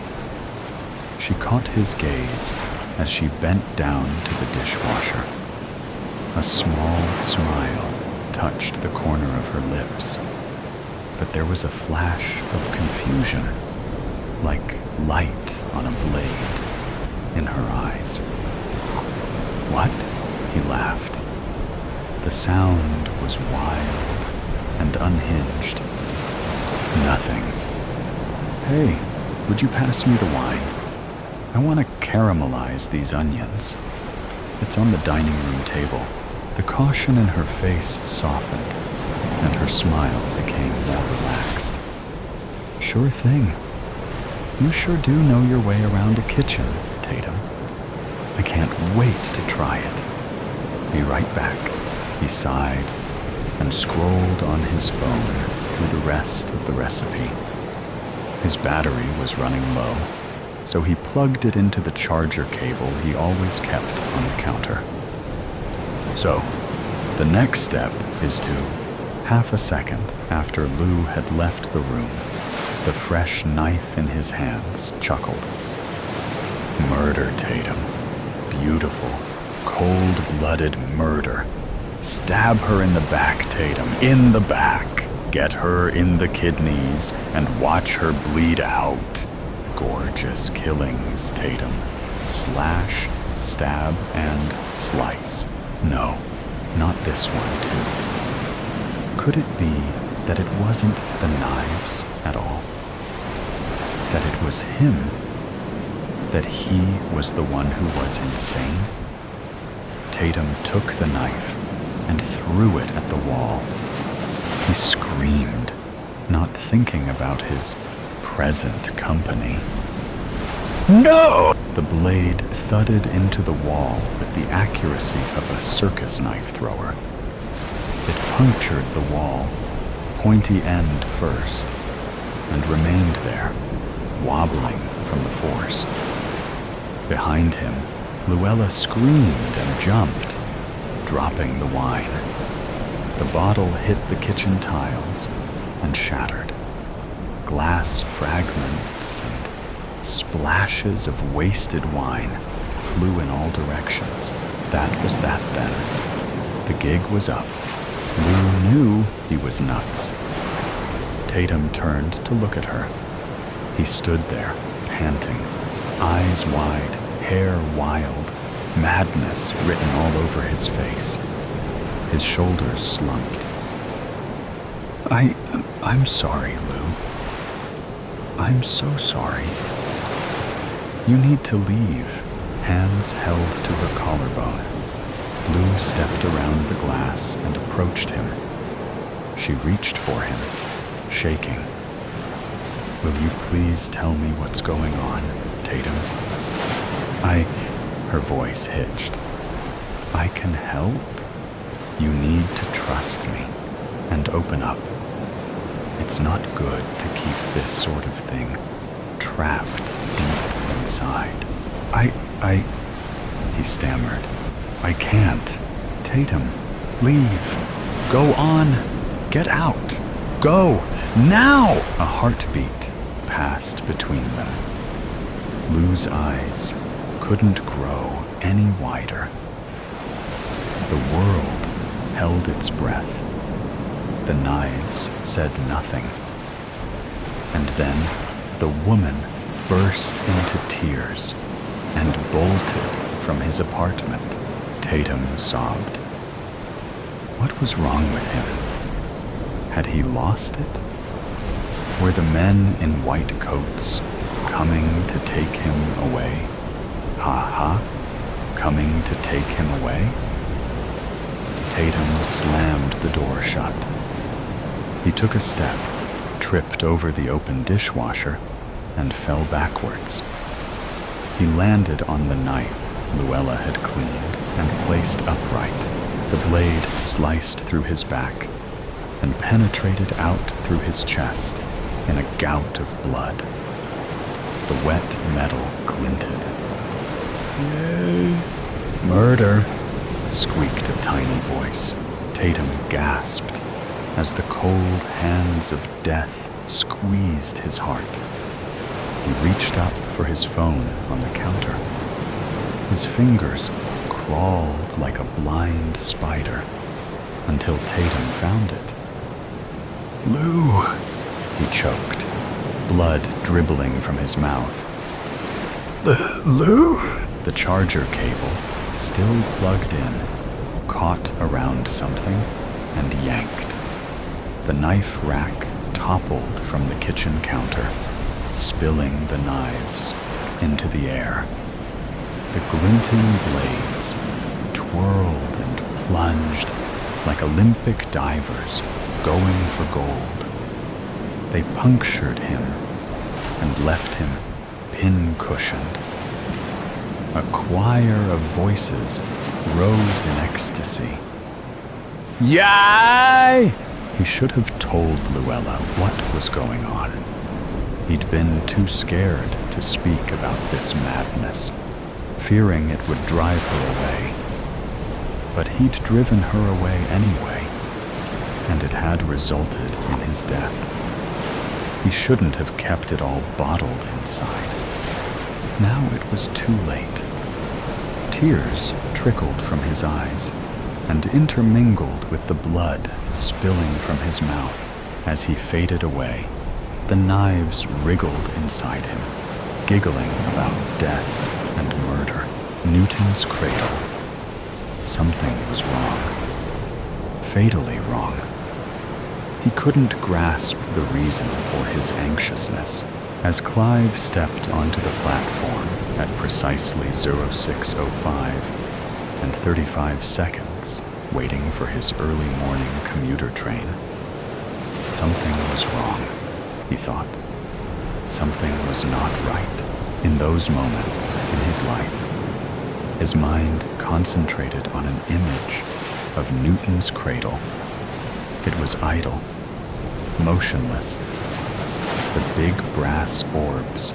She caught his gaze as she bent down to the dishwasher. A small smile touched the corner of her lips, but there was a flash of confusion, like light on a blade, in her eyes. "What?" he laughed. The sound was wild and unhinged. "Nothing. Hey, would you pass me the wine? I want to caramelize these onions." "It's on the dining room table." The caution in her face softened, and her smile became more relaxed. "Sure thing. You sure do know your way around a kitchen, Tatum. I can't wait to try it. Be right back." He sighed and scrolled on his phone through the rest of the recipe. His battery was running low, so he plugged it into the charger cable he always kept on the counter. "So, the next step is to..." Half a second after Lou had left the room, the fresh knife in his hands chuckled. "Murder, Tatum. Beautiful, cold-blooded murder. Stab her in the back, Tatum, in the back. Get her in the kidneys and watch her bleed out. Gorgeous killings, Tatum. Slash, stab, and slice. No, not this one, too. Could it be that it wasn't the knives at all? That it was him? That he was the one who was insane? Tatum took the knife and threw it at the wall. He screamed, not thinking about his present company. No! The blade thudded into the wall with the accuracy of a circus knife thrower. It punctured the wall, pointy end first, and remained there, wobbling from the force. Behind him, Luella screamed and jumped, dropping the wine. The bottle hit the kitchen tiles and shattered. Glass fragments and splashes of wasted wine flew in all directions. That was that then. The gig was up. Lou knew he was nuts. Tatum turned to look at her. He stood there, panting, eyes wide, hair wild, madness written all over his face. His shoulders slumped. I'm sorry, Lou. I'm so sorry. You need to leave. Hands held to her collarbone. Lou stepped around the glass and approached him. She reached for him, shaking. Will you please tell me what's going on, Tatum? Her voice hitched. I can help. You need to trust me and open up. It's not good to keep this sort of thing trapped deep inside. He stammered. I can't. Tatum, leave. Go on. Get out. Go. Now! A heartbeat passed between them. Lou's eyes couldn't grow any wider. The world held its breath. The knives said nothing. And then the woman burst into tears and bolted from his apartment. Tatum sobbed. What was wrong with him? Had he lost it? Were the men in white coats coming to take him away? Ha! Coming to take him away? Tatum slammed the door shut. He took a step, tripped over the open dishwasher, and fell backwards. He landed on the knife Luella had cleaned and placed upright. The blade sliced through his back and penetrated out through his chest in a gout of blood. The wet metal glinted. Yay! Murder! Squeaked a tiny voice. Tatum gasped as the cold hands of death squeezed his heart. He reached up for his phone on the counter. His fingers crawled like a blind spider until Tatum found it. Lou! He choked, blood dribbling from his mouth. Lou? The charger cable, still plugged in, caught around something and yanked. The knife rack toppled from the kitchen counter, spilling the knives into the air. The glinting blades twirled and plunged like Olympic divers going for gold. They punctured him and left him pin-cushioned. A choir of voices rose in ecstasy. Yay! He should have told Luella what was going on. He'd been too scared to speak about this madness, fearing it would drive her away. But he'd driven her away anyway, and it had resulted in his death. He shouldn't have kept it all bottled inside. Now it was too late. Tears trickled from his eyes and intermingled with the blood spilling from his mouth as he faded away. The knives wriggled inside him, giggling about death and murder. Newton's cradle. Something was wrong. Fatally wrong. He couldn't grasp the reason for his anxiousness. As Clive stepped onto the platform at precisely 06:05 and 35 seconds, waiting for his early morning commuter train, something was wrong, he thought. Something was not right. In those moments in his life, his mind concentrated on an image of Newton's cradle. It was idle, motionless. The big brass orbs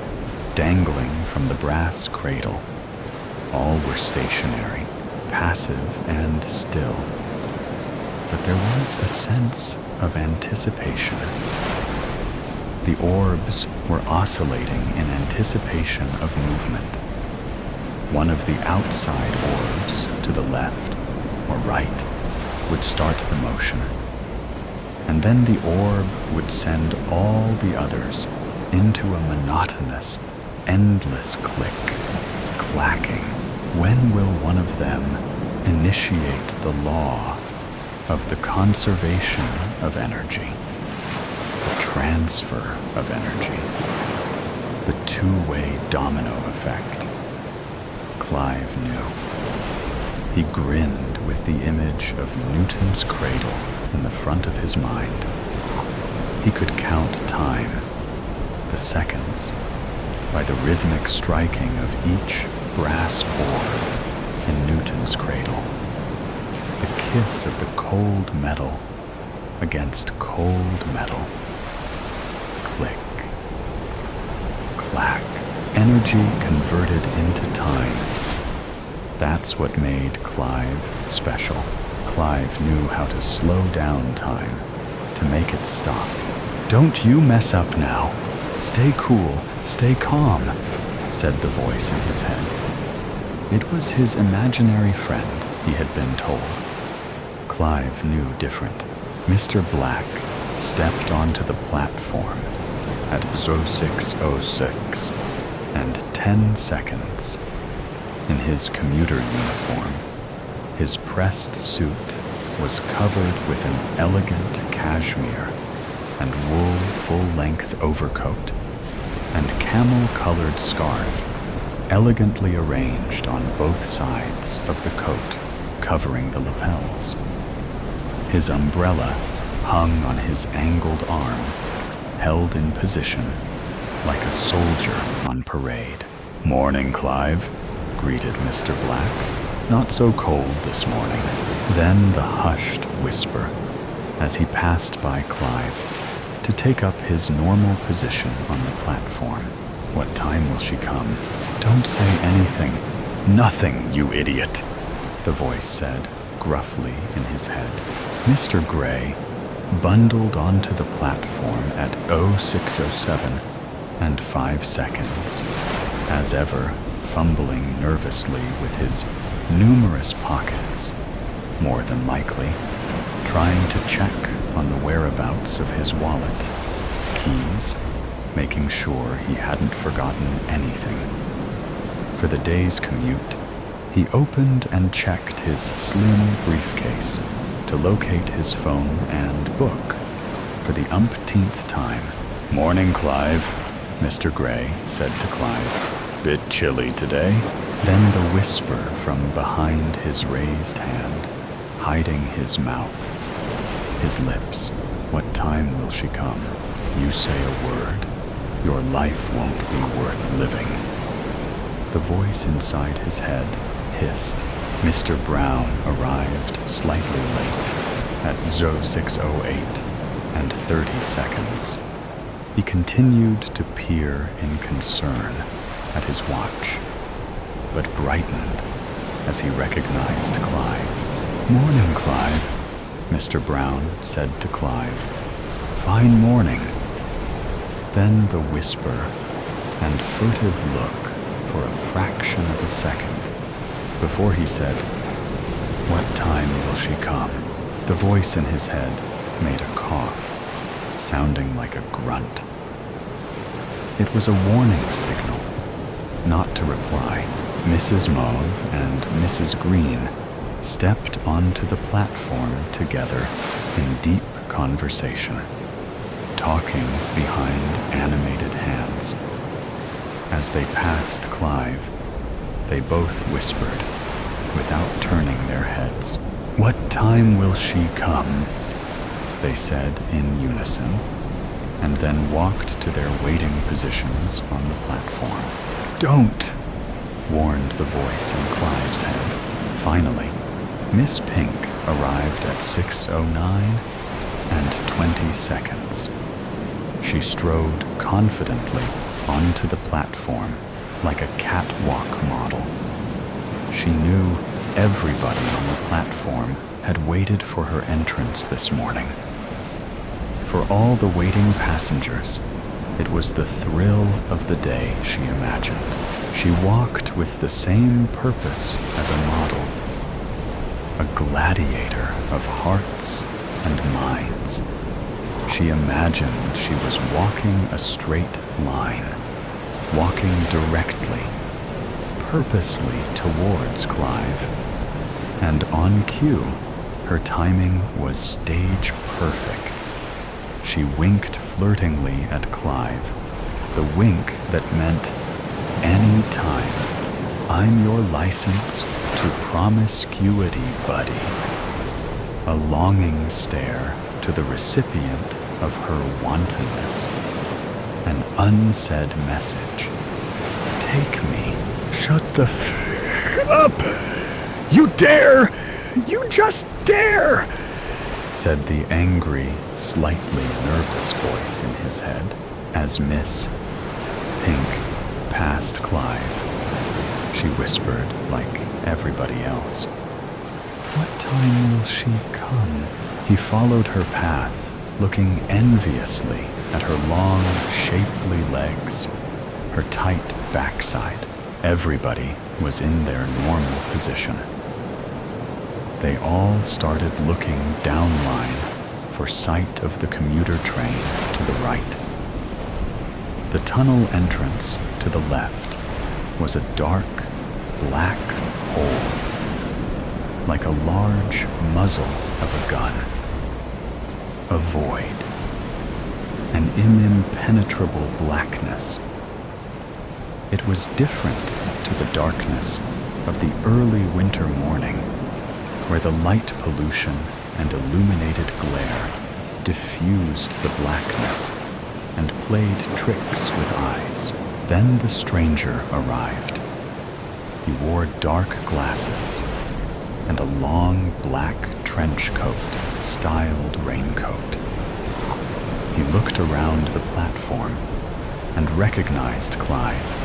dangling from the brass cradle. All were stationary, passive and still. But there was a sense of anticipation. The orbs were oscillating in anticipation of movement. One of the outside orbs to the left or right would start the motion, and then the orb would send all the others into a monotonous, endless click, clacking. When will one of them initiate the law of the conservation of energy, the transfer of energy, the two-way domino effect? Clive knew. He grinned with the image of Newton's cradle in the front of his mind. He could count time, the seconds, by the rhythmic striking of each brass orb in Newton's cradle. The kiss of the cold metal against cold metal. Click, clack, energy converted into time. That's what made Clive special. Clive knew how to slow down time, to make it stop. "Don't you mess up now. Stay cool, stay calm," said the voice in his head. It was his imaginary friend, he had been told. Clive knew different. Mr. Black stepped onto the platform at 06:06 and 10 seconds. In his commuter uniform, his pressed suit was covered with an elegant cashmere and wool full-length overcoat and camel-colored scarf elegantly arranged on both sides of the coat, covering the lapels. His umbrella hung on his angled arm, held in position like a soldier on parade. "Morning, Clive," greeted Mr. Black. "Not so cold this morning." Then the hushed whisper as he passed by Clive to take up his normal position on the platform. "What time will she come?" "Don't say anything." "Nothing, you idiot," the voice said gruffly in his head. Mr. Gray bundled onto the platform at 06:07 and 5 seconds, as ever fumbling nervously with his numerous pockets, more than likely trying to check on the whereabouts of his wallet, keys, making sure he hadn't forgotten anything. For the day's commute, he opened and checked his slim briefcase to locate his phone and book for the umpteenth time. "Morning, Clive," Mr. Gray said to Clive. "Bit chilly today?" Then the whisper from behind his raised hand, hiding his mouth, his lips. "What time will she come? You say a word, your life won't be worth living." The voice inside his head hissed. Mr. Brown arrived slightly late at 06:08 and 30 seconds. He continued to peer in concern at his watch, but brightened as he recognized Clive. "Morning, Clive," Mr. Brown said to Clive. "Fine morning." Then the whisper and furtive look for a fraction of a second before he said, "What time will she come?" The voice in his head made a cough, sounding like a grunt. It was a warning signal, not to reply. Mrs. Mauve and Mrs. Green stepped onto the platform together in deep conversation, talking behind animated hands. As they passed Clive, they both whispered, without turning their heads. "What time will she come?" they said in unison, and then walked to their waiting positions on the platform. "Don't!" warned the voice in Clive's head. Finally, Miss Pink arrived at 6:09 and 20 seconds. She strode confidently onto the platform like a catwalk model. She knew everybody on the platform had waited for her entrance this morning. For all the waiting passengers, it was the thrill of the day she imagined. She walked with the same purpose as a model, a gladiator of hearts and minds. She imagined she was walking a straight line, walking directly, purposely towards Clive. And on cue, her timing was stage perfect. She winked flirtingly at Clive, the wink that meant, "Any time, I'm your license to promiscuity, buddy." A longing stare to the recipient of her wantonness. An unsaid message. "Take me." "Shut the up! You dare! You just dare!" said the angry, slightly nervous voice in his head as Miss Pink passed Clive. She whispered like everybody else, "What time will she come?" He followed her path, looking enviously at her long, shapely legs, her tight backside. Everybody was in their normal position. They all started looking downline for sight of the commuter train to the right. The tunnel entrance to the left was a dark, black hole, like a large muzzle of a gun. A void, an impenetrable blackness. It was different to the darkness of the early winter morning, where the light pollution and illuminated glare diffused the blackness and played tricks with eyes. Then the stranger arrived. He wore dark glasses and a long black trench coat styled raincoat. He looked around the platform and recognized Clive.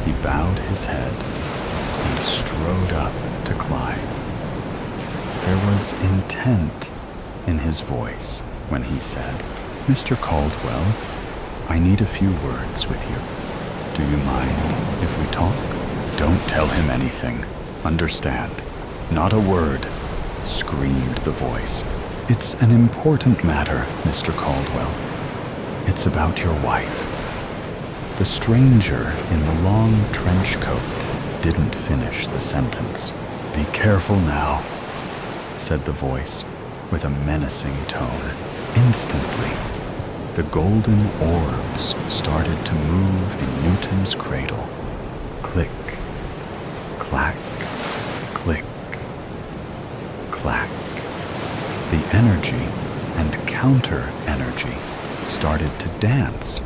He bowed his head and strode up to Clive. There was intent in his voice when he said, "Mr. Caldwell, I need a few words with you. Do you mind if we talk?" "Don't tell him anything. Understand? Not a word," screamed the voice. "It's an important matter, Mr. Caldwell. It's about your wife." The stranger in the long trench coat didn't finish the sentence. "Be careful now," said the voice with a menacing tone. Instantly, the golden orbs started to move in Newton's cradle. Click, clack, click, clack. The energy and counter-energy started to dance.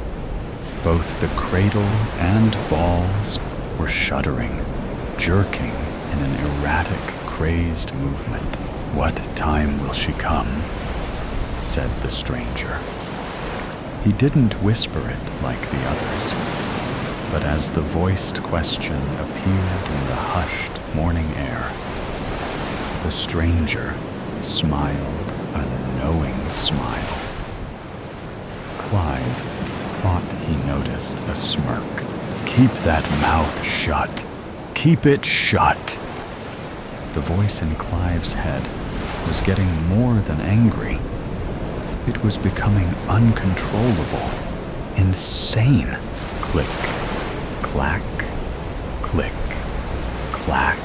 Both the cradle and balls were shuddering, jerking in an erratic, crazed movement. "What time will she come?" said the stranger. He didn't whisper it like the others, but as the voiced question appeared in the hushed morning air, the stranger smiled a knowing smile. Clive thought he noticed a smirk. "Keep that mouth shut. Keep it shut." The voice in Clive's head was getting more than angry. It was becoming uncontrollable, insane. Click, clack, Click, clack.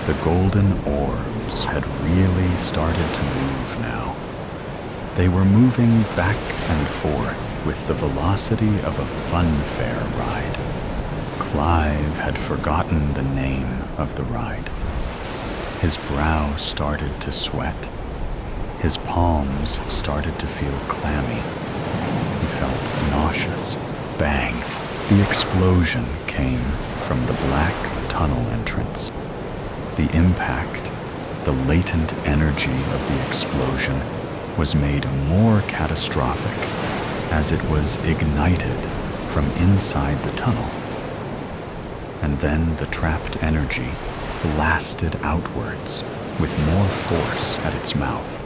The golden orbs had really started to move now. They were moving back and forth with the velocity of a funfair ride. Clive had forgotten the name of the ride. His brow started to sweat. His palms started to feel clammy. He felt nauseous. Bang! The explosion came from the black tunnel entrance. The impact, the latent energy of the explosion, was made more catastrophic as it was ignited from inside the tunnel. And then the trapped energy blasted outwards with more force at its mouth.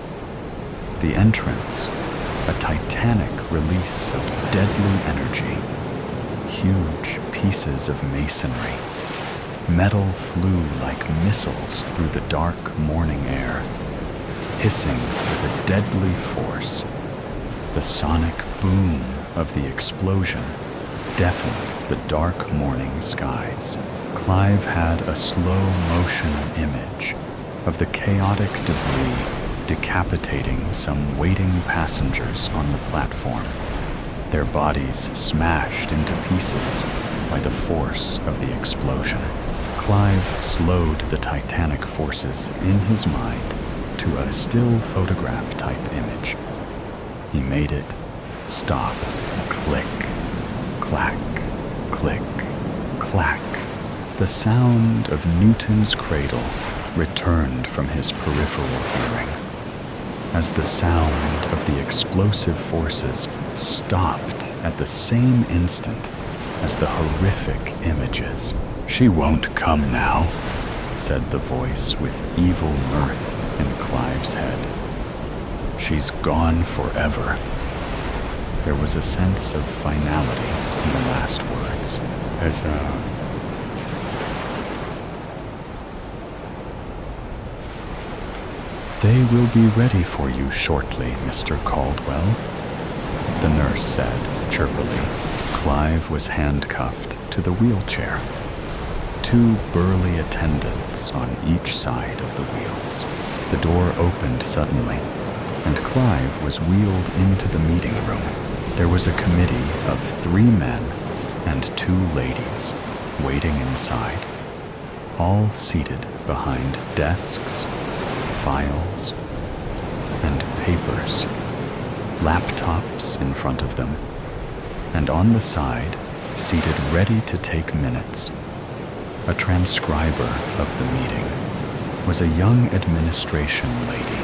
The entrance, a titanic release of deadly energy. Huge pieces of masonry. Metal flew like missiles through the dark morning air, hissing with a deadly force. The sonic boom of the explosion deafened the dark morning skies. Clive had a slow-motion image of the chaotic debris decapitating some waiting passengers on the platform, their bodies smashed into pieces by the force of the explosion. Clive slowed the titanic forces in his mind to a still photograph type image. He made it stop, click, clack, click, clack. The sound of Newton's cradle returned from his peripheral hearing as the sound of the explosive forces stopped at the same instant as the horrific images. "She won't come now," said the voice with evil mirth in Clive's head. "She's gone forever." There was a sense of finality in the last words. "They will be ready for you shortly, Mr. Caldwell," the nurse said chirpily. Clive was handcuffed to the wheelchair. Two burly attendants on each side of the wheels. The door opened suddenly, and Clive was wheeled into the meeting room. There was a committee of 3 men and 2 ladies waiting inside, all seated behind desks, files, and papers, laptops in front of them, and on the side, seated ready to take minutes. A transcriber of the meeting was a young administration lady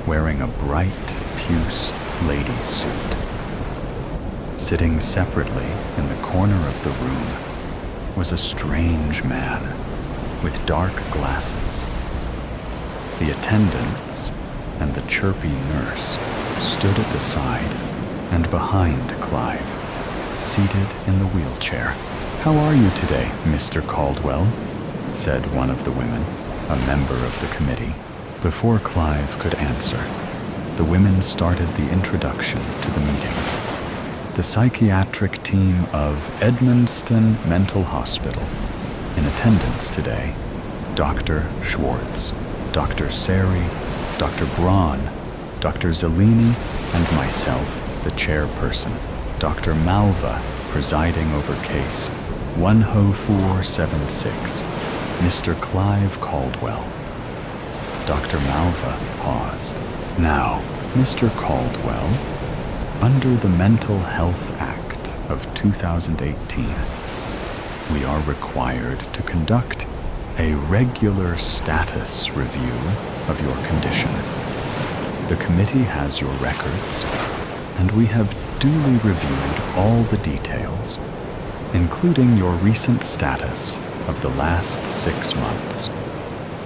wearing a bright puce lady's suit. Sitting separately in the corner of the room was a strange man with dark glasses. The attendants and the chirpy nurse stood at the side and behind Clive, seated in the wheelchair. "How are you today, Mr. Caldwell?" said one of the women, a member of the committee. Before Clive could answer, the women started the introduction to the meeting. The psychiatric team of Edmundston Mental Hospital. In attendance today, Dr. Schwartz, Dr. Sari, Dr. Braun, Dr. Zellini, and myself, the chairperson, Dr. Malva, presiding over case 10476, Mr. Clive Caldwell. Dr. Malva paused. "Now, Mr. Caldwell, under the Mental Health Act of 2018, we are required to conduct a regular status review of your condition. The committee has your records, and we have duly reviewed all the details, including your recent status of the last 6 months,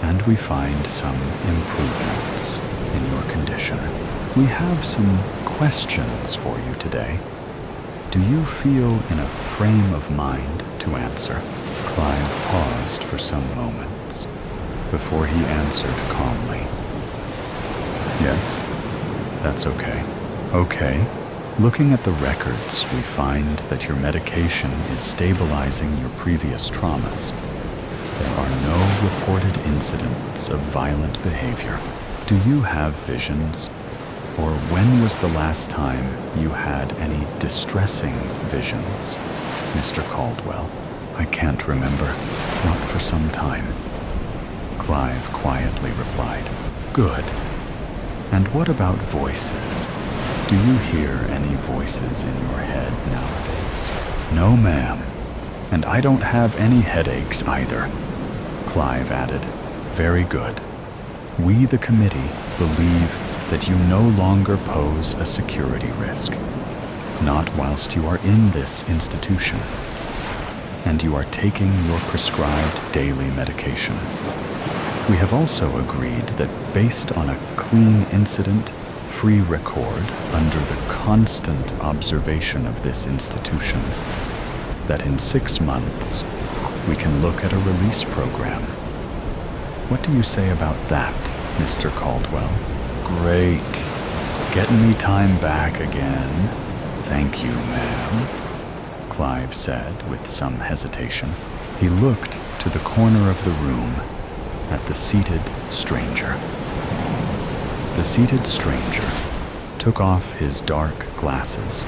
and we find some improvements in your condition. We have some questions for you today. Do you feel in a frame of mind to answer?" Clive paused for some moments before he answered calmly. "Yes, that's okay." "Okay, Looking at the records, we find that your medication is stabilizing your previous traumas. There are no reported incidents of violent behavior. Do you have visions? Or when was the last time you had any distressing visions, Mr. Caldwell? I can't remember. Not for some time. Clive quietly replied. Good. And what about voices? Do you hear any voices in your head nowadays? No, ma'am. And I don't have any headaches either, Clive added. Very good. We, the committee, believe that you no longer pose a security risk, not whilst you are in this institution, and you are taking your prescribed daily medication. We have also agreed that based on a clean incident-free record under the constant observation of this institution, that in 6 months we can look at a release program. What do you say about that, Mr. Caldwell? Great. Getting me time back again. Thank you, ma'am, Clive said with some hesitation. He looked to the corner of the room at the seated stranger. The seated stranger took off his dark glasses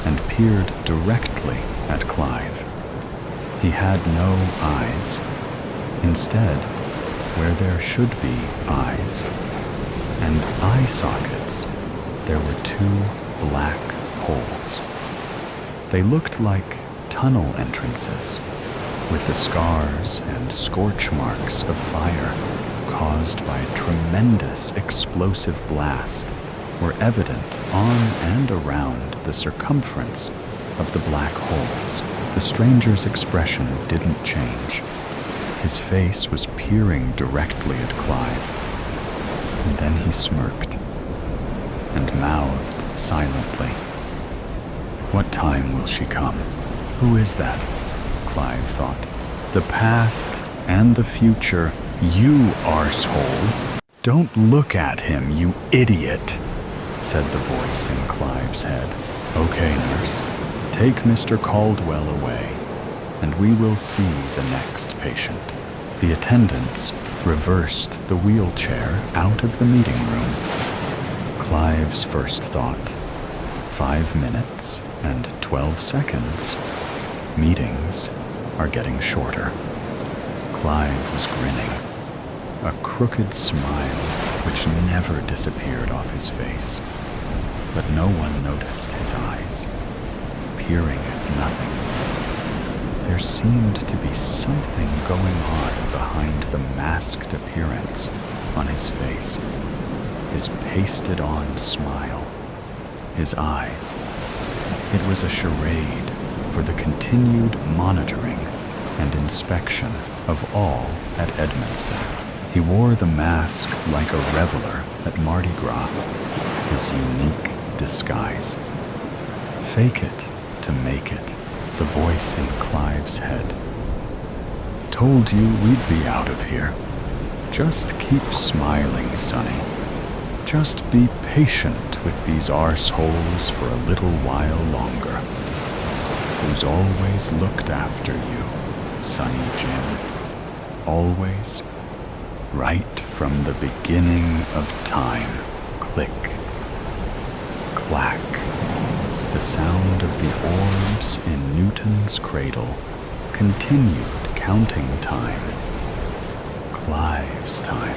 and peered directly at Clive. He had no eyes. Instead, where there should be eyes and eye sockets, there were 2 black holes. They looked like tunnel entrances, with the scars and scorch marks of fire caused by a tremendous explosive blast were evident on and around the circumference of the black holes. The stranger's expression didn't change. His face was peering directly at Clive, and then he smirked and mouthed silently. What time will she come? Who is that? Clive thought. The past and the future, you arsehole. Don't look at him, you idiot, said the voice in Clive's head. Okay, nurse, take Mr. Caldwell away, and we will see the next patient. The attendants reversed the wheelchair out of the meeting room. Clive's first thought, 5 minutes and 12 seconds. Meetings are getting shorter. Clive was grinning, a crooked smile which never disappeared off his face. But no one noticed his eyes, peering at nothing. There seemed to be something going on behind the masked appearance on his face, his pasted-on smile, his eyes. It was a charade for the continued monitoring and inspection of all at Edmonston. He wore the mask like a reveler at Mardi Gras, his unique disguise. Fake it to make it, the voice in Clive's head. Told you we'd be out of here. Just keep smiling, Sonny. Just be patient with these arseholes for a little while longer. Who's always looked after you, Sonny Jim. Always, right from the beginning of time. Click, clack. The sound of the orbs in Newton's cradle continued counting time. Clive's time.